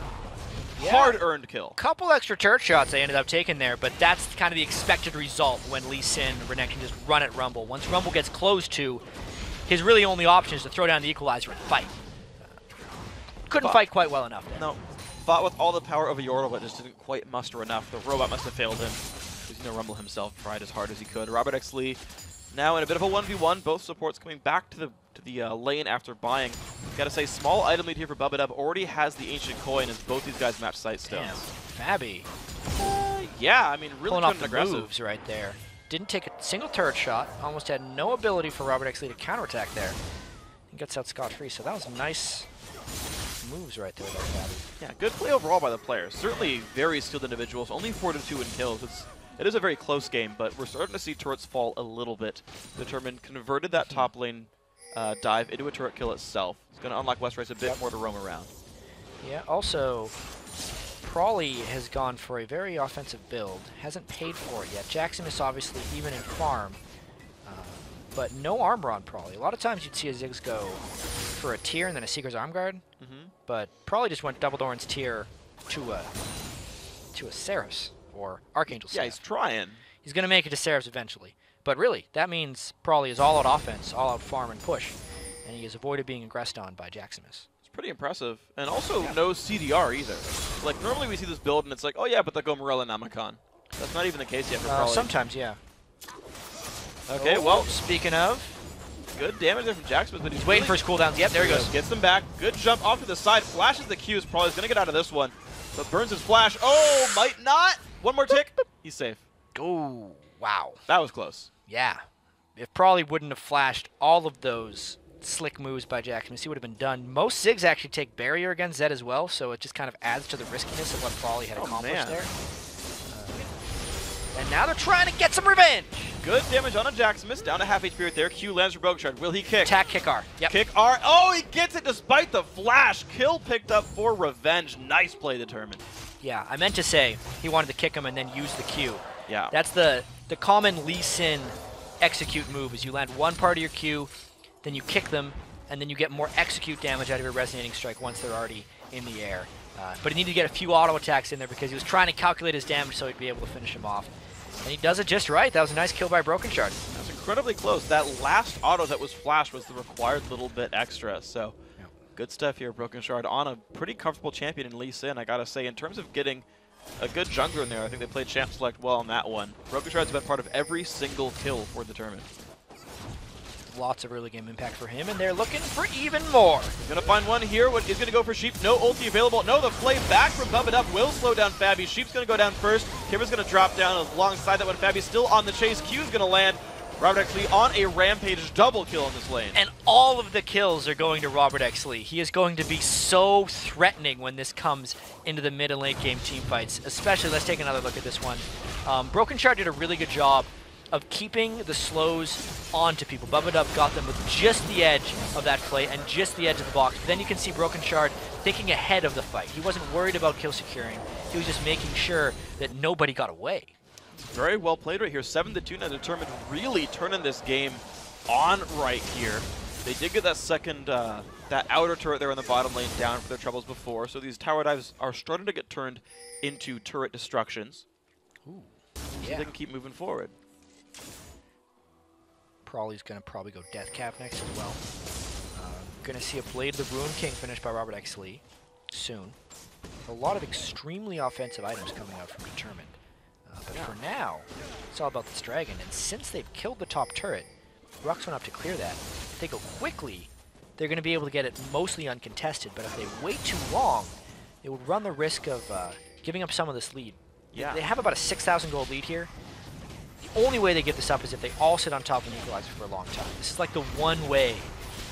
Yeah. Hard-earned kill. Couple extra turret shots they ended up taking there, but that's kind of the expected result when Lee Sin Renekton can just run at Rumble. Once Rumble gets close to, his really only option is to throw down the equalizer and fight. Couldn't fight quite well enough there. No. Fought with all the power of a Yordle, but just didn't quite muster enough. The robot must have failed him. Because, Rumble himself tried as hard as he could. Robert X. Lee now in a bit of a 1v1. Both supports coming back to the lane after buying. Gotta say, small item lead here for Bubba already has the Ancient Coin as both these guys match sight stones. Fabi. Yeah, I mean, really pulling off the aggressive moves right there. Didn't take a single turret shot. Almost had no ability for Robert X. Lee to counterattack there. He gets out scot-free, so that was nice moves right there by Fabi. Yeah, good play overall by the players. Certainly very skilled individuals. Only 4-2 in kills. It is a very close game, but we're starting to see turrets fall a little bit. Determined converted that top lane dive into a turret kill itself. It's going to unlock Westrays a bit more to roam around. Yeah, also, Prawley has gone for a very offensive build. Hasn't paid for it yet. Jaximus obviously even in farm, but no armor on Prawley. A lot of times you'd see a Ziggs go for a tier and then a Seeker's Arm Guard, but Prawley just went Double Doran's tier to a Seraph's or Archangel Seraph. Yeah, he's trying. He's going to make it to Seraph's eventually. But really, that means Prawley is all-out offense, all-out farm and push, and he has avoided being aggressed on by Jaximus. It's pretty impressive. And also no CDR either. Like, normally we see this build and it's like, oh yeah, but they'll go Morella and Namacon. That's not even the case yet for Prawley. Sometimes, yeah. Okay, well, speaking of, good damage there from Jaximus, but he's waiting for his cooldowns. Yep, there he goes. Gets them back. Good jump off to the side. Flashes the Qs. Prawley's going to get out of this one, but burns his flash. Oh, might not. One more tick. He's safe. Oh, wow. That was close. Yeah. If Prawley wouldn't have flashed all of those slick moves by Jaximus, he would have been done. Most Ziggs actually take barrier against Zed as well, so it just kind of adds to the riskiness of what Prawley had accomplished there. And now they're trying to get some revenge. Good damage on a Jaximus, down to half HP right there. Q lands for Broken Shard. Will he kick? Attack kick R. Yep. Kick R. Oh, he gets it despite the flash. Kill picked up for revenge. Nice play, Determined. Yeah, I meant to say he wanted to kick him and then use the Q. Yeah. That's the common Lee Sin execute move is you land one part of your Q, then you kick them, and then you get more execute damage out of your resonating strike once they're already in the air. But he needed to get a few auto attacks in there because he was trying to calculate his damage so he'd be able to finish him off. And he does it just right. That was a nice kill by Broken Shard. That was incredibly close. That last auto that was flashed was the required little bit extra. So good stuff here, Broken Shard, on a pretty comfortable champion in Lee Sin. I gotta say, in terms of getting a good jungler in there, I think they played Champ Select well on that one. Broken Shard's been part of every single kill for Determined. Lots of early game impact for him, and they're looking for even more. He's gonna find one here. What is gonna go for Sheep? No ulti available. No, the play back from Bubba Up will slow down Fabi. Sheep's gonna go down first. Kimber's gonna drop down alongside that one. Fabi's still on the chase. Q's gonna land. Robert X. Lee on a rampage double kill in this lane. And all of the kills are going to Robert X. Lee. He is going to be so threatening when this comes into the mid and late game team fights. Especially, let's take another look at this one. Broken Shard did a really good job of keeping the slows onto people. Bubba Dub got them with just the edge of that play and just the edge of the box. But then you can see Broken Shard thinking ahead of the fight. He wasn't worried about kill securing. He was just making sure that nobody got away. Very well played right here. 7-2 now. Determined really turning this game on right here. They did get that second, that outer turret there on the bottom lane down for their troubles before. So these tower dives are starting to get turned into turret destructions. Ooh, so they can keep moving forward. Prawley's going to probably go Death Cap next as well. Going to see a Blade of the Ruin King finished by Robert X. Lee soon. A lot of extremely offensive items coming out from Determined. But for now, it's all about this dragon. And since they've killed the top turret, Rux went up to clear that. If they go quickly, they're going to be able to get it mostly uncontested. But if they wait too long, they would run the risk of giving up some of this lead. Yeah. They have about a 6,000 gold lead here. The only way they give this up is if they all sit on top of an equalizer for a long time. This is like the one way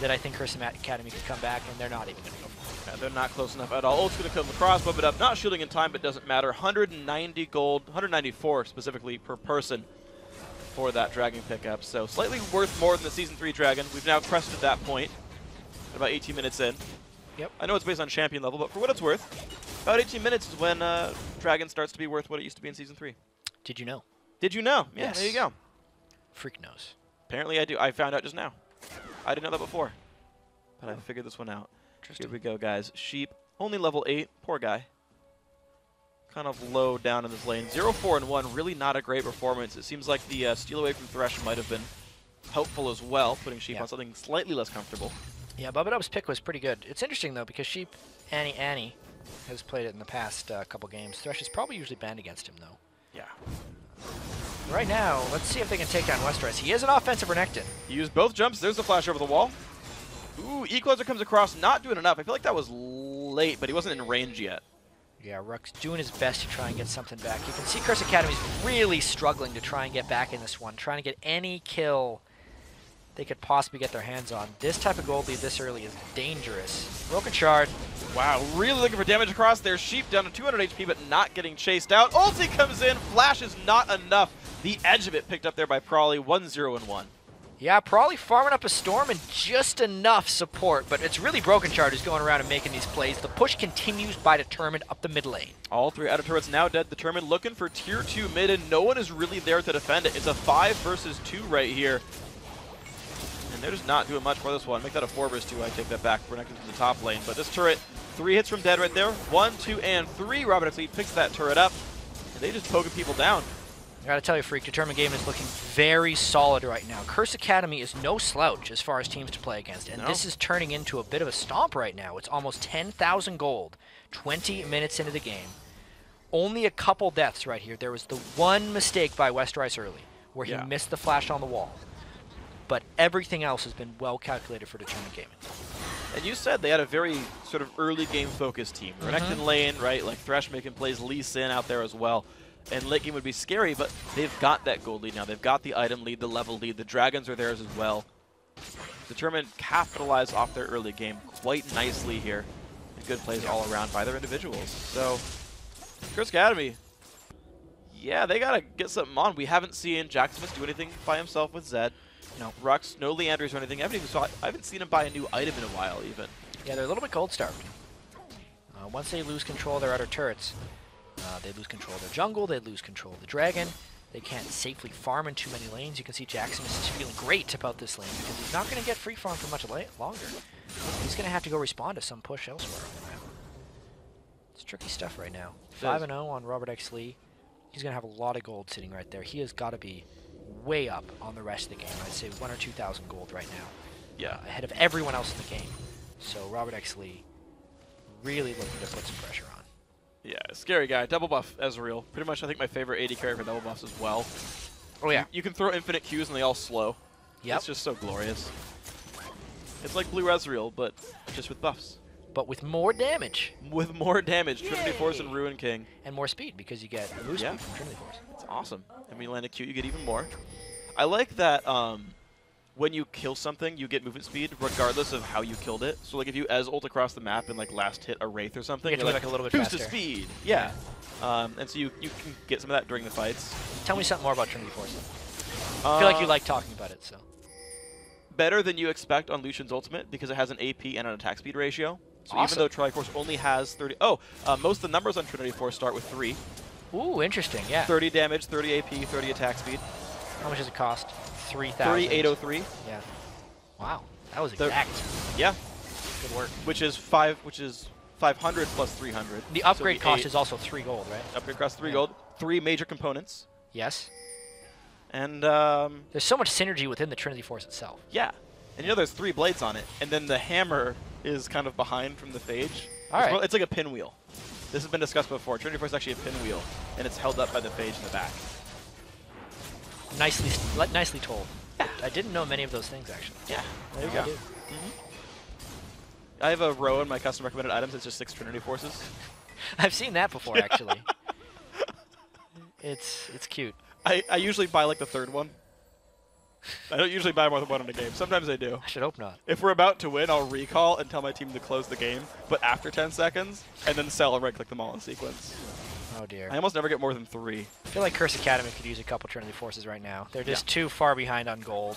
that I think Curse Academy could come back, and they're not even going to go for it. Yeah, they're not close enough at all. Ult's going to come across, bump it up. Not shielding in time, but doesn't matter. 190 gold, 194 specifically per person for that Dragon pickup. So slightly worth more than the Season 3 Dragon. We've now crested that point at about 18 minutes in. Yep. I know it's based on champion level, but for what it's worth, about 18 minutes is when Dragon starts to be worth what it used to be in Season 3. Did you know? Did you know? Yeah, Yes. there you go. Freak knows. Apparently I do. I found out just now. I didn't know that before, but I figured this one out. Here we go, guys. Sheep, only level 8. Poor guy. Kind of low down in this lane. 0-4 and 1, really not a great performance. It seems like the steal away from Thresh might have been helpful as well, putting Sheep on something slightly less comfortable. Yeah, Bubba pick was pretty good. It's interesting, though, because Sheep, Annie has played it in the past couple games. Thresh is probably usually banned against him, though. Yeah. Right now, let's see if they can take down Westeros. He is an offensive Renekton. He used both jumps. There's the flash over the wall. Ooh, Equalizer comes across, not doing enough. I feel like that was late, but he wasn't in range yet. Yeah, Rook's doing his best to try and get something back. You can see Curse Academy's really struggling to try and get back in this one, trying to get any kill they could possibly get their hands on. This type of gold lead this early is dangerous. Broken Shard. Wow, really looking for damage across there. Sheep down to 200 HP, but not getting chased out. Ulti comes in. Flash is not enough. The edge of it picked up there by Prawley. 1-0 and 1. Yeah, probably farming up a Storm and just enough support, but it's really Broken Shard who's going around and making these plays. The push continues by Determined up the mid lane. All 3 outer turrets now dead. Determined looking for tier 2 mid, and no one is really there to defend it. It's a 5 versus 2 right here. And they're just not doing much for this one. Make that a 4 versus 2. I take that back. We're connected to the top lane. But this turret, 3 hits from dead right there. 1, 2, and 3. Robert X Lee picks that turret up, and they just poking people down. I gotta tell you, Freak, Determined Game is looking very solid right now. Curse Academy is no slouch as far as teams to play against, and this is turning into a bit of a stomp right now. It's almost 10,000 gold, 20 minutes into the game. Only a couple deaths right here. There was the one mistake by Westeros early, where he missed the flash on the wall. But everything else has been well calculated for Determined Gaming. And you said they had a very sort of early game focused team. Renekton lane, right? Like Thresh making plays, Lee Sin out there as well. And late game would be scary, but they've got that gold lead now. They've got the item lead, the level lead. The Dragons are theirs as well. Determined capitalized off their early game quite nicely here. And good plays all around by their individuals. So, Curse Academy, yeah, they got to get something on. We haven't seen Jack Smith do anything by himself with Zed. No Rux, no Leanders or anything. I haven't seen him buy a new item in a while, even. Yeah, they're a little bit gold starved. Once they lose control of their outer turrets, they lose control of their jungle, they lose control of the dragon. They can't safely farm in too many lanes. You can see Jackson is feeling great about this lane because he's not going to get free farm for much longer. He's going to have to go respond to some push elsewhere on the map. It's tricky stuff right now. 5-0 on Robert X Lee. He's going to have a lot of gold sitting right there. He has got to be way up on the rest of the game. I'd say 1,000 or 2,000 gold right now. Yeah. Ahead of everyone else in the game. So Robert X Lee really looking to put some pressure on. Yeah, scary guy. Double buff Ezreal. Pretty much, I think, my favorite AD carry for double buffs as well. Oh, yeah. You can throw infinite Qs and they all slow. Yep. It's just so glorious. It's like blue Ezreal, but just with buffs. But with more damage. With more damage. Trinity Force and Ruin King. And more speed, because you get boost speed from Trinity Force. It's awesome. And when you land a Q, you get even more. I like that when you kill something, you get movement speed regardless of how you killed it. So like if you ult across the map and like last hit a Wraith or something, you get you're like a little bit boosted faster. speed. Yeah. And so you can get some of that during the fights. Tell me something more about Trinity Force. I feel like you like talking about it, so. Better than you expect on Lucian's ultimate because it has an AP and an attack speed ratio. So even though Trinity Force only has 30... most of the numbers on Trinity Force start with 3. Ooh, interesting, yeah. 30 damage, 30 AP, 30 attack speed. How much does it cost? 3,000. 3,803. Yeah. Wow, that was exact. Yeah. Good work. Which is 500 plus 300. The upgrade cost is also 3 gold, right? Upgrade cost 3 gold. 3 major components. Yes. And there's so much synergy within the Trinity Force itself. Yeah. And you know there's 3 blades on it, and then the hammer is kind of behind from the phage. It's like a pinwheel. This has been discussed before. Trinity Force is actually a pinwheel, and it's held up by the phage in the back. Nicely told. Yeah. I didn't know many of those things, actually. Yeah, there you go. I have a row in my custom recommended items. It's just 6 Trinity Forces. I've seen that before, actually. It's cute. I usually buy like the third one. I don't usually buy more than one in a game. Sometimes I do. I should hope not. If we're about to win, I'll recall and tell my team to close the game, but after 10 seconds, and then sell and right-click them all in sequence. Oh, dear. I almost never get more than 3. I feel like Curse Academy could use a couple Trinity Forces right now. They're just too far behind on gold.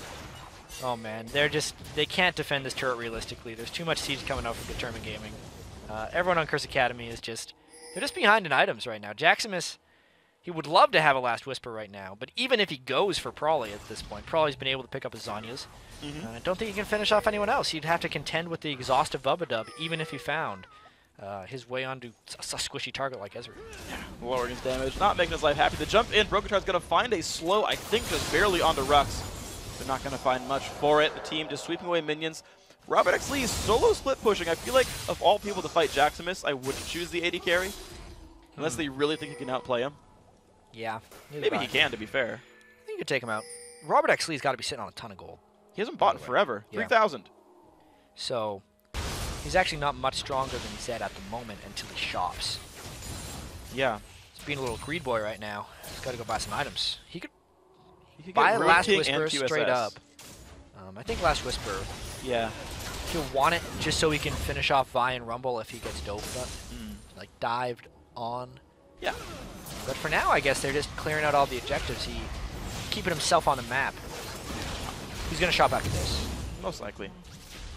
Oh, man. They can't defend this turret realistically. There's too much siege coming out from Determined Gaming. Everyone on Curse Academy is they're just behind in items right now. Jaximus, he would love to have a Last Whisper right now, but even if he goes for Prawley at this point, Prawley's been able to pick up his Zanyas. I don't think he can finish off anyone else. He'd have to contend with the exhaustive Bubba even if he found his way onto a squishy target like Ezreal. Lowering his damage, not making his life happy. The jump in, Brokentar's going to find a slow, I think just barely onto Rux. They're not going to find much for it. The team just sweeping away minions. Robert X. Lee is solo split pushing. I feel like of all people to fight Jaximus, I wouldn't choose the AD carry. Unless they really think he can outplay him. Yeah. Maybe he can, to be fair. I think you could take him out. Robert X. Lee's got to be sitting on a ton of gold. He hasn't bought in forever. Yeah. 3,000. So, he's actually not much stronger than Zed at the moment until he shops. Yeah. He's being a little greed boy right now. He's got to go buy some items. He could buy a Last Whisper straight up. I think Last Whisper. Yeah. He'll want it just so he can finish off Vi and Rumble if he gets doped up. Like dived on. Yeah. But for now, I guess they're just clearing out all the objectives. Keeping himself on the map. He's going to shop after this. Most likely.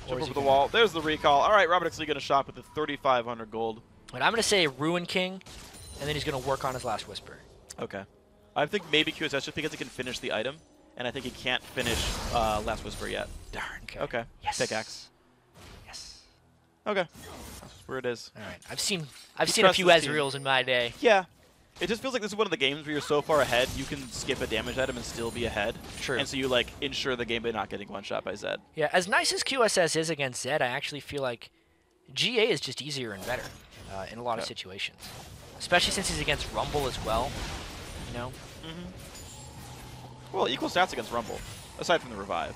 Or Jump over the wall. There's the recall. All right, Robert X. Lee going to shop with the 3,500 gold. And I'm going to say Ruin King, and then he's going to work on his Last Whisper. Okay. I think maybe QSS just because he can finish the item, and I think he can't finish Last Whisper yet. Darn. Okay. Yes. Pickaxe. Yes. Okay. That's where it is. All right. I've seen a few Ezreals in my day. Yeah. It just feels like this is one of the games where you're so far ahead, you can skip a damage item and still be ahead. True. And so you like ensure the game by not getting one shot by Zed. Yeah. As nice as QSS is against Zed, I actually feel like GA is just easier and better in a lot of situations, especially since he's against Rumble as well. You know. Well, equal stats against Rumble, aside from the revive.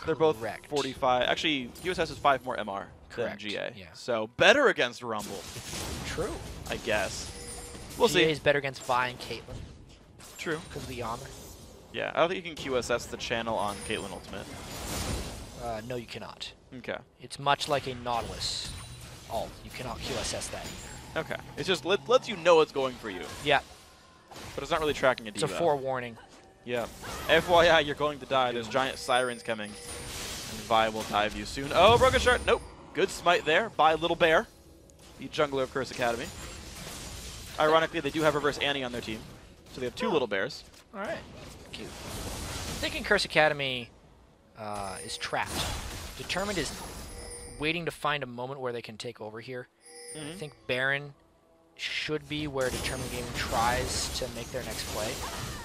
They're both 45. Actually, QSS is 5 more MR than GA. Yeah. So better against Rumble. True. I guess. We'll see. GA is better against Vi and Caitlyn. True. Because of the armor. Yeah, I don't think you can QSS the channel on Caitlyn Ultimate. No, you cannot. Okay. It's much like a Nautilus ult. You cannot QSS that either. Okay. It's just lets you know it's going for you. Yeah. But it's not really tracking a diva. It's a forewarning. Yeah. FYI, you're going to die. There's giant sirens coming. And Vi will dive you soon. Oh, Broken Shard. Nope. Good smite there by Little Bear, the jungler of Curse Academy. Ironically, they do have Reverse Annie on their team. So they have 2 Little Bears. All right. Cute. I'm thinking Curse Academy is trapped. Determined is waiting to find a moment where they can take over here. I think Baron should be where Determined Gaming tries to make their next play.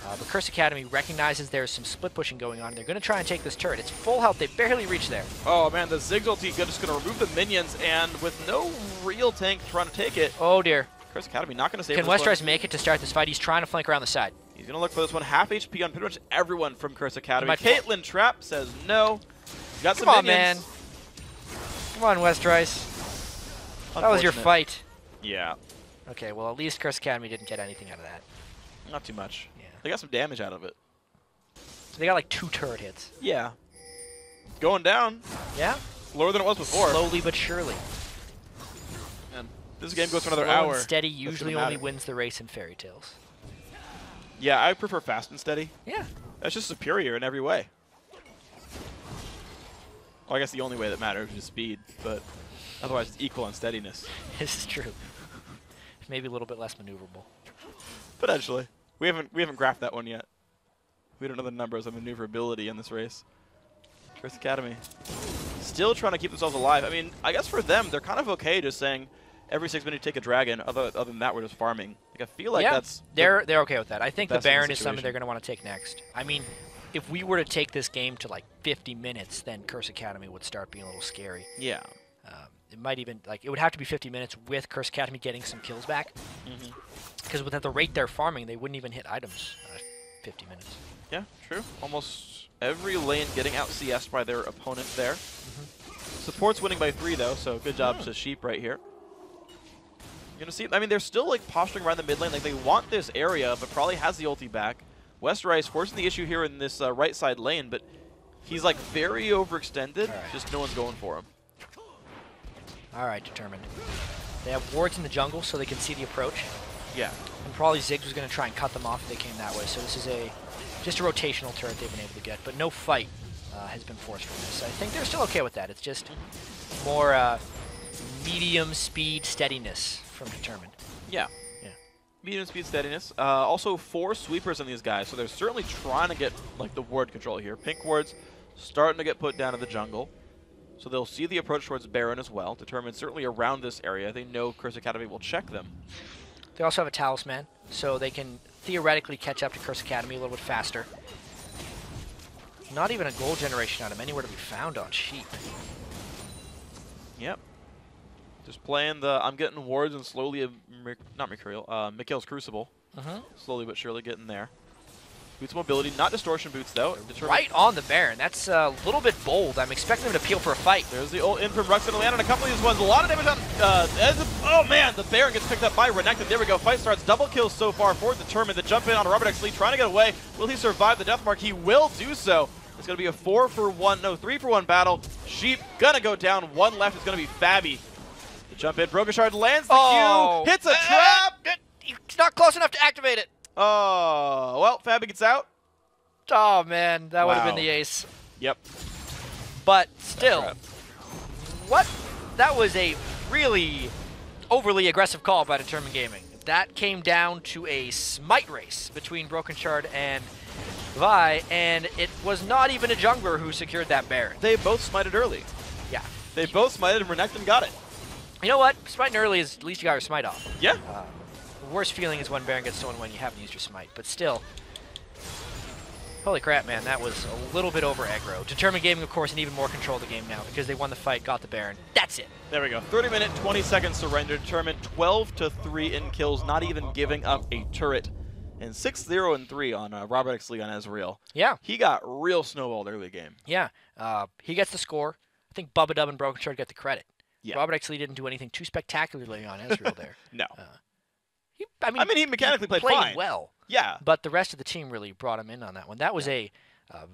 But Curse Academy recognizes there's some split pushing going on. They're going to try and take this turret. It's full health. They barely reach there. Oh, man, the Ziggs ulti just going to remove the minions, and with no real tank trying to take it. Oh, dear. Curse Academy not going to save Can Westrise make it to start this fight? He's trying to flank around the side. He's going to look for this one. Half HP on pretty much everyone from Curse Academy. Caitlyn Trap says no. Got some Come on, minions. man. Come on, Westrise. That was your fight. Yeah. Okay, well, at least Curse Academy didn't get anything out of that. Not too much. Yeah. They got some damage out of it. So they got like 2 turret hits. Yeah. Going down. Yeah? Lower than it was before. Slowly but surely. And this game goes for another Slow hour. And steady usually only wins the race in Fairy Tales. Yeah, I prefer fast and steady. Yeah. That's just superior in every way. Well, I guess the only way that matters is speed, but otherwise it's equal on steadiness. This is true. Maybe a little bit less maneuverable. Potentially. We haven't graphed that one yet. We don't know the numbers of maneuverability in this race. Curse Academy still trying to keep themselves alive. I mean, I guess for them, they're kind of okay just saying every 6 minutes you take a dragon. Other than that, we're just farming. Like, I feel like that's... They're okay with that. I think the Baron is situation. something they're going to want to take next. I mean, if we were to take this game to like 50 minutes, then Curse Academy would start being a little scary. Yeah. It might even, like, it would have to be 50 minutes with Curse Academy getting some kills back. Because with the rate they're farming, they wouldn't even hit items 50 minutes. Yeah, true. Almost every lane getting out CS'd by their opponent there. Support's winning by 3, though, so good job to Sheep right here. You're going to see, I mean, they're still like posturing around the mid lane. Like they want this area, but probably has the ulti back. Westerice forcing the issue here in this right side lane, but he's like very overextended. Just no one's going for him. All right, Determined. They have wards in the jungle so they can see the approach. Yeah. And probably Ziggs was going to try and cut them off if they came that way. So this is just a rotational turret they've been able to get, but no fight has been forced from this. I think they're still okay with that. It's just more medium speed steadiness from Determined. Yeah. Medium speed steadiness. Also 4 sweepers on these guys, so they're certainly trying to get like the ward control here. Pink wards starting to get put down in the jungle. So they'll see the approach towards Baron as well. Determined certainly around this area. They know Curse Academy will check them. They also have a Talisman, so they can theoretically catch up to Curse Academy a little bit faster. Not even a gold generation item anywhere to be found on Sheep. Yep. Just playing the I'm getting wards and slowly, not Mercurial, Mikhail's Crucible. Slowly but surely getting there. Boots mobility, not distortion boots though. Right on the Baron. That's a little bit bold. I'm expecting them to peel for a fight. There's the ult in from Rux and land on a couple of these ones. A lot of damage on. Oh man, the Baron gets picked up by Renekton. There we go. Fight starts. Double kills so far for Determined. The jump in on Robert X Lee trying to get away. Will he survive the death mark? He will do so. It's going to be a 3-for-1 battle. Sheep gonna go down. One left is going to be Fabby. The jump in. Broken Shard lands the Q. Hits a trap. It's not close enough to activate it. Oh, well, Fabby gets out. Oh, man. That would have been the ace. Yep. But still, what? That was a really overly aggressive call by Determined Gaming. That came down to a smite race between Broken Shard and Vi, and it was not even a jungler who secured that Baron. They both smited early. Yeah. They both smited and Renekton got it. You know what? Smiting early is at least you got your smite off. Yeah. The worst feeling is when Baron gets stolen when you haven't used your smite. But still, holy crap, man, that was a little bit over aggro. Determined Gaming, of course, and even more control of the game now because they won the fight, got the Baron. That's it. There we go. 30-minute, 20-second surrender. Determined 12-3 in kills, not even giving up a turret. And 6-0-3 on Robert X Lee on Ezreal. Yeah. He got real snowballed early game. Yeah. He gets the score. I think Bubba Dub and Broken Shard get the credit. Yeah. Robert X Lee didn't do anything too spectacularly on Ezreal there. No. I mean, he mechanically played fine. Well. Yeah. But the rest of the team really brought him in on that one. That was a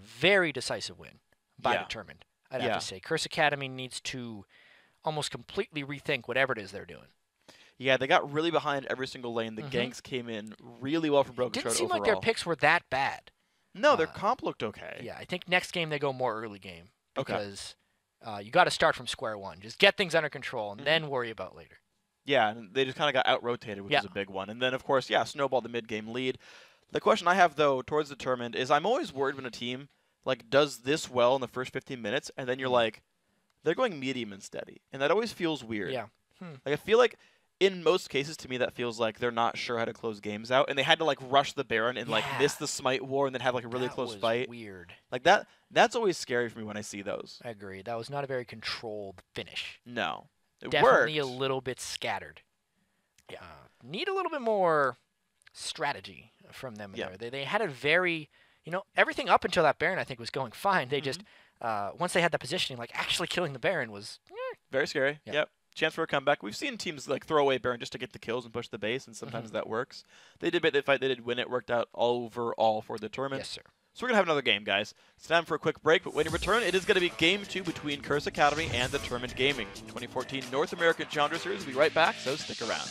very decisive win by Determined, I'd have to say. Curse Academy needs to almost completely rethink whatever it is they're doing. Yeah, they got really behind every single lane. The ganks came in really well for Broken Shard Didn't seem overall. like their picks were that bad. No, their comp looked okay. Yeah, I think next game they go more early game because you got to start from square one. Just get things under control and then worry about later. Yeah, and they just kind of got out-rotated, which is a big one. And then, of course, snowball the mid-game lead. The question I have, though, towards Determined is I'm always worried when a team like does this well in the first 15 minutes, and then you're like, they're going medium and steady. And that always feels weird. Yeah. Like I feel like in most cases, to me, that feels like they're not sure how to close games out, and they had to like rush the Baron and like miss the smite war, and then have like a really close fight. Weird. Like that. That's always scary for me when I see those. I agree. That was not a very controlled finish. No, it Definitely worked. a little bit scattered. Yeah. Need a little bit more strategy from them there. They had a very, everything up until that Baron I think was going fine. They just once they had the positioning, like actually killing the Baron was very scary. Yep. Chance for a comeback. We've seen teams like throw away Baron just to get the kills and push the base, and sometimes that works. They did the fight. They did win it. Worked out overall for the tournament. Yes, sir. So we're going to have another game, guys. It's time for a quick break, but when you return, it is going to be Game 2 between Curse Academy and Determined Gaming. 2014 North American Challenger Series. We'll be right back, so stick around.